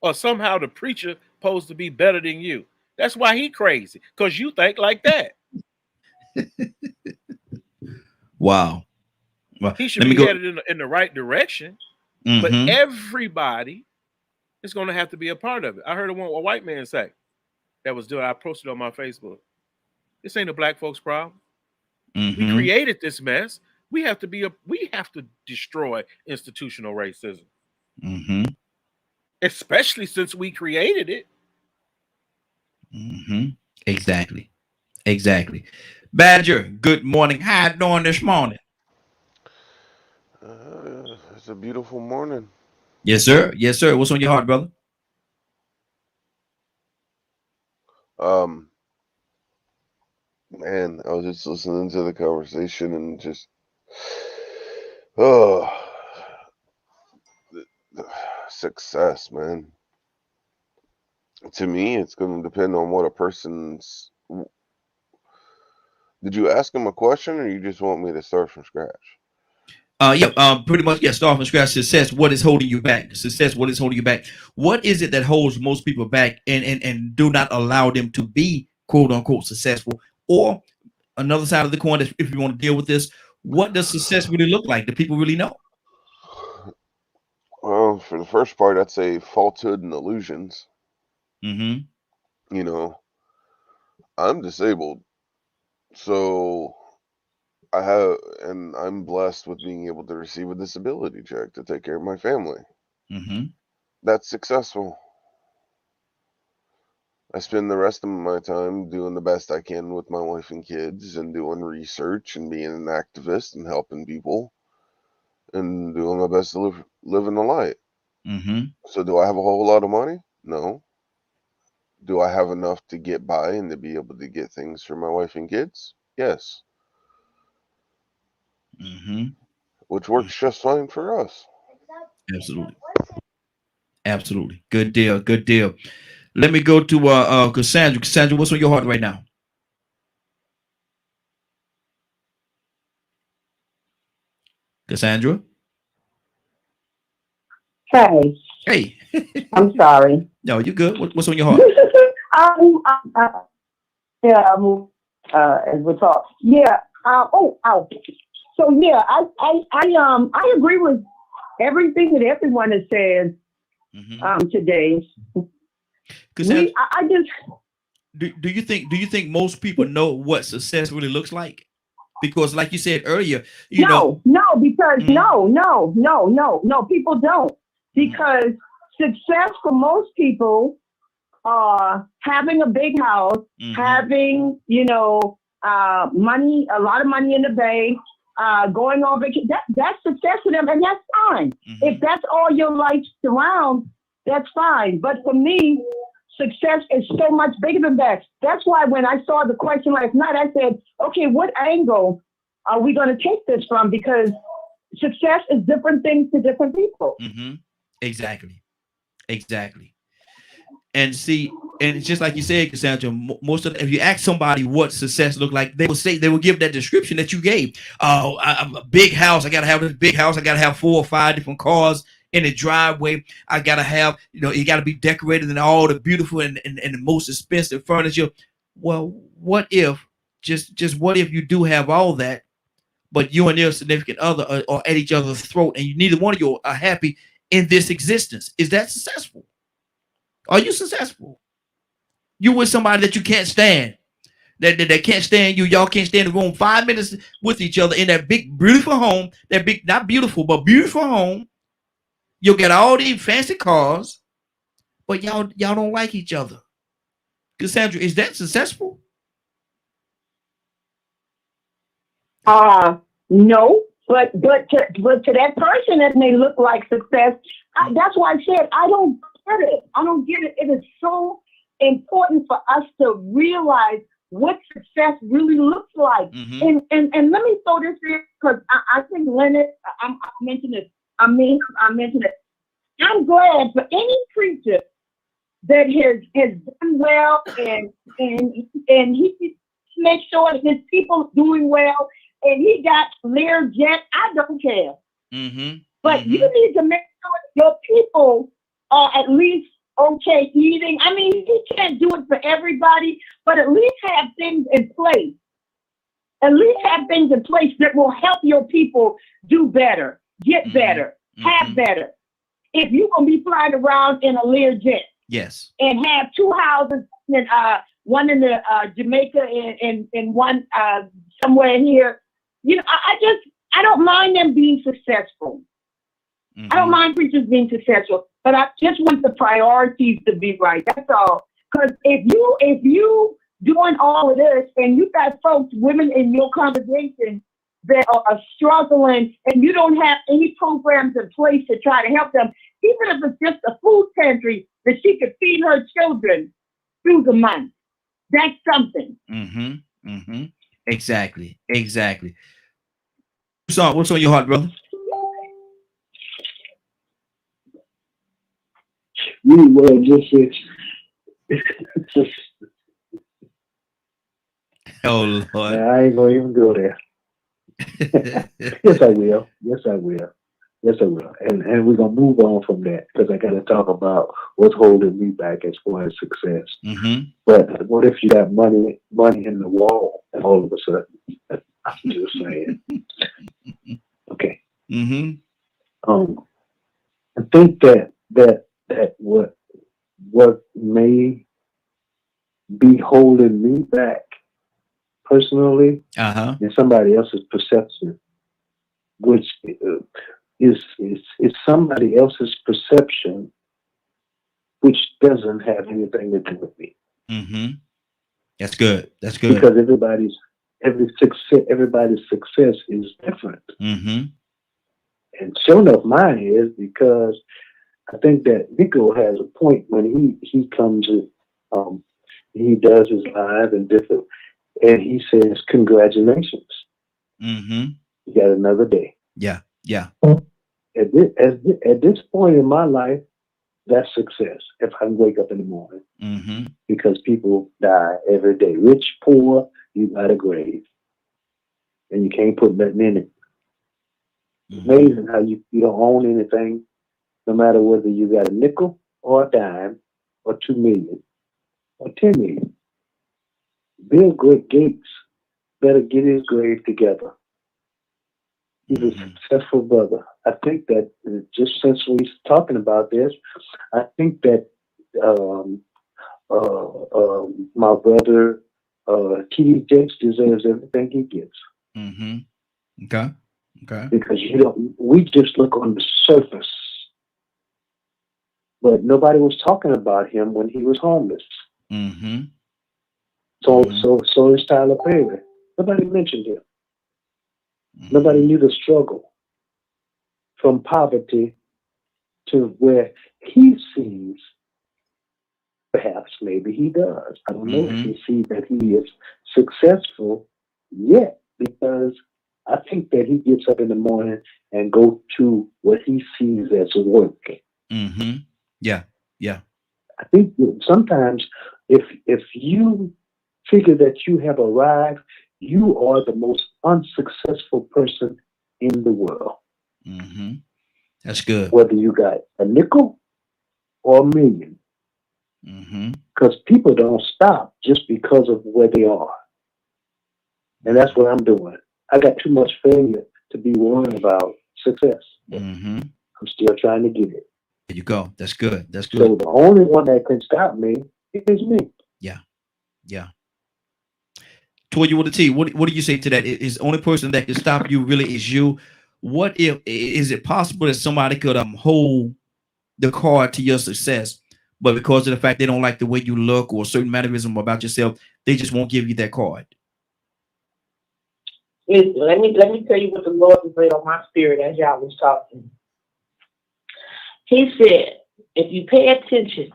Or somehow the preacher supposed to be better than you. That's why he crazy, because you think like that. Wow. Well, he should be headed in the right direction, but everybody is going to have to be a part of it. I heard a white man say that was doing. I posted on my Facebook. This ain't a black folks problem. We created this mess. We have to destroy institutional racism, especially since we created it. Exactly. Badger, good morning. How you doing this morning? It's a beautiful morning. Yes, sir. What's on your heart, brother? Man, I was just listening to the conversation and just, success, man. To me, it's going to depend on what a person's Did you ask him a question, or you just want me to start from scratch? Pretty much, yeah, start from scratch. Success, what is holding you back? Success, what is holding you back? What is it that holds most people back and do not allow them to be quote unquote successful? Or another side of the coin, if you want to deal with this, what does success really look like? Do people really know? Well, for the first part, I'd say falsehood and illusions. Mm-hmm. You know, I'm disabled, so I'm blessed with being able to receive a disability check to take care of my family. Mm-hmm. That's successful. I spend the rest of my time doing the best I can with my wife and kids and doing research and being an activist and helping people and doing my best to live in the light. Mm-hmm. So do I have a whole lot of money? No. Do I have enough to get by and to be able to get things for my wife and kids? Yes. Mm-hmm. Which works just fine for us. Absolutely. Absolutely. Good deal. Good deal. Let me go to Cassandra. Cassandra, what's on your heart right now? Cassandra? Hey, Hey. I'm sorry. No, you good. What's on your heart? Yeah, as we talk. Yeah. So yeah, I agree with everything that everyone has said Mm-hmm. today. Cassandra, I just do you think most people know what success really looks like? Because like you said earlier, you know. because Mhm, no, people don't, mhm, because success for most people are having a big house, mhm, having money, a lot of money in the bank, going on vacation. That's success for them, and that's fine. If mhm, that's all your life surrounds, that's fine. But for me, success is so much bigger than that. That's why when I saw the question last night, I said, okay, what angle are we going to take this from? Because success is different things to different people. mhm. Exactly. Exactly. And see, and it's just like you said, Cassandra. Most of if you ask somebody what success look like, they will give that description that you gave. Oh, I'm a big house. I gotta have this big house. I gotta have 4 or 5 different cars in the driveway. I gotta have, it gotta be decorated and all the beautiful and the most expensive furniture. Well, what if just what if you do have all that, but you and your significant other are at each other's throat, and you neither one of you are happy in this existence? Is that successful? Are you successful? You with somebody that you can't stand, that can't stand you. Y'all can't stand in the room 5 minutes with each other in that big, beautiful home. That big, not beautiful, but beautiful home. You'll get all these fancy cars, but y'all don't like each other. Cassandra, is that successful? No, but to that person, it may look like success. That's why I said I don't get it. I don't get it. It is so important for us to realize what success really looks like. Mm-hmm. And let me throw this in, because I think Leonard, I mentioned it. I mentioned it. I'm glad for any preacher that has done well, and he makes sure that his people doing well, and he got Learjet. I don't care, Mm-hmm. but you Mm-hmm. need to make sure that your people are at least okay eating. I mean, you can't do it for everybody, but at least have things in place. At least have things in place that will help your people do better, get Mm-hmm. better, have Mm-hmm. better. If you're gonna be flying around in a Learjet Yes. and have 2 houses, and one in the Jamaica, and one somewhere here, I don't mind them being successful. I don't Mm-hmm. mind preachers being successful, but I just want the priorities to be right. That's all. Because if you doing all of this and you got folks, women in your congregation that are struggling, and you don't have any programs in place to try to help them, even if it's just a food pantry that she could feed her children through the month, that's something. Mm-hmm. Mm-hmm. Exactly. Exactly. What's on your heart, brother? Really, well, just it's Oh Lord. I ain't gonna even go there. Yes, I will. Yes, I will. Yes, I will. And we're gonna move on from that because I got to talk about what's holding me back as far as success. Mm-hmm. But what if you got money in the wall, and all of a sudden, I'm just saying. Okay. Mm-hmm. I think that what may be holding me back personally Uh-huh. is somebody else's perception, which is somebody else's perception, which doesn't have anything to do with me. Mm-hmm. That's good. That's good. Because everybody's success is different. Mm-hmm. And sure enough, mine is because I think that Nico has a point when he comes in, he does his live and different, and he says, "Congratulations, Mm-hmm. you got another day." Yeah. Yeah. At this point in my life, that's success. If I can wake up in the morning, Mm-hmm. because people die every day, rich, poor, you got a grave, and you can't put nothing in it. It's amazing how you don't own anything, no matter whether you got a nickel or a dime or 2 million or 10 million. Bill Gates better get his grave together. He's a successful brother. I think that just since we're talking about this, I think that my brother T.D. Jakes deserves everything he gets. Mm-hmm. Okay. Okay. Because we just look on the surface, but nobody was talking about him when he was homeless. Mm-hmm. So is Tyler Perry. Nobody mentioned him. Mm-hmm. Nobody knew the struggle from poverty to where he sees. Perhaps, maybe he does. I don't know if he sees that he is successful yet, because I think that he gets up in the morning and go to what he sees as work. Mm-hmm. Yeah. Yeah. I think that sometimes if you figure that you have arrived, you are the most unsuccessful person in the world. Mm-hmm. That's good. Whether you got a nickel or a million. Mm-hmm. Because people don't stop just because of where they are. And that's what I'm doing. I got too much failure to be worried about success. Mm-hmm. I'm still trying to get it. There you go. That's good. That's good. So the only one that can stop me is me. Yeah. Yeah. Toy you with a T. What do you say to that? Is the only person that can stop you really is you? What if is it possible that somebody could hold the card to your success, but because of the fact they don't like the way you look or a certain mannerism about yourself, they just won't give you that card? Let me tell you what the Lord has laid on my spirit as y'all was talking. He said, if you pay attention,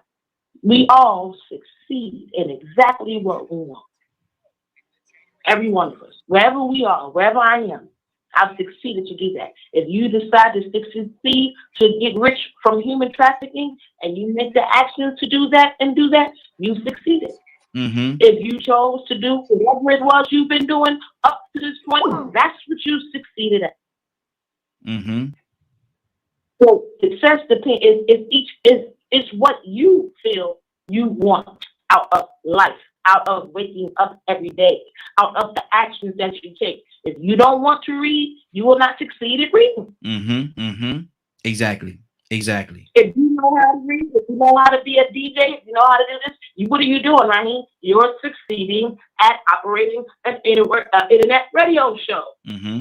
we all succeed in exactly what we want. Every one of us, wherever we are, wherever I am, I've succeeded to do that. If you decide to succeed to get rich from human trafficking and you make the actions to do that, you succeeded. Mm-hmm. If you chose to do whatever it was you've been doing up to this point, that's what you succeeded at. Mm-hmm. So success is what you feel you want out of life, out of waking up every day, out of the actions that you take. If you don't want to read, you will not succeed at reading. Mm-hmm. Mm-hmm. Exactly. Exactly. If you know how to read, if you know how to be a DJ, if you know how to do this, what are you doing, Raheem? You're succeeding at operating an internet radio show. Mm-hmm.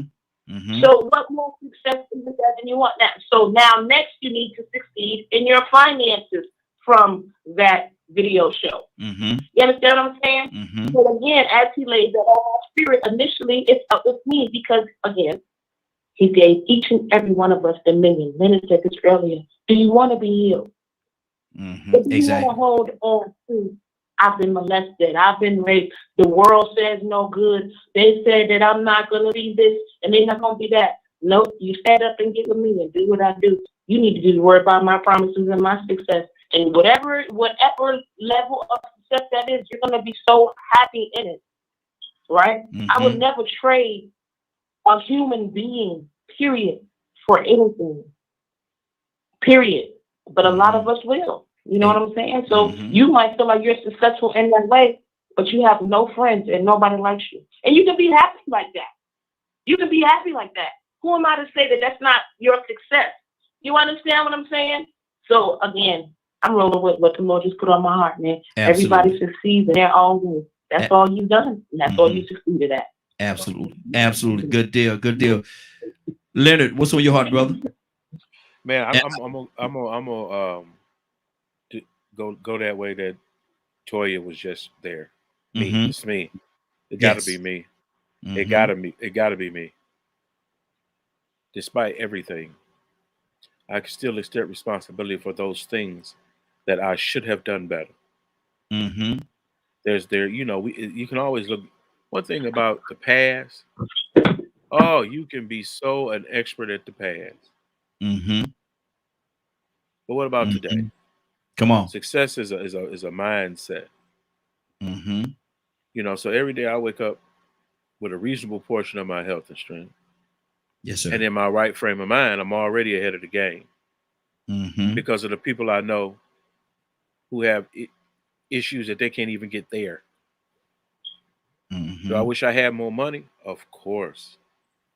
Mm-hmm. So what more success is that than you want now? So now next you need to succeed in your finances from that video show. Mm-hmm. You understand what I'm saying? Mm-hmm. So again, as he laid that on my spirit, initially it's up with me because again, he gave each and every one of us dominion. Leonard said this earlier. Do you want to be healed? Mm-hmm. If you want to hold on to, I've been molested, I've been raped, the world says no good, they said that I'm not going to be this, and they're not going to be that. Nope, you stand up and get with me and do what I do. You need to do the word about my promises and my success. And whatever level of success that is, you're going to be so happy in it. right? I would Mhm. never trade a human being, period, for anything, period. But a lot of us will. You know what I'm saying? So Mhm. you might feel like you're successful in that way, but you have no friends and nobody likes you. And you can be happy like that. You can be happy like that. Who am I to say that that's not your success? You understand what I'm saying? So again, I'm rolling with what the Lord just put on my heart, man. Everybody Absolutely. succeeds in their own way. That's A- all you've done, and that's all you mhm. succeeded at. Absolutely. Absolutely. Good deal. Good deal. Leonard, what's on your heart, brother? Man, Yeah. go that way that Toya was just there. Me, Mhm. it's me. It got to be Yes. me. It Mhm. gotta be. It gotta be me. Despite everything, I can still accept responsibility for those things that I should have done better. Mhm. You can always look. One thing about the past, oh, you can be so an expert at the past. Mhm. But what about today? Mhm. Come on. Success is a mindset. Mhm. So every day I wake up with a reasonable portion of my health and strength, Yes, and sir. in my right frame of mind, I'm already ahead of the game Mhm. because of the people I know who have issues that they can't even get there. Do I Mhm. wish I had more money? Of course.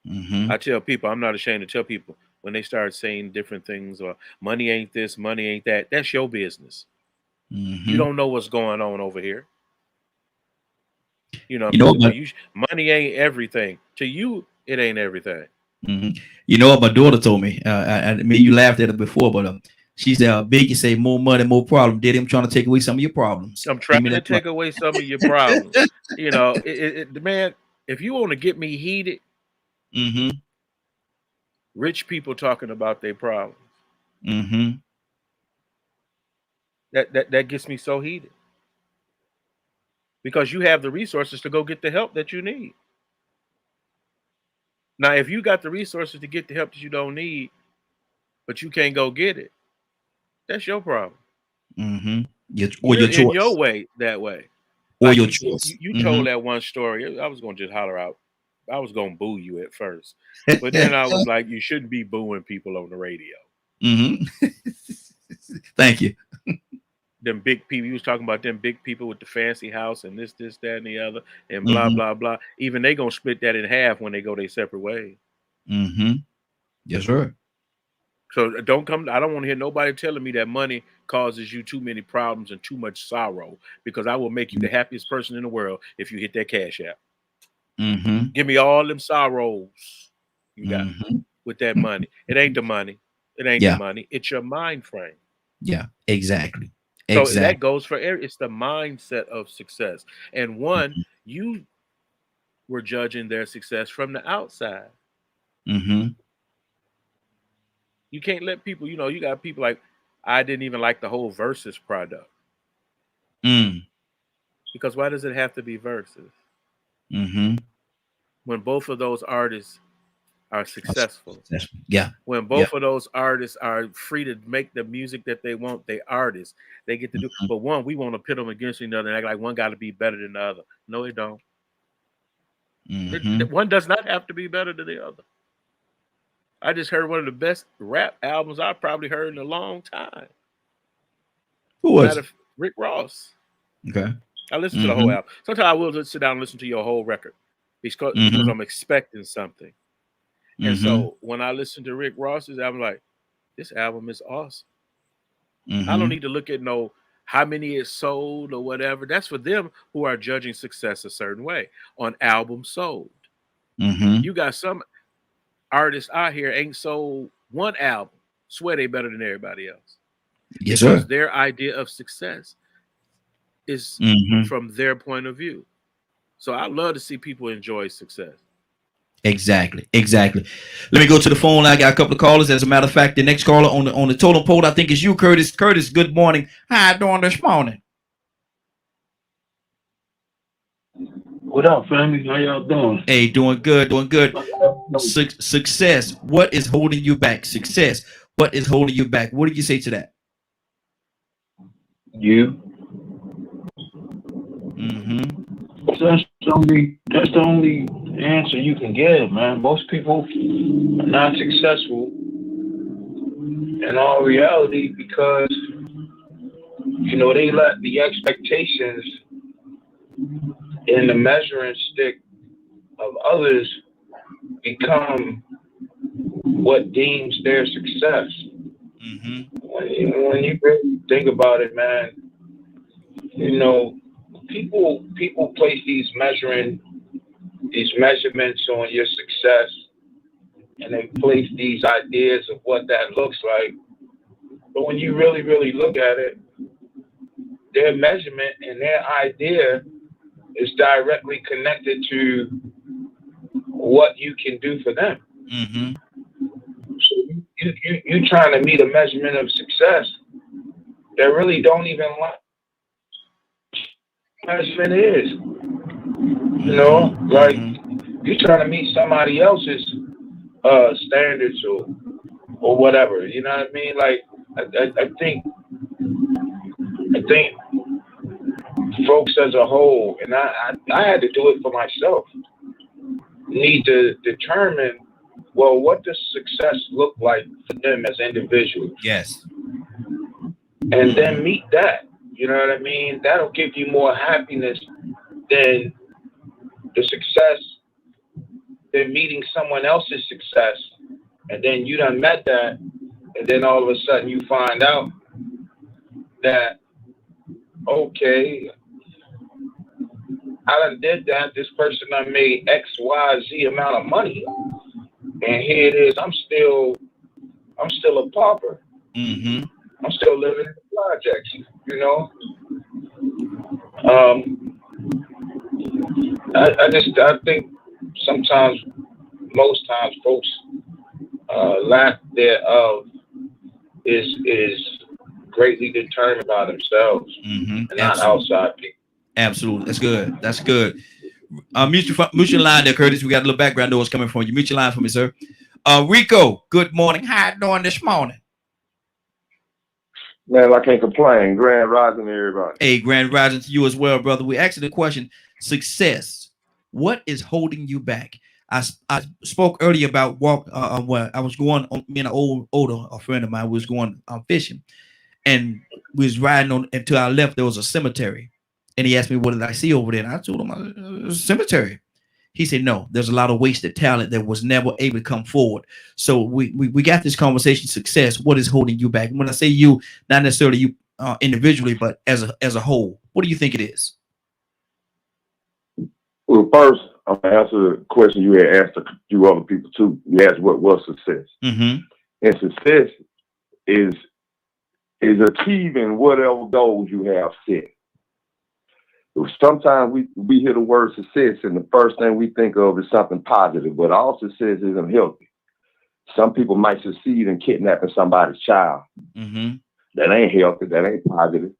Mhm. I tell people, I'm not ashamed to tell people when they start saying different things or money ain't this, money ain't that. That's your business. You Mhm. don't know what's going on over here. You know People say, what? well, money ain't everything. To you, it ain't everything. Mhm. You know what my daughter told me? I mean, you laughed at it before, but she said, "Biggie say more money, more problem." Did him trying to take away some of your problems? I'm Give trying me to that. take away some of your problems. Man, if you want to get me heated, Mm-hmm. rich people talking about their problems, Mm-hmm. that gets me so heated. Because you have the resources to go get the help that you need. Now, if you got the resources to get the help that you don't need, but you can't go get it, that's your problem. Mm-hmm. Or You're your in your choice. way that way. Or Like your you, choice. you Mm-hmm. told that one story. I was gonna just holler out. I was gonna boo you at first, but then I was like, you shouldn't be booing people on the radio. Mm-hmm. Thank you. Them big people. You was talking about them big people with the fancy house and this, that, and the other, and blah Mm-hmm. blah blah. Even they gonna split that in half when they go their separate ways. Mm-hmm. Yes, sir. So don't come. I don't want to hear nobody telling me that money causes you too many problems and too much sorrow. Because I will make you the happiest person in the world if you hit that cash app. Mm-hmm. Give me all them sorrows you got Mm-hmm. with that money. It ain't the money. It ain't the Yeah. money. It's your mind frame. Yeah. Exactly. So that Exactly. goes for it's the mindset of success. And one, you were judging their success from the outside. Mm-hmm. You can't let people. You got people like I didn't even like the whole Versus product. Mm. Because why does it have to be Versus? Mm-hmm. When both of those artists are successful, Yeah. when Yeah. both of those artists are free to make the music that they want, they artists, they get to do. Mm-hmm. But one, we want to pit them against each other and act like one got to be better than the other. No, it don't. Mm-hmm. One does not have to be better than the other. I just heard one of the best rap albums I've probably heard in a long time. Who was it? Rick Ross. Okay. I listened to the whole Mm-hmm. album. Sometimes I will just sit down and listen to your whole record because Mm-hmm. I'm expecting something. And Mm-hmm. so when I listen to Rick Ross's album, like, this album is awesome. I don't Mm-hmm. need to look at how many it sold or whatever. That's for them who are judging success a certain way on albums sold. Mm-hmm. You got some artists out here ain't sold one album, swear they better than everybody else. Yes, Because sir. their idea of success is Mm-hmm. from their point of view. So I love to see people enjoy success. Exactly. Exactly. Let me go to the phone. I got a couple of callers. As a matter of fact, the next caller on the totem pole, I think is you, Curtis. Curtis, good morning. How you doing this morning? What up, family? How y'all doing? Hey, doing good, doing good. Success. What is holding you back? Success. What is holding you back? What do you say to that? You. Mm-hmm. the only answer you can give, man. Most people are not successful in all reality because they let the expectations and the measuring stick of others become what deems their success. Mm-hmm. When you really think about it, man, people place these measurements on your success, and they place these ideas of what that looks like. But when you really, really look at it, their measurement and their idea is directly connected to what you can do for them. Mm-hmm. So you trying to meet a measurement of success that really don't even like what measurement is. Like you're trying to meet somebody else's standards or whatever. You know what I mean? Like I think folks as a whole, and I had to do it for myself, need to determine, well, what does success look like for them as individuals? Yes. And then meet that. You know what I mean? That'll give you more happiness than the success, than meeting someone else's success. And then you done met that, and then all of a sudden you find out that, okay, I done did that. This person done made X, Y, Z amount of money, and here it is. I'm still a pauper. Mm-hmm. I'm still living in the projects. I think sometimes, most times, folks lack thereof is greatly determined by themselves and not outside people. Absolutely. That's good. That's good. Mute your line there, Curtis. We got a little background noise coming from you. Mute your line for me, sir. Rico, good morning. How you doing this morning? Man, I can't complain. Grand rising to everybody. Hey, grand rising to you as well, brother. We asked the question, success. What is holding you back? I spoke earlier about when I was going on, me and an older friend of mine was going fishing, and we was riding on until I left. There was a cemetery, and he asked me, what did I see over there? And I told him, it was a cemetery. He said, no, there's a lot of wasted talent that was never able to come forward. So we got this conversation, success. What is holding you back? When I say you, not necessarily you individually, but as a whole, what do you think it is? Well, first, I'm going to answer the question you had asked a few other people too. You asked what was success. Mm-hmm. And success is achieving whatever goals you have set. Sometimes we hear the word success, and the first thing we think of is something positive, but all success isn't healthy. Some people might succeed in kidnapping somebody's child. Mm-hmm. That ain't healthy. That ain't positive.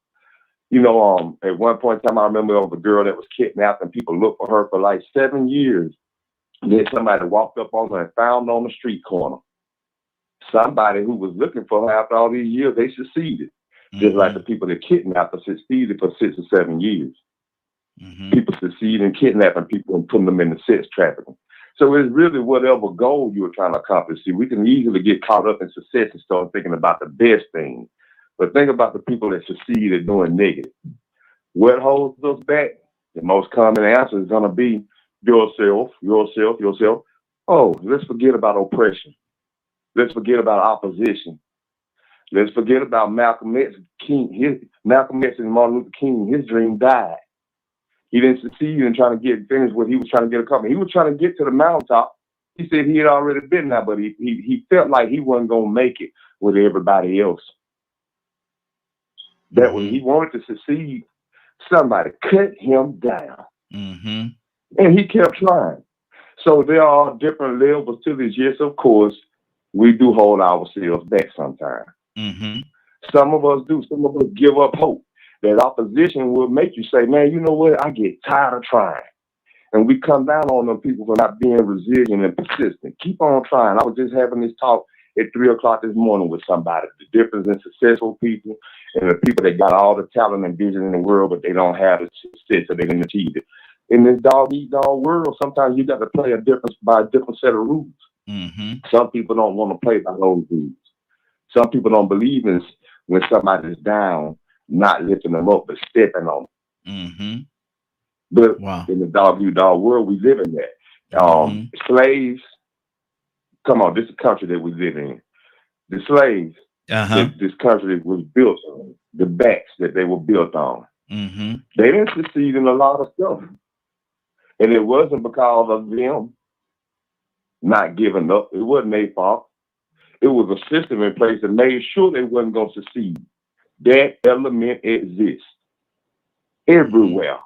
At one point in time, I remember of a girl that was kidnapped, and people looked for her for like 7 years. And then somebody walked up on her and found her on the street corner. Somebody who was looking for her after all these years, they succeeded. Mm-hmm. Just like the people that kidnapped her succeeded for 6 or 7 years. Mm-hmm. People succeed in kidnapping people and putting them into sex trafficking. So it's really whatever goal you're trying to accomplish. See, we can easily get caught up in success and start thinking about the best things. But think about the people that succeed at doing negative. What holds us back? The most common answer is going to be yourself. Oh, let's forget about oppression. Let's forget about opposition. Let's forget about Malcolm X and Martin Luther King. His dream died. He didn't succeed in trying to finish what he was trying to get accomplished. He was trying to get to the mountaintop. He said he had already been there, but he felt like he wasn't going to make it with everybody else. That when he wanted to succeed, somebody cut him down. Mm-hmm. And he kept trying. So there are different levels to this. Yes, of course, we do hold ourselves back sometimes. Mm-hmm. Some of us do. Some of us give up hope. That opposition will make you say, man, you know what? I get tired of trying. And we come down on them people for not being resilient and persistent. Keep on trying. I was just having this talk at 3 o'clock this morning with somebody. The difference in successful people and the people that got all the talent and vision in the world, but they don't have the success, so they didn't achieve it. In this dog eat dog world, sometimes you got to play by a different set of rules. Mm-hmm. Some people don't want to play by those rules. Some people don't believe in when somebody's down, not lifting them up, but stepping on them. Mm-hmm. But Wow. in the dog eat dog world, we live in that. Slaves, come on, this is the country that we live in. The slaves, this country that was built on, the backs that they were built on. Mm-hmm. They didn't succeed in a lot of stuff. And it wasn't because of them not giving up. It wasn't their fault. It was a system in place that made sure they wasn't going to succeed. That element exists everywhere.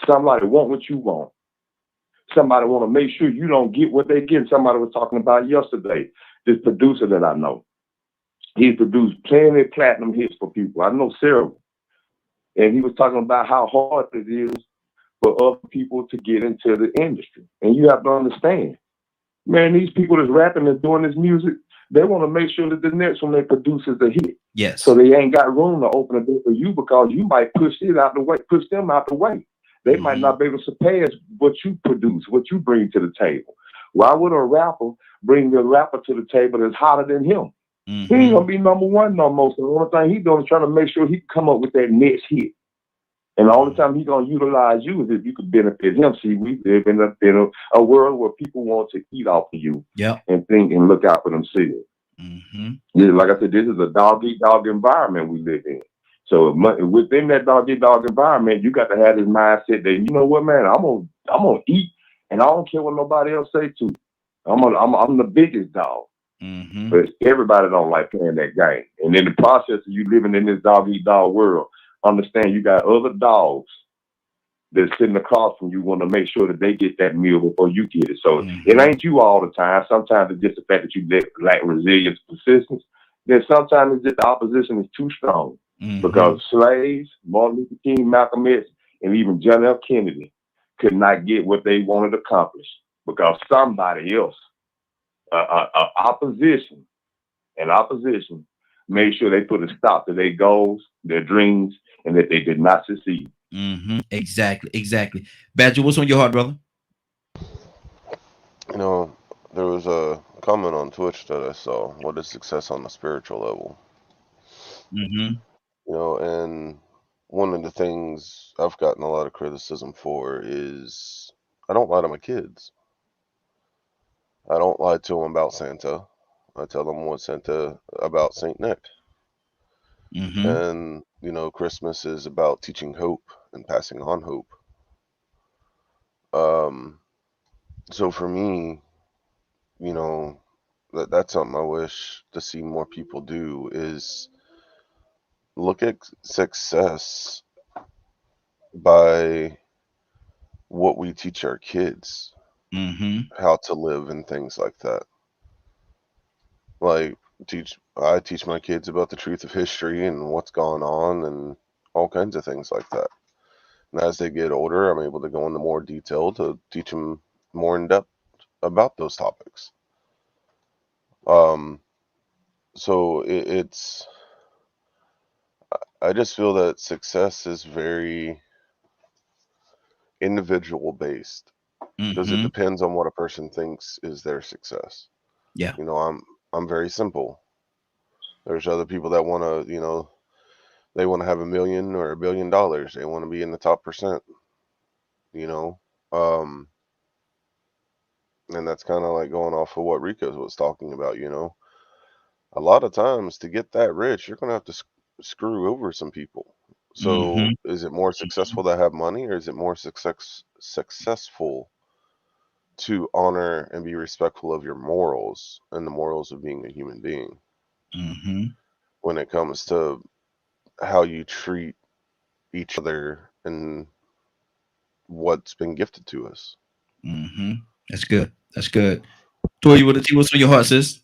Somebody want what you want. Somebody want to make sure you don't get what they get. Somebody was talking about yesterday, this producer that I know. He produced plenty of platinum hits for people. I know several. And he was talking about how hard it is for other people to get into the industry. And you have to understand, man, these people that's rapping and doing this music, they want to make sure that the next one they produce is a hit. Yes. So they ain't got room to open a door for you because you might push them out the way. They might not be able to surpass what you produce, what you bring to the table. Why would a rapper bring a rapper to the table that's hotter than him? Mm-hmm. He ain't gonna be number one no more. So the only thing he's doing is trying to make sure he can come up with that next hit. And the only time he's gonna utilize you is if you could benefit him. See, we live in a world where people want to eat off of you, and think and look out for themselves. Mm-hmm. Yeah, like I said, this is a dog-eat-dog environment we live in. So within that dog-eat-dog environment, you got to have this mindset that, you know what, man, I'm gonna eat, and I don't care what nobody else say to. I'm the biggest dog. Mm-hmm. But everybody don't like playing that game. And in the process of you living in this dog-eat-dog world, understand you got other dogs that's sitting across from you, want to make sure that they get that meal before you get it. So it ain't you all the time. Sometimes it's just the fact that you lack resilience, persistence. Then sometimes it's just the opposition is too strong. Because slaves, Martin Luther King, Malcolm X, and even John F. Kennedy could not get what they wanted to accomplish because somebody else, opposition made sure they put a stop to their goals, their dreams, and that they did not succeed. Mm-hmm. Exactly. Badger, what's on your heart, brother? You know, there was a comment on Twitch that I saw. What is success on the spiritual level? Mm-hmm. You know, and one of the things I've gotten a lot of criticism for is I don't lie to my kids. I don't lie to them about Santa. I tell them what's Santa about Saint Nick. Mm-hmm. And, you know, Christmas is about teaching hope and passing on hope. So for me, you know, that's something I wish to see more people do is look at success by what we teach our kids, how to live and things like that. Like I teach my kids about the truth of history and what's gone on and all kinds of things like that. And as they get older, I'm able to go into more detail to teach them more in depth about those topics. So it's I just feel that success is very individual based because it depends on what a person thinks is their success. Yeah. You know, I'm very simple. There's other people that want to, you know, they want to have $1 million or $1 billion. They want to be in the top %, you know. And that's kind of like going off of what Rico was talking about, you know. A lot of times to get that rich, you're going to have to screw over some people. So is it more successful to have money, or is it more successful to honor and be respectful of your morals and the morals of being a human being? When it comes to how you treat each other and what's been gifted to us. That's good. That's good. Tori, what's on your heart, sis?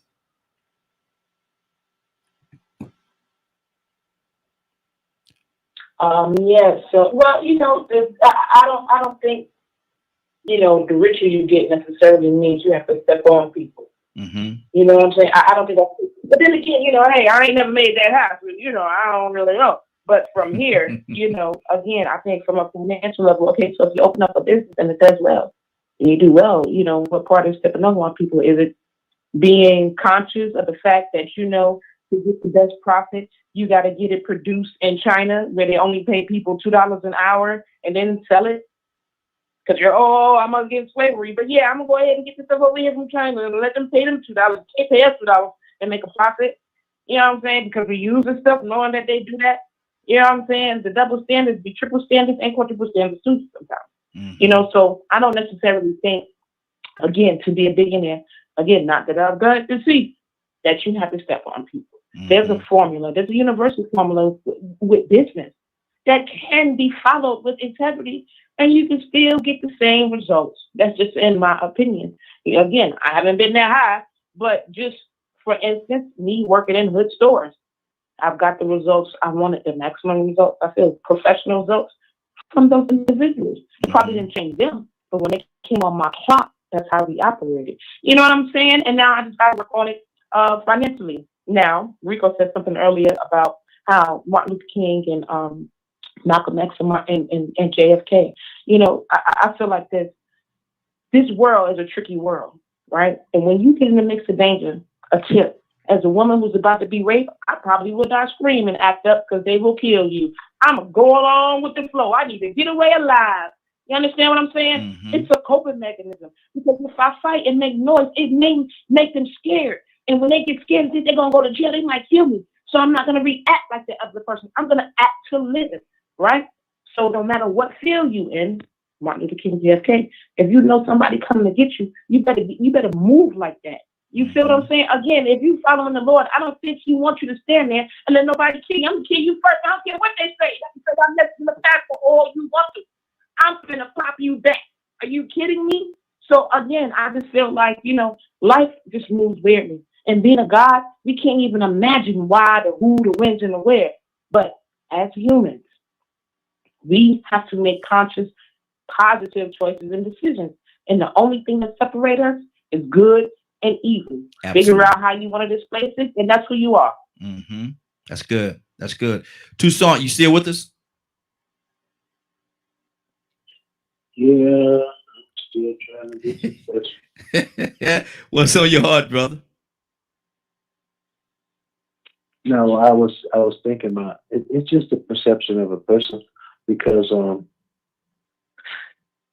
Yes. So, well, you know, I don't think, you know, the richer you get necessarily means you have to step on people. You know what I'm saying? I don't think that's. But then again, you know, hey, I ain't never made that happen. You know, I don't really know. But from here, again, I think from a financial level, okay, so if you open up a business and it does well, and you do well, what part of stepping over on people? Is it being conscious of the fact that, to get the best profit, you got to get it produced in China where they only pay people $2 an hour and then sell it? Because I'm against slavery. But yeah, I'm going to go ahead and get this stuff over here from China and let them pay them $2. They pay us $2 and make a profit. You know what I'm saying? Because we use the stuff knowing that they do that. You know what I'm saying? The double standards be triple standards and quadruple standards too sometimes. So I don't necessarily think, again, to be a billionaire, again, not that I've got to see, that you have to step on people. There's a formula. There's a universal formula with business that can be followed with integrity, and you can still get the same results. That's just in my opinion. Again, I haven't been that high, but just for instance, me working in hood stores, I've got the results I wanted, the maximum results. I feel professional results from those individuals. Probably didn't change them, but when they came on my clock, that's how we operated. You know what I'm saying? And now I just got to work on it financially. Now, Rico said something earlier about how Martin Luther King and Malcolm X and JFK. I feel like this world is a tricky world, right? And when you get in the mix of danger, a tip, as a woman who's about to be raped, I probably would not scream and act up because they will kill you. I'm going to go along with the flow. I need to get away alive. You understand what I'm saying? It's a coping mechanism. Because if I fight and make noise, it may make them scared. And when they get scared and think they're going to go to jail, they might kill me. So I'm not going to react like the other person. I'm going to act to live, right? So no matter what field you in, Martin Luther King, JFK, if you know somebody coming to get you, you better move like that. You feel what I'm saying? Again, if you following the Lord, I don't think He wants you to stand there and let nobody kill you. I'm going to kill you first. I don't care what they say. Because I'm next in the pack for all you want to. I'm going to pop you back. Are you kidding me? So again, I just feel like, life just moves weirdly. And being a God, we can't even imagine why, the who, the whens, and the where. But as humans, we have to make conscious, positive choices and decisions. And the only thing that separates us is good and evil. Absolutely. Figure out how you want to displace it, and that's who you are. That's good. That's good. Toussaint, you still with us? Yeah, I'm still trying to get successful. What's on your heart, brother? No, I was thinking about it, it's just the perception of a person because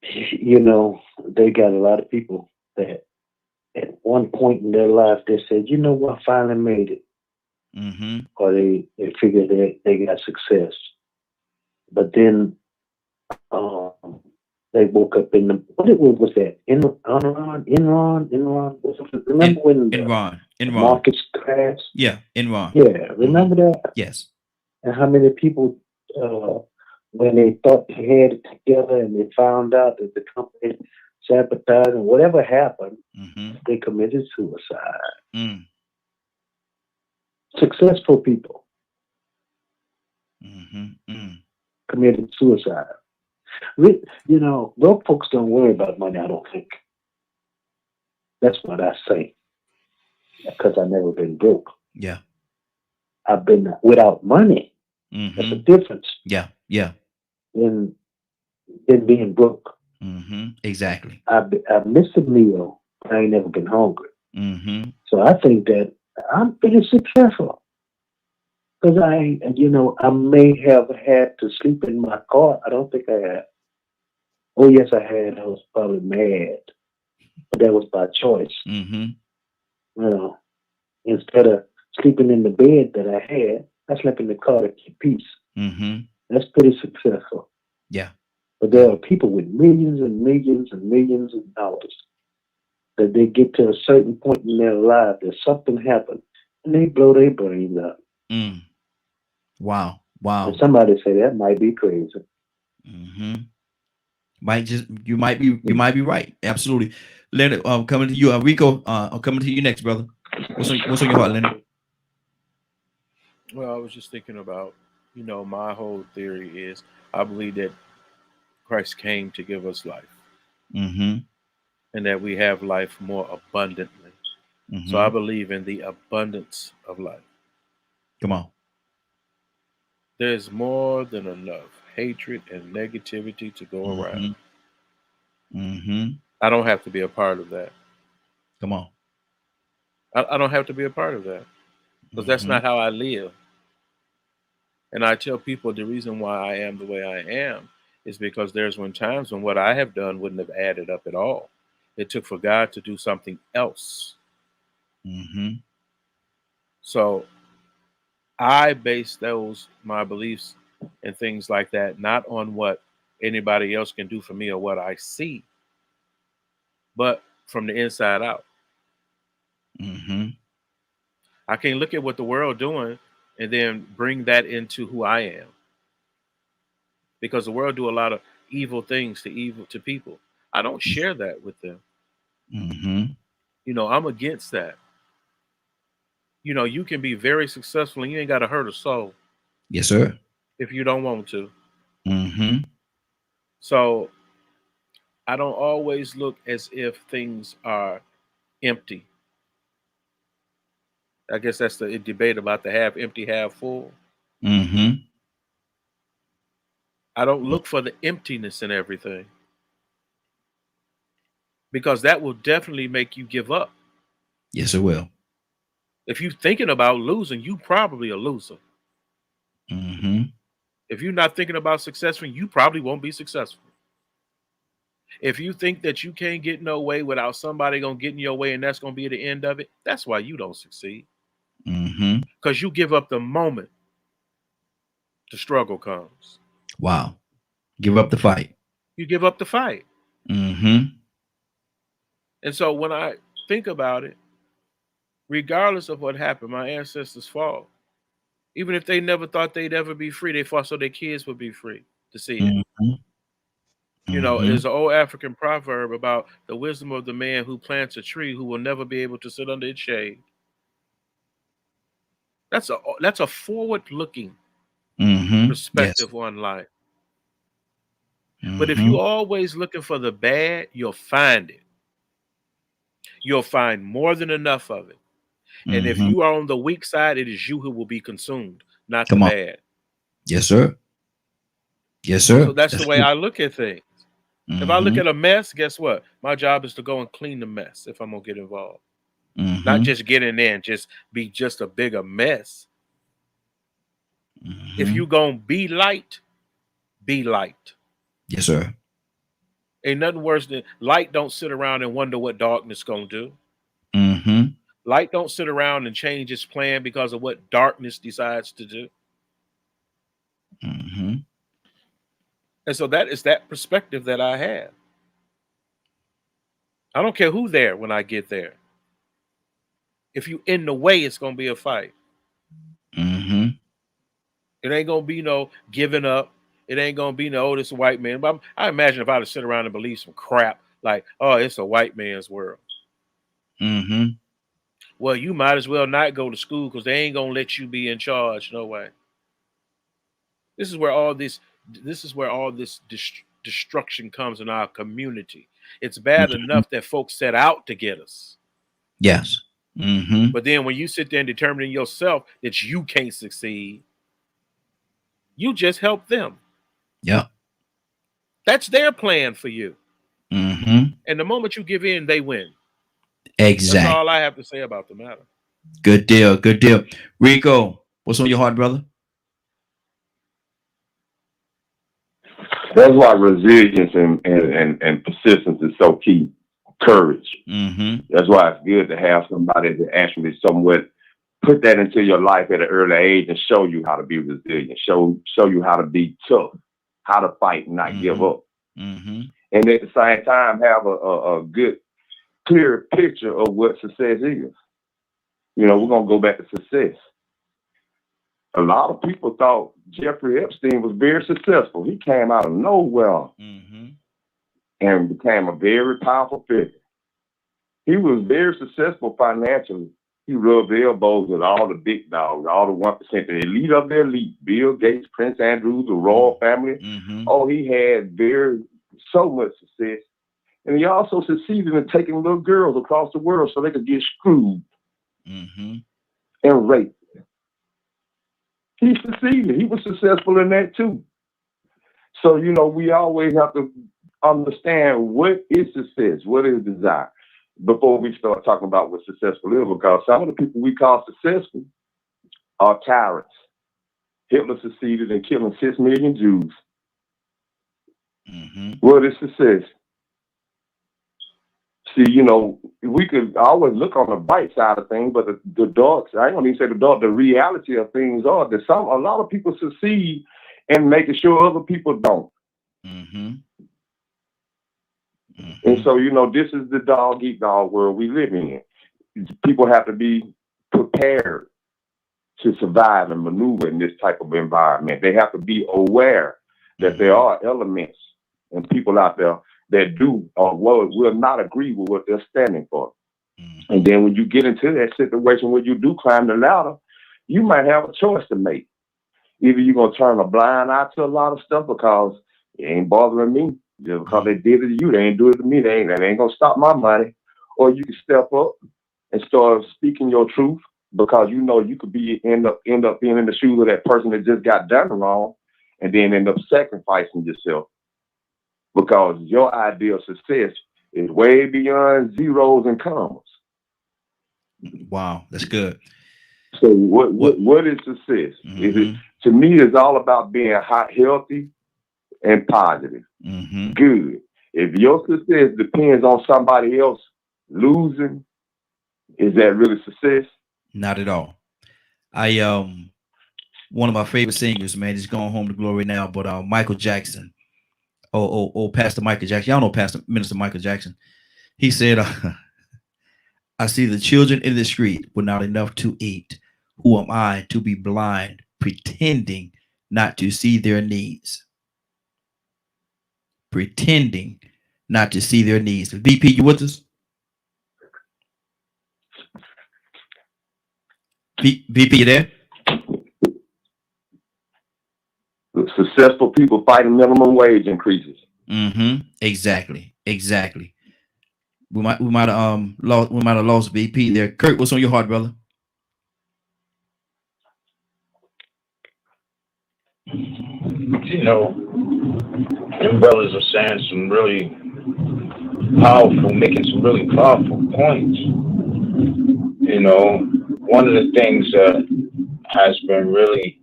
they got a lot of people that at one point in their life they said, you know what, finally made it. Or they figured they got success. But then they woke up in the what was that? Enron. Remember when Enron markets crashed? Yeah, Enron. Yeah, remember that? Yes. And how many people when they thought they had it together and they found out that the company sabotaged and whatever happened, they committed suicide. Successful people committed suicide. Broke folks don't worry about money, I don't think. That's what I say. Because I've never been broke. Yeah. I've been without money. That's a difference. Yeah. Than being broke. Exactly. I've missed a meal. I ain't never been hungry. So I think that I'm pretty successful. Because I may have had to sleep in my car. I don't think I had. Oh, yes, I had. I was probably mad. But that was by choice. Instead of sleeping in the bed that I had, I slept in the car to keep peace. That's pretty successful. Yeah. But there are people with millions and millions and millions of dollars that they get to a certain point in their life that something happened and they blow their brains up. Wow. And somebody say that might be crazy. You might be right. Absolutely. Leonard, coming to you. Rico, I'm coming to you next, brother. What's on your heart, Leonard? Well, I was just thinking about, my whole theory is I believe that Christ came to give us life. And that we have life more abundantly. So I believe in the abundance of life. Come on. There's more than enough hatred and negativity to go around. I don't have to be a part of that. Come on. I don't have to be a part of that because that's not how I live. And I tell people the reason why I am the way I am is because there's been times when what I have done wouldn't have added up at all. It took for God to do something else. So I base my beliefs and things like that, not on what anybody else can do for me or what I see, but from the inside out. I can't look at what the world doing and then bring that into who I am, because the world do a lot of evil things to people. I don't share that with them. You know, I'm against that. You know, you can be very successful and you ain't got to hurt a soul. Yes, sir. If you don't want to. So I don't always look as if things are empty. I guess that's the debate about the half empty, half full. I don't look for the emptiness in everything, because that will definitely make you give up. Yes, it will. If you're thinking about losing, you probably a loser. If you're not thinking about success, you probably won't be successful. If you think that you can't get no way without somebody gonna get in your way and that's gonna be the end of it, that's why you don't succeed. Because you give up the moment the struggle comes. Wow. Give up the fight. You give up the fight. And so when I think about it, regardless of what happened, my ancestors fought. Even if they never thought they'd ever be free, they fought so their kids would be free to see it. You know, there's an old African proverb about the wisdom of the man who plants a tree who will never be able to sit under its shade. That's a forward-looking perspective on life. But if you're always looking for the bad, you'll find it. You'll find more than enough of it. And if you are on the weak side, it is you who will be consumed, not the bad. Yes, sir. Yes, sir. So that's the way I look at things. If I look at a mess, guess what? My job is to go and clean the mess if I'm going to get involved. Not just get in there and just be just a bigger mess. If you going to be light, be light. Yes, sir. Ain't nothing worse than light don't sit around and wonder what darkness going to do. Light don't sit around and change its plan because of what darkness decides to do. And so that is that perspective that I have. I don't care who's there when I get there. If you in the way, it's going to be a fight. It ain't going to be no giving up. It ain't going to be no, oh, this is a white man. But I imagine if I had to sit around and believe some crap like, oh, it's a white man's world. Well, you might as well not go to school because they ain't going to let you be in charge. No way. This is where all this destruction comes in our community. It's bad enough that folks set out to get us. Yes. But then when you sit there and determine yourself that you can't succeed, you just help them. Yeah. That's their plan for you. And the moment you give in, they win. Exactly. That's all I have to say about the matter. Good deal. Good deal. Rico, what's on your heart, brother? That's why resilience and persistence is so key. Courage. That's why it's good to have somebody that actually somewhat put that into your life at an early age and show you how to be resilient, show you how to be tough, how to fight and not give up. And at the same time have a good, clear picture of what success is. You know, we're going to go back to success. A lot of people thought Jeffrey Epstein was very successful. He came out of nowhere and became a very powerful figure. He was very successful financially. He rubbed elbows with all the big dogs, all the 1%, the elite of the elite, Bill Gates, Prince Andrew, the royal family. Oh, he had so much success. And he also succeeded in taking little girls across the world so they could get screwed and raped. He succeeded. He was successful in that too. So, you know, we always have to understand what is success, what is desire, before we start talking about what successful is, because some of the people we call successful are tyrants. Hitler succeeded in killing 6 million Jews. What is success? See, you know, we could always look on the bright side of things, but the dark side, I don't even say the dark, the reality of things are that a lot of people succeed in making sure other people don't. And so, you know, this is the dog eat dog world we live in. People have to be prepared to survive and maneuver in this type of environment. They have to be aware that there are elements and people out there that do or will not agree with what they're standing for. And then when you get into that situation where you do climb the ladder, you might have a choice to make. Either you're going to turn a blind eye to a lot of stuff because it ain't bothering me. Just because they did it to you, they ain't do it to me. They ain't going to stop my money. Or you can step up and start speaking your truth, because you know you could end up being in the shoes of that person that just got done wrong, and then end up sacrificing yourself because your idea of success is way beyond zeros and commas. Wow, that's good. So what is success? Is it, to me, it's all about being hot, healthy, and positive. Good. If your success depends on somebody else losing, is that really success? Not at all. One of my favorite singers, man, he's gone home to glory now, but Michael Jackson. Pastor Michael Jackson. Y'all know Pastor Minister Michael Jackson. He said, I see the children in the street with not enough to eat. Who am I to be blind, pretending not to see their needs? Pretending not to see their needs. VP, you with us? VP, you there? Successful people fighting minimum wage increases. Exactly. We might have lost VP there. Kurt, what's on your heart, brother? You know, them brothers are saying some really powerful, making some really powerful points. You know, one of the things that has been really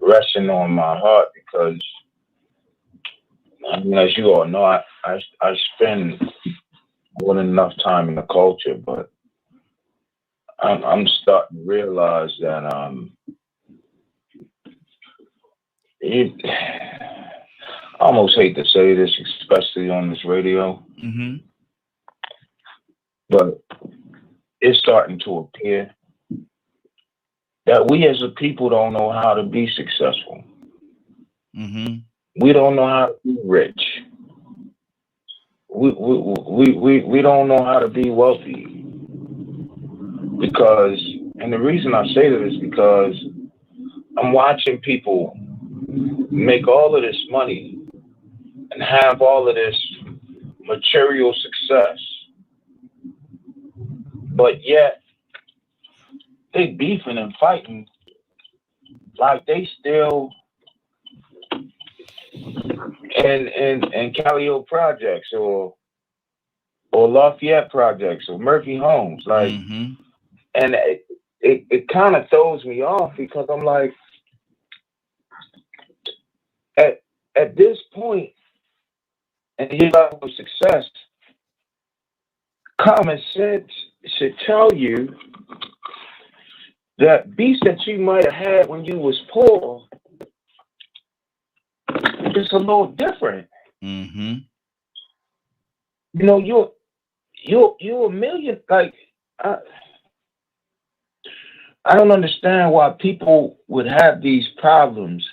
resting on my heart, because I mean, as you all know, I spend more than enough time in the culture, but I'm starting to realize that I almost hate to say this, especially on this radio, but it's starting to appear that we as a people don't know how to be successful. We don't know how to be rich. We don't know how to be wealthy. Because, and the reason I say that is because I'm watching people make all of this money and have all of this material success, but yet they beefing and fighting like they still in Callio projects or Lafayette projects or Murphy homes, like, and it kind of throws me off, because I'm like, at this point in your level of success, common sense should tell you that beast that you might have had when you was poor is a little different. You know, you're a million. Like, I don't understand why people would have these problems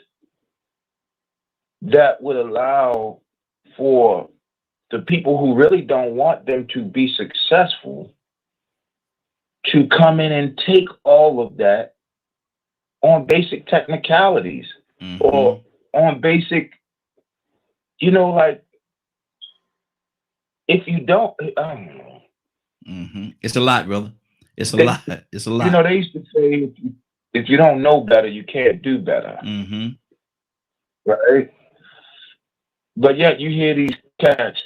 that would allow for the people who really don't want them to be successful to come in and take all of that on basic technicalities or on basic, you know, like, if you don't, I don't know. It's a lot, brother. It's a lot. It's a lot. You know, they used to say, if you don't know better, you can't do better. Mm-hmm. Right? But yet you hear these cats,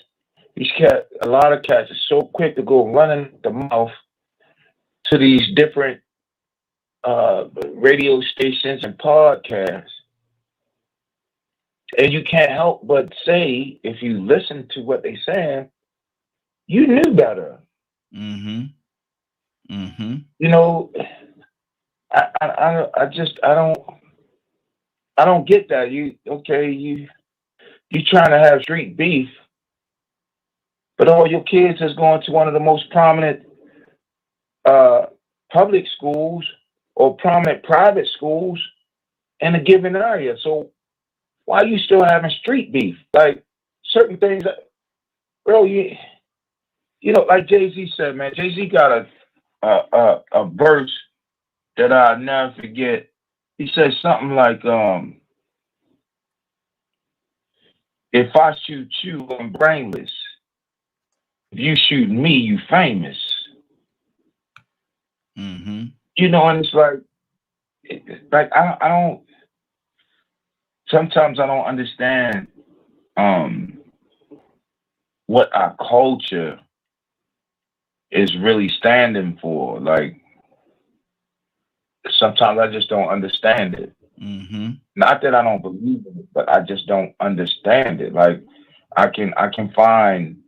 a lot of cats are so quick to go running the mouth to these different radio stations and podcasts. And you can't help but say, if you listen to what they're saying, you knew better. Mm-hmm. Mm-hmm. You know, I don't get that. You trying to have street beef, but all your kids is going to one of the most prominent public schools or prominent private schools in a given area. So why are you still having street beef? Like certain things, bro. You know, like Jay-Z said, man. Jay-Z got a verse that I'll never forget. He said something like, "If I shoot you, I'm brainless. If you shoot me, you famous." Mm-hmm. You know, and it's like I don't. Sometimes I don't understand what our culture is really standing for. Like sometimes I just don't understand it. Mm-hmm. Not that I don't believe in it, but I just don't understand it. Like I can find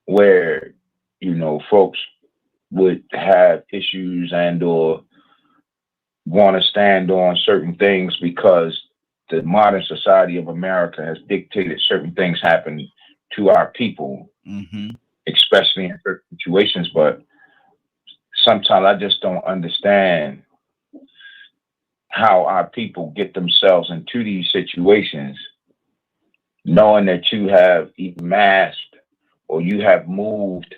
where, you know, folks would have issues and or want to stand on certain things because the modern society of America has dictated certain things happen to our people, Mm-hmm. especially in certain situations. But sometimes I just don't understand how our people get themselves into these situations, knowing that you have masked or you have moved,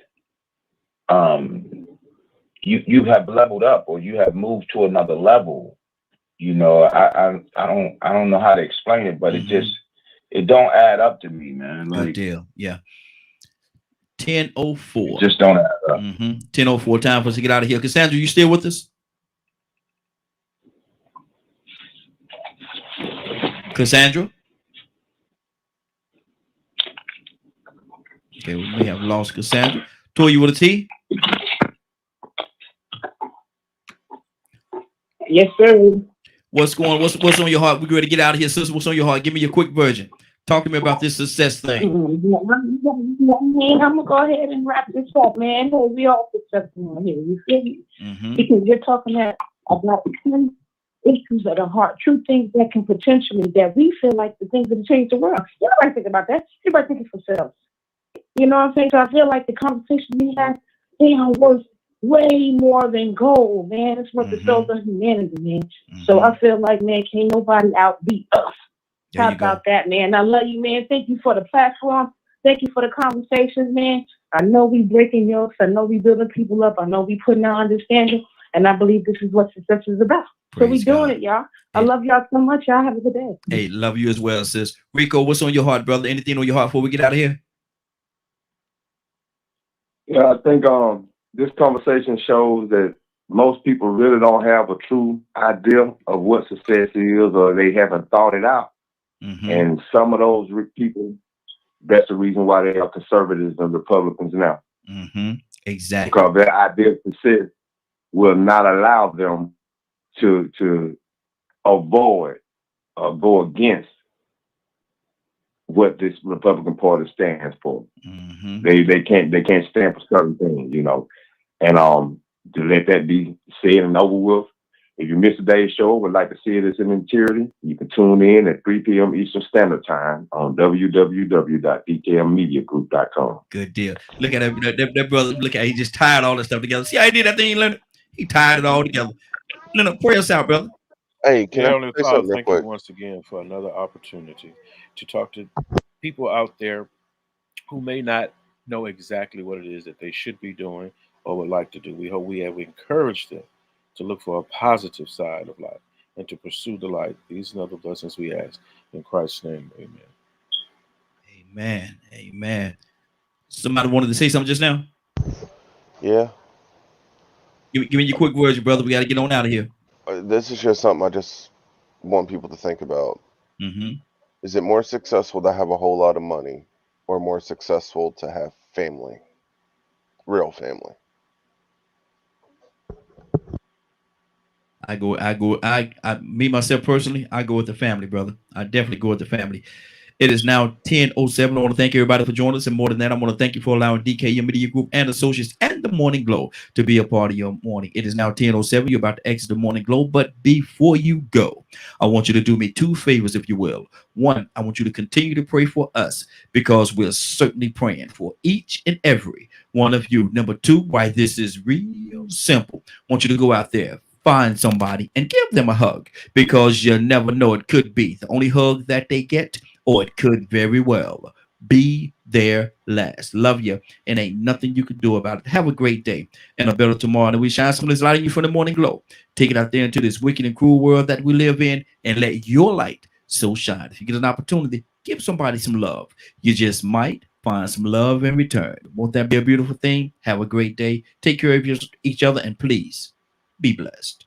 you have leveled up or you have moved to another level. You know, I don't know how to explain it, but it don't add up to me, man. Good deal. Yeah. 10:04. Just don't add up. 10:04. Time for us to get out of here. Cassandra, you still with us? Cassandra? Okay, we may have lost Cassandra. Toy, you with a T? Yes, sir. What's on your heart? We're ready to get out of here, sister. What's on your heart? Give me your quick version. Talk to me about this success thing. I'm gonna go ahead and wrap this up, man. Hey, we all successful on here. You feel me? Because you're talking about issues of the heart, true things that can potentially, that we feel like the things that change the world. You nobody think about that. Everybody think for themselves. You know what I'm saying? So I feel like the conversation we have, they are worth way more than gold, man. It's worth the souls of humanity, man. So I feel like, man, can't nobody outbeat us. How about that, man? I love you, man. Thank you for the platform. Thank you for the conversations, man. I know we breaking yokes. I know we building people up. I know we putting our understanding. And I believe this is what success is about. So we doing it, y'all. I love y'all so much. Y'all have a good day. Hey, love you as well, sis. Rico, what's on your heart, brother? Anything on your heart before we get out of here? Yeah, I think this conversation shows that most people really don't have a true idea of what success is, or they haven't thought it out. And some of those people, that's the reason why they are conservatives and Republicans now. Exactly. Because their idea of success will not allow them to avoid or go against what this Republican Party stands for. They can't stand for certain things, you know. And to let that be said and over with. If you missed today's show, would like to see it as an entirety, you can tune in at 3 p.m. Eastern Standard Time on www.dkmmediagroup.com. Good deal. Look at that brother. Look at he just tied all this stuff together. See how he did that thing, Leonard? He tied it all together. Leonard, pray us out, brother. Hey, can I Heavenly say Father, something real thank you quick? once again for another opportunity to talk to people out there who may not know exactly what it is that they should be doing or would like to do. We hope we have encouraged them to look for a positive side of life and to pursue the light. These and other blessings we ask. In Christ's name, amen. Amen. Amen. Somebody wanted to say something just now? Yeah. Give me your quick words, brother. We got to get on out of here. this is just something I just want people to think about. Mm-hmm. Is it more successful to have a whole lot of money, or more successful to have family, real family? Me myself personally, I go with the family, brother. I definitely go with the family. It is now 10:07. I want to thank everybody for joining us. And more than that, I want to thank you for allowing DKM Media Group and Associates and the Morning Glow to be a part of your morning. It is now 10:07. You're about to exit the Morning Glow. But before you go, I want you to do me two favors, if you will. One, I want you to continue to pray for us because we're certainly praying for each and every one of you. Number two, why this is real simple. I want you to go out there, find somebody, and give them a hug because you never know. It could be the only hug that they get, or it could very well be their last. Love you, and ain't nothing you can do about it. Have a great day and a better tomorrow. And we shine some of this light in you from the Morning Glow. Take it out there into this wicked and cruel world that we live in and let your light so shine. If you get an opportunity, give somebody some love. You just might find some love in return. Won't that be a beautiful thing? Have a great day. Take care of each other, and please be blessed.